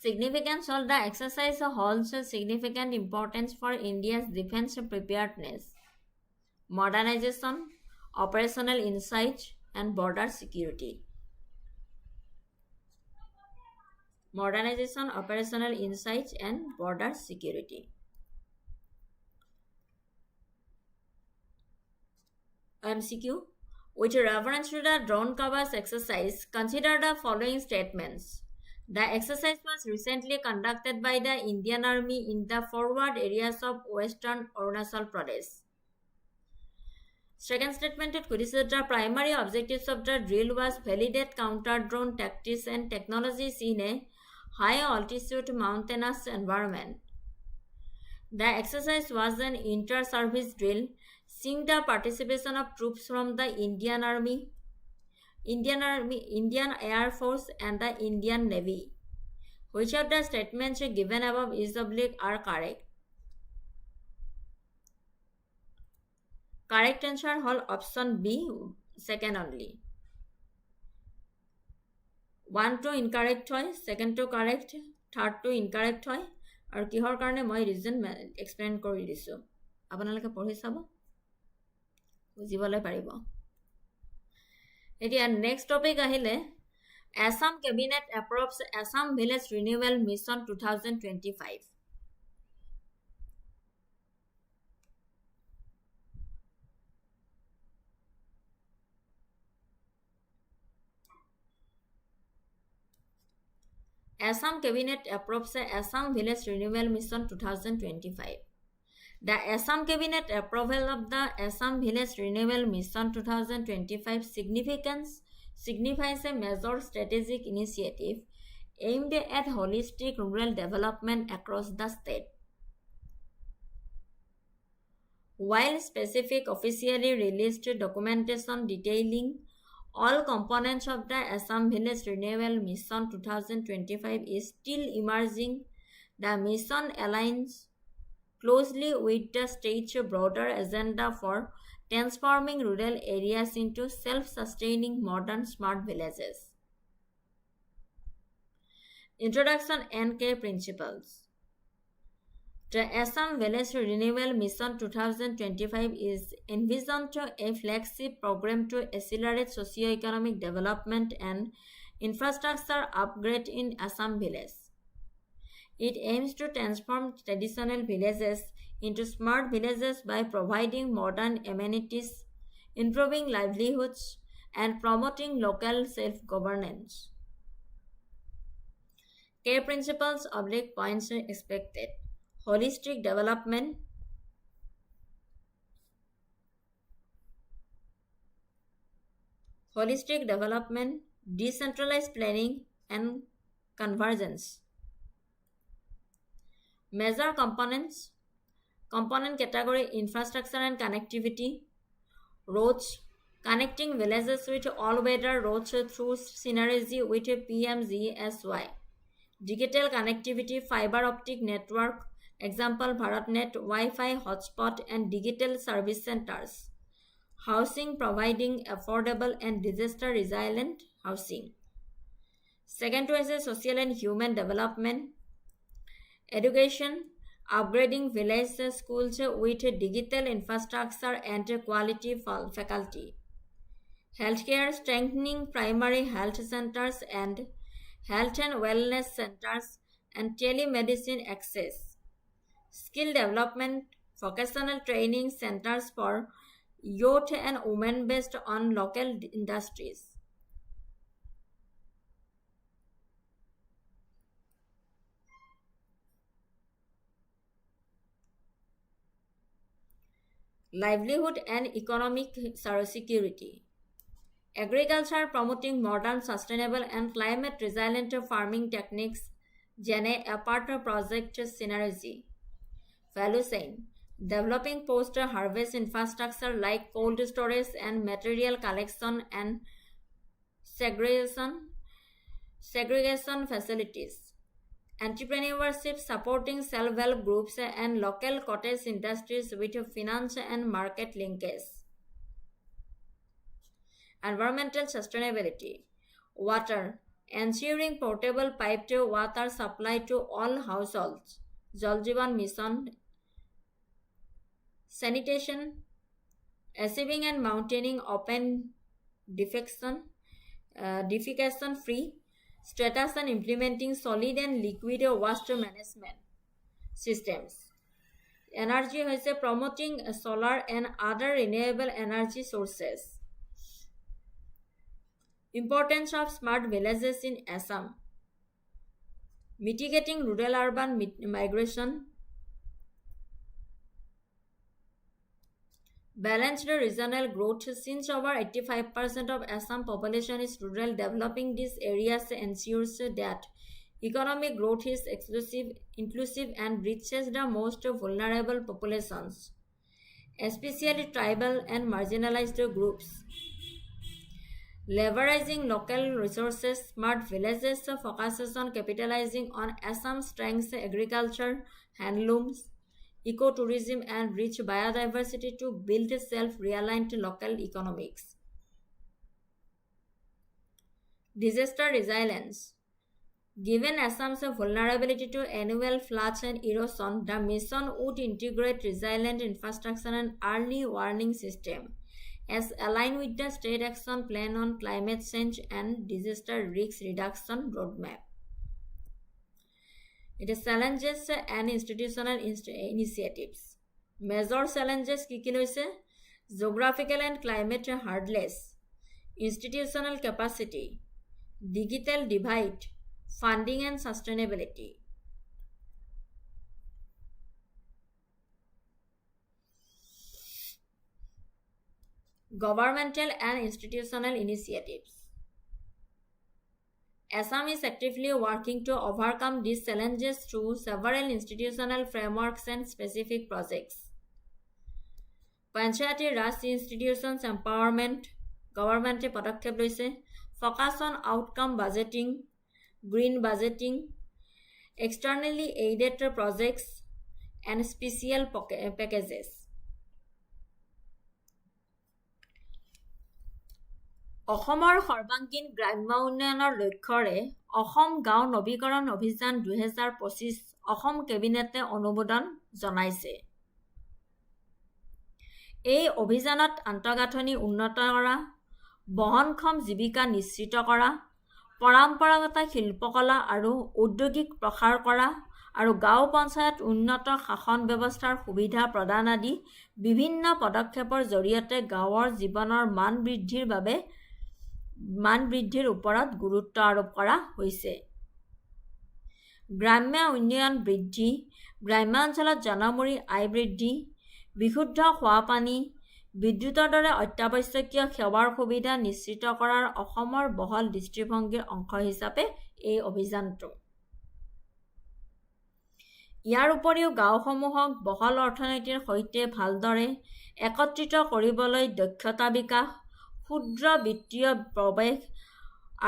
Significance of the exercise holds significant importance for India's defense preparedness, modernization, operational insight, and border security. Modernization, operational insight, and border security. MCQ. With reference to the drone covers exercise, consider the following statements. The exercise was recently conducted by the Indian Army in the forward areas of western Arunachal Pradesh. Second statement, the primary objectives of the drill was validate counter-drone tactics and technologies in a high-altitude mountainous environment. The exercise was an inter-service drill, seeing the participation of troops from the Indian Army, Indian Air Force, and the Indian Navy. Which of the statements given above is are correct? Correct answer hol option B, second only. 1 to incorrect hoy, second to correct, third to incorrect hoy, আৰু কিহৰ কাৰণে মই region explain কৰি দিছো, আপোনালোকে পঢ়ি চাব, বুজিবলৈ পাৰিব। এতিয়া নেক্সট টপিক আহিলে Assam Cabinet approves Assam Village Renewal Mission 2025. Assam Cabinet approves Assam Village Renewal Mission 2025. The Assam Cabinet approval of the Assam Village Renewal Mission 2025 signifies a major strategic initiative aimed at holistic rural development across the state. While specific officially released documentation detailing all components of the Assam Village Renewal Mission 2025 is still emerging, the mission aligns closely with the state's broader agenda for transforming rural areas into self-sustaining modern smart villages. Introduction and key principles. The Assam Village Renewal Mission 2025 is envisioned a flagship program to accelerate socio-economic development and infrastructure upgrade in Assam Village. It aims to transform traditional villages into smart villages by providing modern amenities, improving livelihoods, and promoting local self-governance. Key principles / points expected. Holistic development, decentralized planning, and convergence. Major components, component category: infrastructure and connectivity, roads, connecting villages with all-weather roads through synergy with PMGSY, digital connectivity, fiber optic network, example BharatNet, Wi-Fi hotspot and digital service centers. Housing, providing affordable and disaster resilient housing. Second is social and human development. Education, upgrading village schools with digital infrastructure and quality faculty. Healthcare, strengthening primary health centers and health and wellness centers and telemedicine access. Skill development, vocational training centers for youth and women based on local industries. Livelihood and economic security. Agriculture, promoting modern, sustainable and climate resilient farming techniques, Jene apart project synergy. Value chain, developing post-harvest infrastructure like cold storage and material collection and segregation facilities. Entrepreneurship, supporting self-help groups and local cottage industries with finance and market linkage. Environmental sustainability. Water, ensuring portable piped water supply to all households, Jal Jeevan Mission. Sanitation, achieving and maintaining open defecation free status and implementing solid and liquid waste management systems. Energy is promoting solar and other renewable energy sources. Importance of smart villages in Assam. Mitigating rural-urban migration. Balanced regional growth, since over 85% of Assam population is rural. Developing these areas ensures that economic growth is inclusive and reaches the most vulnerable populations, especially tribal and marginalized groups. Leveraging local resources, smart villages focuses on capitalizing on Assam's strengths, agriculture, handlooms, ecotourism and rich biodiversity to build self-reliant local economics. Disaster resilience. Given Assam's vulnerability to annual floods and erosion, the mission would integrate resilient infrastructure and early warning system as aligned with the state action plan on climate change and disaster risk reduction roadmap. It is challenges and institutional initiatives. Major challenges ki loise? Geographical and climate hurdles, institutional capacity, digital divide, funding and sustainability. Governmental and institutional initiatives. Assam is actively working to overcome these challenges through several institutional frameworks and specific projects. Panchayati Raj institutions empowerment, government padakshep loise, focus on outcome budgeting, green budgeting, externally aided projects and special packages. অসমৰ সৰ্বাংগীন গ্ৰাম্য উন্নয়নৰ লক্ষ্যৰে অসম গাঁও নৱীকৰণ অভিযান 2025 অসম কেবিনেটে অনুমোদন জনাইছে। এই অভিযানত আন্তঃগাঁথনি উন্নত কৰা, বহনক্ষম জীৱিকা নিশ্চিত কৰা, পৰম্পৰাগত শিল্পকলা আৰু ঔদ্যোগিক প্ৰসাৰ কৰা আৰু গাঁও পঞ্চায়ত উন্নত শাসন ব্যৱস্থাৰ সুবিধা প্ৰদান আদি বিভিন্ন পদক্ষেপৰ জৰিয়তে গাঁৱৰ জীৱনৰ মান বৃদ্ধিৰ ওপৰত গুৰুত্ব আৰোপ কৰা হৈছে। গ্ৰাম্য উন্নয়ন বৃদ্ধি, গ্ৰাম্যাঞ্চলত জনমূৰি আয় বৃদ্ধি, বিশুদ্ধ খোৱা পানী, বিদ্যুতৰ দৰে অত্যাৱশ্যকীয় সেৱাৰ সুবিধা নিশ্চিত কৰাৰ অসমৰ বহল দৃষ্টিভংগীৰ অংশ হিচাপে এই অভিযানটো। ইয়াৰ উপৰিও গাঁওসমূহক বহল অৰ্থনীতিৰ সৈতে ভালদৰে একত্ৰিত কৰিবলৈ দক্ষতা বিকাশ, ক্ষুদ্ৰ বিত্তীয় প্ৰৱেশ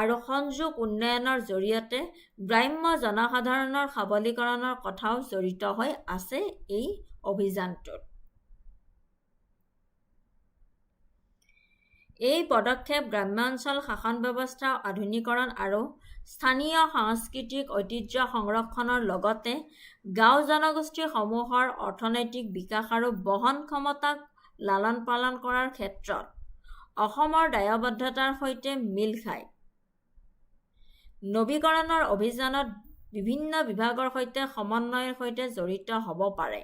আৰু সংযোগ উন্নয়নৰ জৰিয়তে গ্ৰাম্য জনসাধাৰণৰ সবলীকৰণৰ কথাও জড়িত হৈ আছে এই অভিযানটোত। এই পদক্ষেপ গ্ৰাম্যাঞ্চল শাসন ব্যৱস্থা আধুনিকৰণ আৰু স্থানীয় সাংস্কৃতিক ঐতিহ্য সংৰক্ষণৰ লগতে গাঁও জনগোষ্ঠীসমূহৰ অৰ্থনৈতিক বিকাশ আৰু বহন ক্ষমতাক লালন পালন কৰাৰ ক্ষেত্ৰত অসমৰ দায়বদ্ধতাৰ সৈতে মিল খায়। নৱীকৰণৰ অভিযানত বিভিন্ন বিভাগৰ সৈতে সমন্বয়ৰ সৈতে জড়িত হ'ব পাৰে,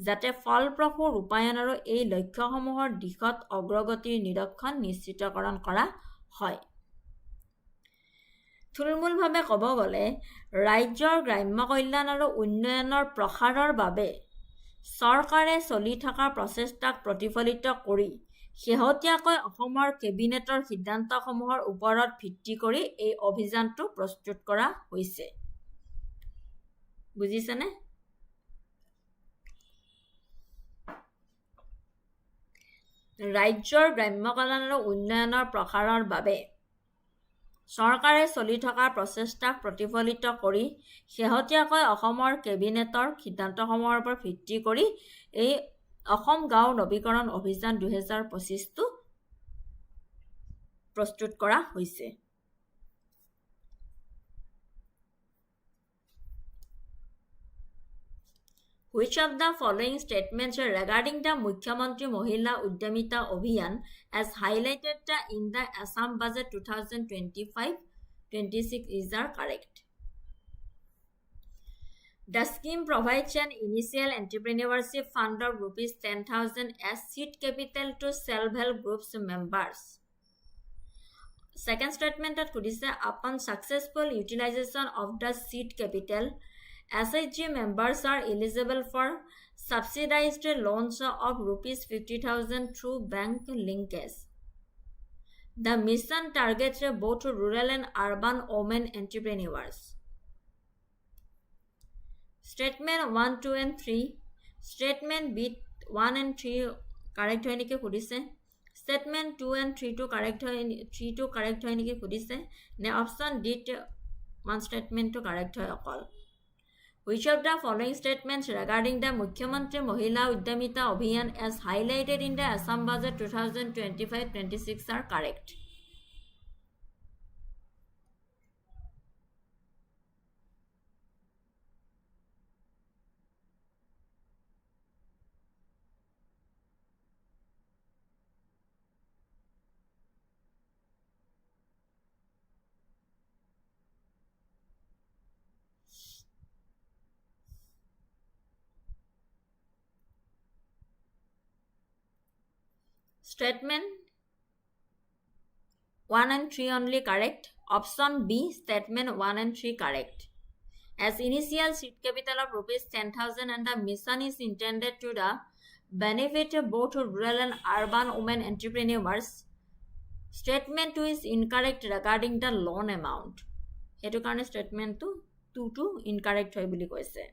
যাতে ফলপ্ৰসূ ৰূপায়ণ আৰু এই লক্ষ্যসমূহৰ দিশত অগ্ৰগতিৰ নিৰীক্ষণ নিশ্চিতকৰণ কৰা হয়। থুলমূলভাৱে ক'ব গ'লে, ৰাজ্যৰ গ্ৰাম্য কল্যাণ আৰু উন্নয়নৰ প্ৰসাৰৰ বাবে চৰকাৰে চলি থকা প্ৰচেষ্টাক প্ৰতিফলিত কৰি শেহতীয়াকৈ অসমৰ কেবিনেটৰ সিদ্ধান্তসমূহৰ ওপৰত ভিত্তি কৰি এই অভিযানটো প্ৰস্তুত কৰা হৈছে। বুজিছেনে? ৰাজ্যৰ গ্ৰাম্য কল্যাণ আৰু উন্নয়নৰ প্ৰসাৰৰ বাবে চৰকাৰে চলি থকা প্ৰচেষ্টাক প্ৰতিফলিত কৰি শেহতীয়াকৈ অসমৰ কেবিনেটৰ সিদ্ধান্তসমূহৰ ওপৰত ভিত্তি কৰি এই অসম গাঁও নৱীকৰণ অভিযান 2025টো প্ৰস্তুত কৰা হৈছে। Which of the following statements regarding the Mukhyamantri Mahila Udyamita Abhiyan as highlighted in the Assam Budget 2025-26 is correct? The scheme provides an initial entrepreneurship fund of ₹10,000 as seed capital to self-help groups members. Second statement that could say upon successful utilization of the seed capital, SHG members are eligible for subsidized loans of ₹50,000 through bank linkage. The mission targets both rural and urban women entrepreneurs. Statement 1, 2 and 3. Statement B 1 and 3 correct hoy niki khudise. Statement 2 and 3 to correct hoy 3 to correct hoy niki khudise. Ne option D one statement to correct hoy okol. Which of the following statements regarding the Mukhyamantri Mahila Udyamita Abhiyan as highlighted in the Assam Budget 2025-26 are correct? Statement 1 and 3 only correct. Option B, statement 1 and 3 correct. As initial seed capital of ₹10,000 and the mission is intended to the benefit both rural and urban women entrepreneurs. Statement 2 is incorrect regarding the loan amount. Hetu karone statement 2 to incorrect hoy boli koise.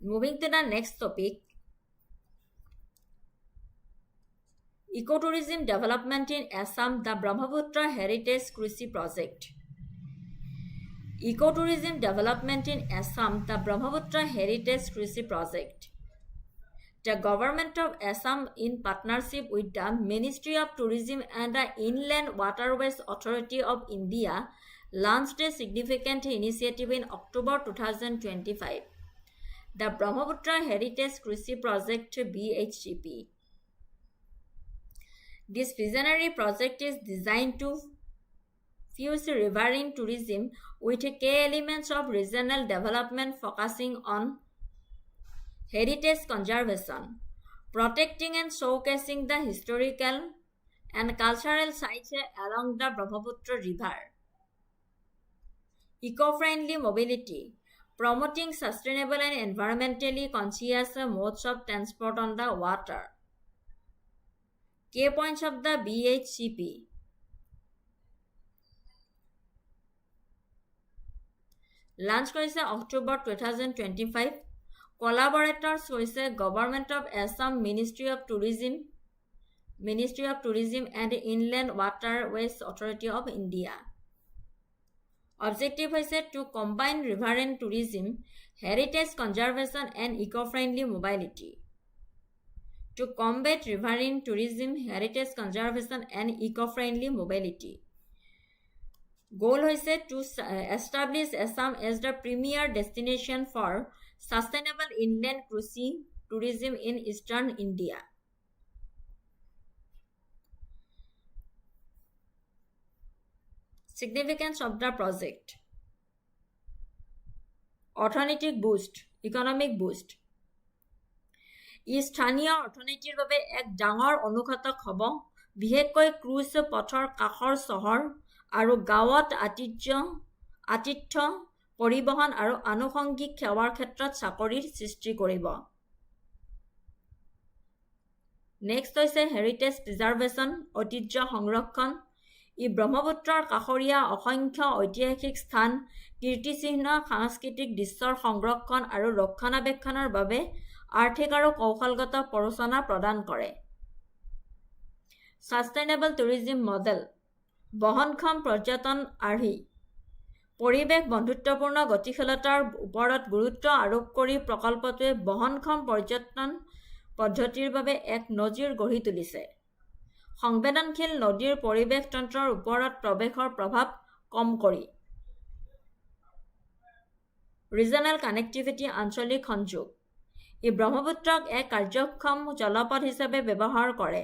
Moving to the next topic, Ecotourism Development in Assam, the Brahmaputra Heritage Krishi Project. Ecotourism Development in Assam, the Brahmaputra Heritage Krishi Project. The Government of Assam, in partnership with the Ministry of Tourism and the Inland Waterways Authority of India, launched a significant initiative in October 2025. The Brahmaputra Heritage Krishi Project BHCP. This visionary project is designed to fuse riverine tourism with key elements of regional development, focusing on heritage conservation, protecting and showcasing the historical and cultural sites along the Brahmaputra River. Eco-friendly mobility, promoting sustainable and environmentally conscious modes of transport on the water. Key points of the BHCP. Launch korise October 2025. Collaborators হৈছে Government of Assam, Ministry of Tourism and Inland Waterways Authority of India. Objective হৈছে to combine riverine tourism, heritage conservation and eco-friendly mobility. To combat riverine tourism, heritage conservation and eco-friendly mobility. Goal হৈছে to establish Assam as the premier destination for sustainable inland cruise tourism in eastern India. Significance of the project. Orthonetic boost, economic boost. ই স্থানীয় অৰ্থনীতিৰ বাবে এক ডাঙৰ অনুঘটক হ'ব, বিশেষকৈ cruise পথৰ কাষৰ চহৰ আৰু গাঁৱত আতিথ্য পৰিবহণ আৰু আনুষংগিক সেৱাৰ ক্ষেত্ৰত চাকৰিৰ সৃষ্টি কৰিব। নেক্সট হৈছে হেৰিটেজ প্ৰিজাৰ্ভেশ্যন, ঐতিহ্য সংৰক্ষণ। ই ব্ৰহ্মপুত্ৰৰ কাষৰীয়া অসংখ্য ঐতিহাসিক স্থান, কীৰ্তিচিহ্ন, সাংস্কৃতিক দৃশ্যৰ সংৰক্ষণ আৰু ৰক্ষণাবেক্ষণৰ বাবে আৰ্থিক আৰু কৌশলগত প্ৰৰোচনা প্ৰদান কৰে। ছাষ্টেইনেবল টুৰিজিম মডেল, বহনক্ষম পৰ্যটন আৰ্হি। পৰিৱেশ বন্ধুত্বপূৰ্ণ গতিশীলতাৰ ওপৰত গুৰুত্ব আৰোপ কৰি প্ৰকল্পটোৱে বহনক্ষম পৰ্যটন পদ্ধতিৰ বাবে এক নজিৰ গঢ়ি তুলিছে। সংবেদনশীল নদীৰ পৰিৱেশ তন্ত্ৰৰ ওপৰত প্ৰৱেশৰ প্ৰভাৱ কম কৰি। ৰিজনেল কানেক্টিভিটি, আঞ্চলিক সংযোগ। ই ব্ৰহ্মপুত্ৰক এক কাৰ্যক্ষম জলপথ হিচাপে ব্যৱহাৰ কৰে,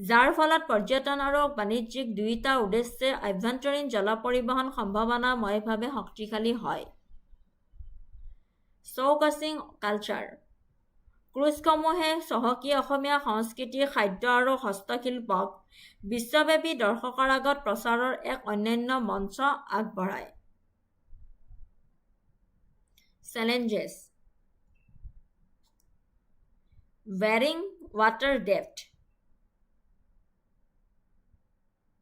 যাৰ ফলত পৰ্যটন আৰু বাণিজ্যিক দুয়োটা উদ্দেশ্যে আভ্যন্তৰীণ জলপৰিবহণ সম্ভাৱনাময়ভাৱে শক্তিশালী হয়। শ্ব'কেচিং কালচাৰ। ক্ৰুজসমূহে চহকী অসমীয়া সংস্কৃতি, খাদ্য আৰু হস্তশিল্পক বিশ্বব্যাপী দৰ্শকৰ আগত প্ৰচাৰৰ এক অনন্য মঞ্চ আগবঢ়ায়। চেলেঞ্জেছ। Varying water depth.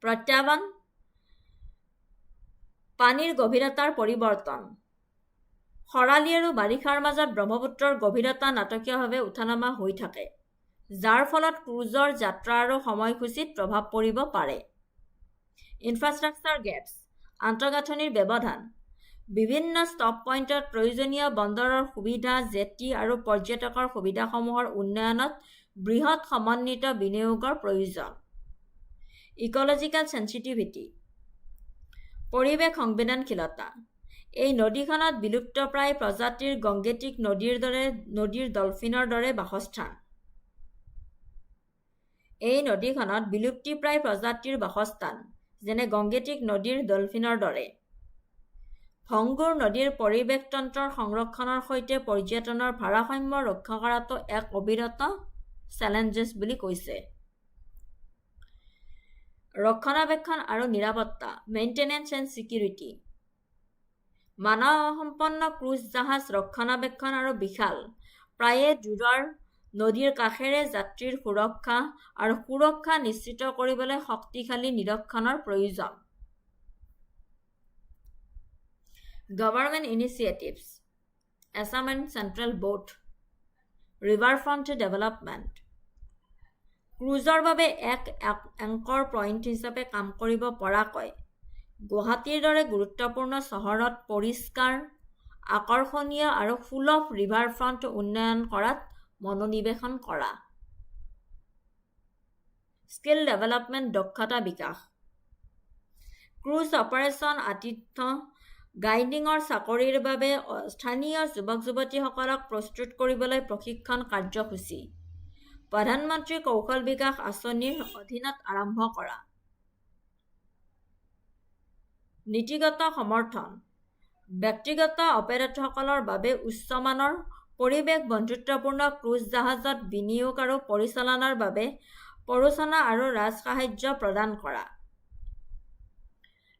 প্ৰত্যাহ্বান, পানীৰ গভীৰতাৰ পৰিৱৰ্তন। খৰালি আৰু বাৰিষাৰ মাজত ব্ৰহ্মপুত্ৰৰ গভীৰতা নাটকীয়ভাৱে উঠানমা হৈ থাকে, যাৰ ফলত ক্ৰুজৰ যাত্ৰা আৰু সময়সূচীত প্ৰভাৱ পৰিব পাৰে। ইনফ্ৰাষ্ট্ৰাকচাৰ গেপছ, আন্তঃগাঁথনিৰ ব্যৱধান। বিভিন্ন ষ্টপ পইণ্টত প্ৰয়োজনীয় বন্দৰৰ সুবিধা, জেটি আৰু পৰ্যটকৰ সুবিধাসমূহৰ উন্নয়নত বৃহৎ সমন্বিত বিনিয়োগৰ প্ৰয়োজন। ইক'লজিকেল চেনচিটিভিটি, পৰিৱেশ সংবেদনশীলতা। এই নদীখনত বিলুপ্তপ্ৰায় প্ৰজাতিৰ গংগেটিক নদীৰ ডলফিনৰ দৰে বাসস্থান। এই নদীখনত বিলুপ্তিপ্ৰায় প্ৰজাতিৰ বাসস্থান, যেনে গংগেটিক নদীৰ ডলফিনৰ দৰে। ভংগুৰ নদীৰ পৰিৱেশতন্ত্ৰৰ সংৰক্ষণৰ সৈতে পৰ্যটনৰ ভাৰসাম্য ৰক্ষা কৰাটো এক অবিৰত চেলেঞ্জেছ বুলি কৈছে। ৰক্ষণাবেক্ষণ আৰু নিৰাপত্তা, মেইনটেনেন্স এণ্ড ছিকিউৰিটি। মানসম্পন্ন ক্ৰুজ জাহাজ ৰক্ষণাবেক্ষণ আৰু বিশাল, প্ৰায়ে দূৰৰ নদীৰ কাষেৰে যাত্ৰীৰ সুৰক্ষা আৰু সুৰক্ষা নিশ্চিত কৰিবলৈ শক্তিশালী নিৰীক্ষণৰ প্ৰয়োজন। Government initiatives, Assam and central board, riverfront development. ক্ৰুজৰ বাবে এক এংকৰ পইণ্ট হিচাপে কাম কৰিব পৰাকৈ গুৱাহাটীৰ দৰে গুৰুত্বপূৰ্ণ চহৰত পৰিষ্কাৰ, আকৰ্ষণীয় আৰু সুলভ ৰিভাৰফ্ৰণ্ট উন্নয়ন কৰাত মনোনিৱেশন কৰা। স্কিল ডেভেলপমেণ্ট, দক্ষতা বিকাশ। ক্ৰুজ অপাৰেশ্যন, আতিথ্য গাইডিঙৰ চাকৰিৰ বাবে স্থানীয় যুৱক-যুৱতীসকলক প্ৰস্তুত কৰিবলৈ প্ৰশিক্ষণ কাৰ্যসূচী প্ৰধানমন্ত্ৰী কৌশল বিকাশ আঁচনিৰ অধীনত আৰম্ভ কৰা। নীতিগত সমৰ্থন, ব্যক্তিগত অপাৰেটৰসকলৰ বাবে উচ্চমানৰ পৰিৱেশ বন্ধুত্বপূৰ্ণ ক্ৰুজ জাহাজত বিনিয়োগ আৰু পৰিচালনাৰ বাবে প্ৰৰোচনা আৰু ৰাজসাহায্য প্ৰদান কৰা।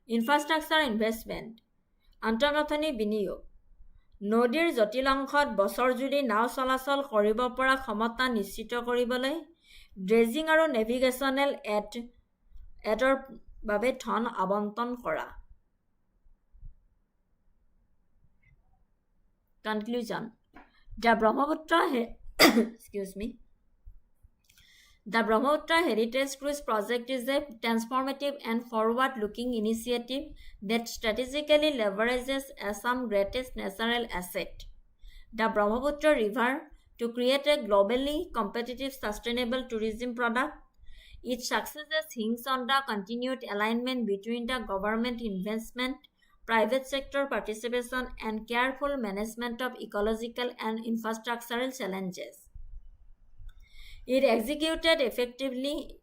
ইনফ্ৰাষ্ট্ৰাকচাৰ ইনভেষ্টমেণ্ট, আন্তঃগাঁথনি বিনিয়োগ। নদীৰ জটিল অংশত বছৰজুৰি নাও চলাচল কৰিব পৰা ক্ষমতা নিশ্চিত কৰিবলৈ ড্ৰেজিং আৰু নেভিগেশ্যনেল এডৰ বাবে ধন আবণ্টন কৰা। Conclusion, The Brahmaputra The Brahmaputra Heritage Cruise Project is a transformative and forward-looking initiative that strategically leverages Assam's greatest natural asset, the Brahmaputra River, to create a globally competitive, sustainable tourism product. Its success hinges on the continued alignment between the government investment, private sector participation, and careful management of ecological and infrastructural challenges. It executed effectively,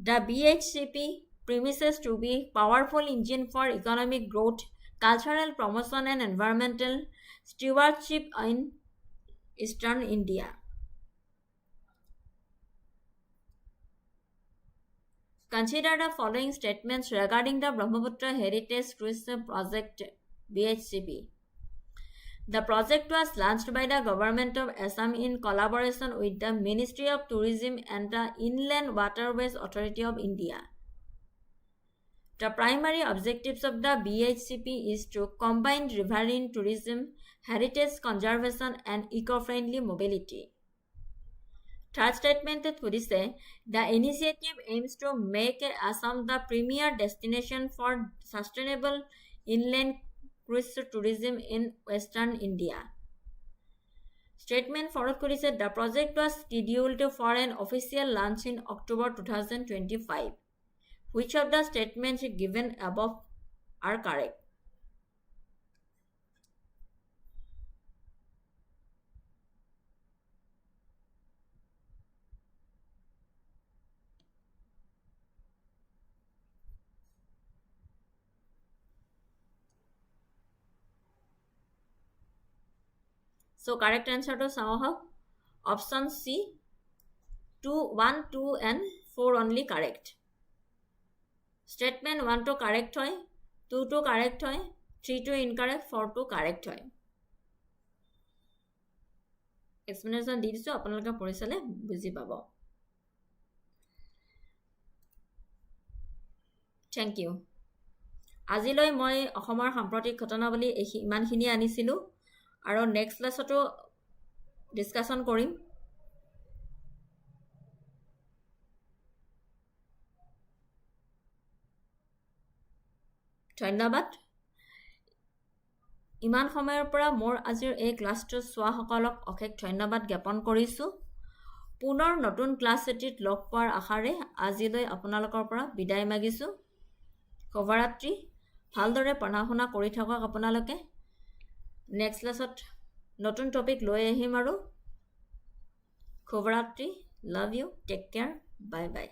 the BHCP promises to be a powerful engine for economic growth, cultural promotion, and environmental stewardship in Eastern India. Consider the following statements regarding the Brahmaputra Heritage Cruise Project BHCP. The project was launched by the Government of Assam in collaboration with the Ministry of Tourism and the Inland Waterways Authority of India. The primary objectives of the BHCP is to combine riverine tourism, heritage conservation, and eco-friendly mobility. Third statement is the initiative aims to make Assam the premier destination for sustainable inland cruise tourism in Western India. Statement 4 is the project was scheduled for an official launch in October 2025. Which of the statements given above are correct? So correct answer to somehow option C, 2, 1, 2 and 4 only correct. Statement 1 to correct hoy, 2 to correct hoy, 3 to incorrect, 4 to correct hoy. Explanation di disu আপোনালোকে পঢ়িছলে বুজি পাব. Thank you. আজিলৈ মই অসমৰ সাম্প্ৰতিক ঘটনাৱলী ইমানখিনি আনিছিলো আৰু নেক্সট ক্লাছতো ডিসকাশন কৰিম. ধন্যবাদ. ইমান সময়ৰ পৰা মোৰ আজিৰ এই ক্লাছটো চোৱা সকলক অশেষ ধন্যবাদ জ্ঞাপন কৰিছো. পুনৰ নতুন ক্লাছ এটিত লগ পোৱাৰ আশাৰে আজিলৈ আপোনালোকৰ পৰা বিদায় মাগিছো. শুভৰাত্ৰি. ভালদৰে পঢ়া শুনা কৰি থাকক আপোনালোকে. নেক্সট ক্লাছত নতুন টপিক লৈ আহিম আৰু. শুভৰাত্ৰি. Love you. Take care. Bye by.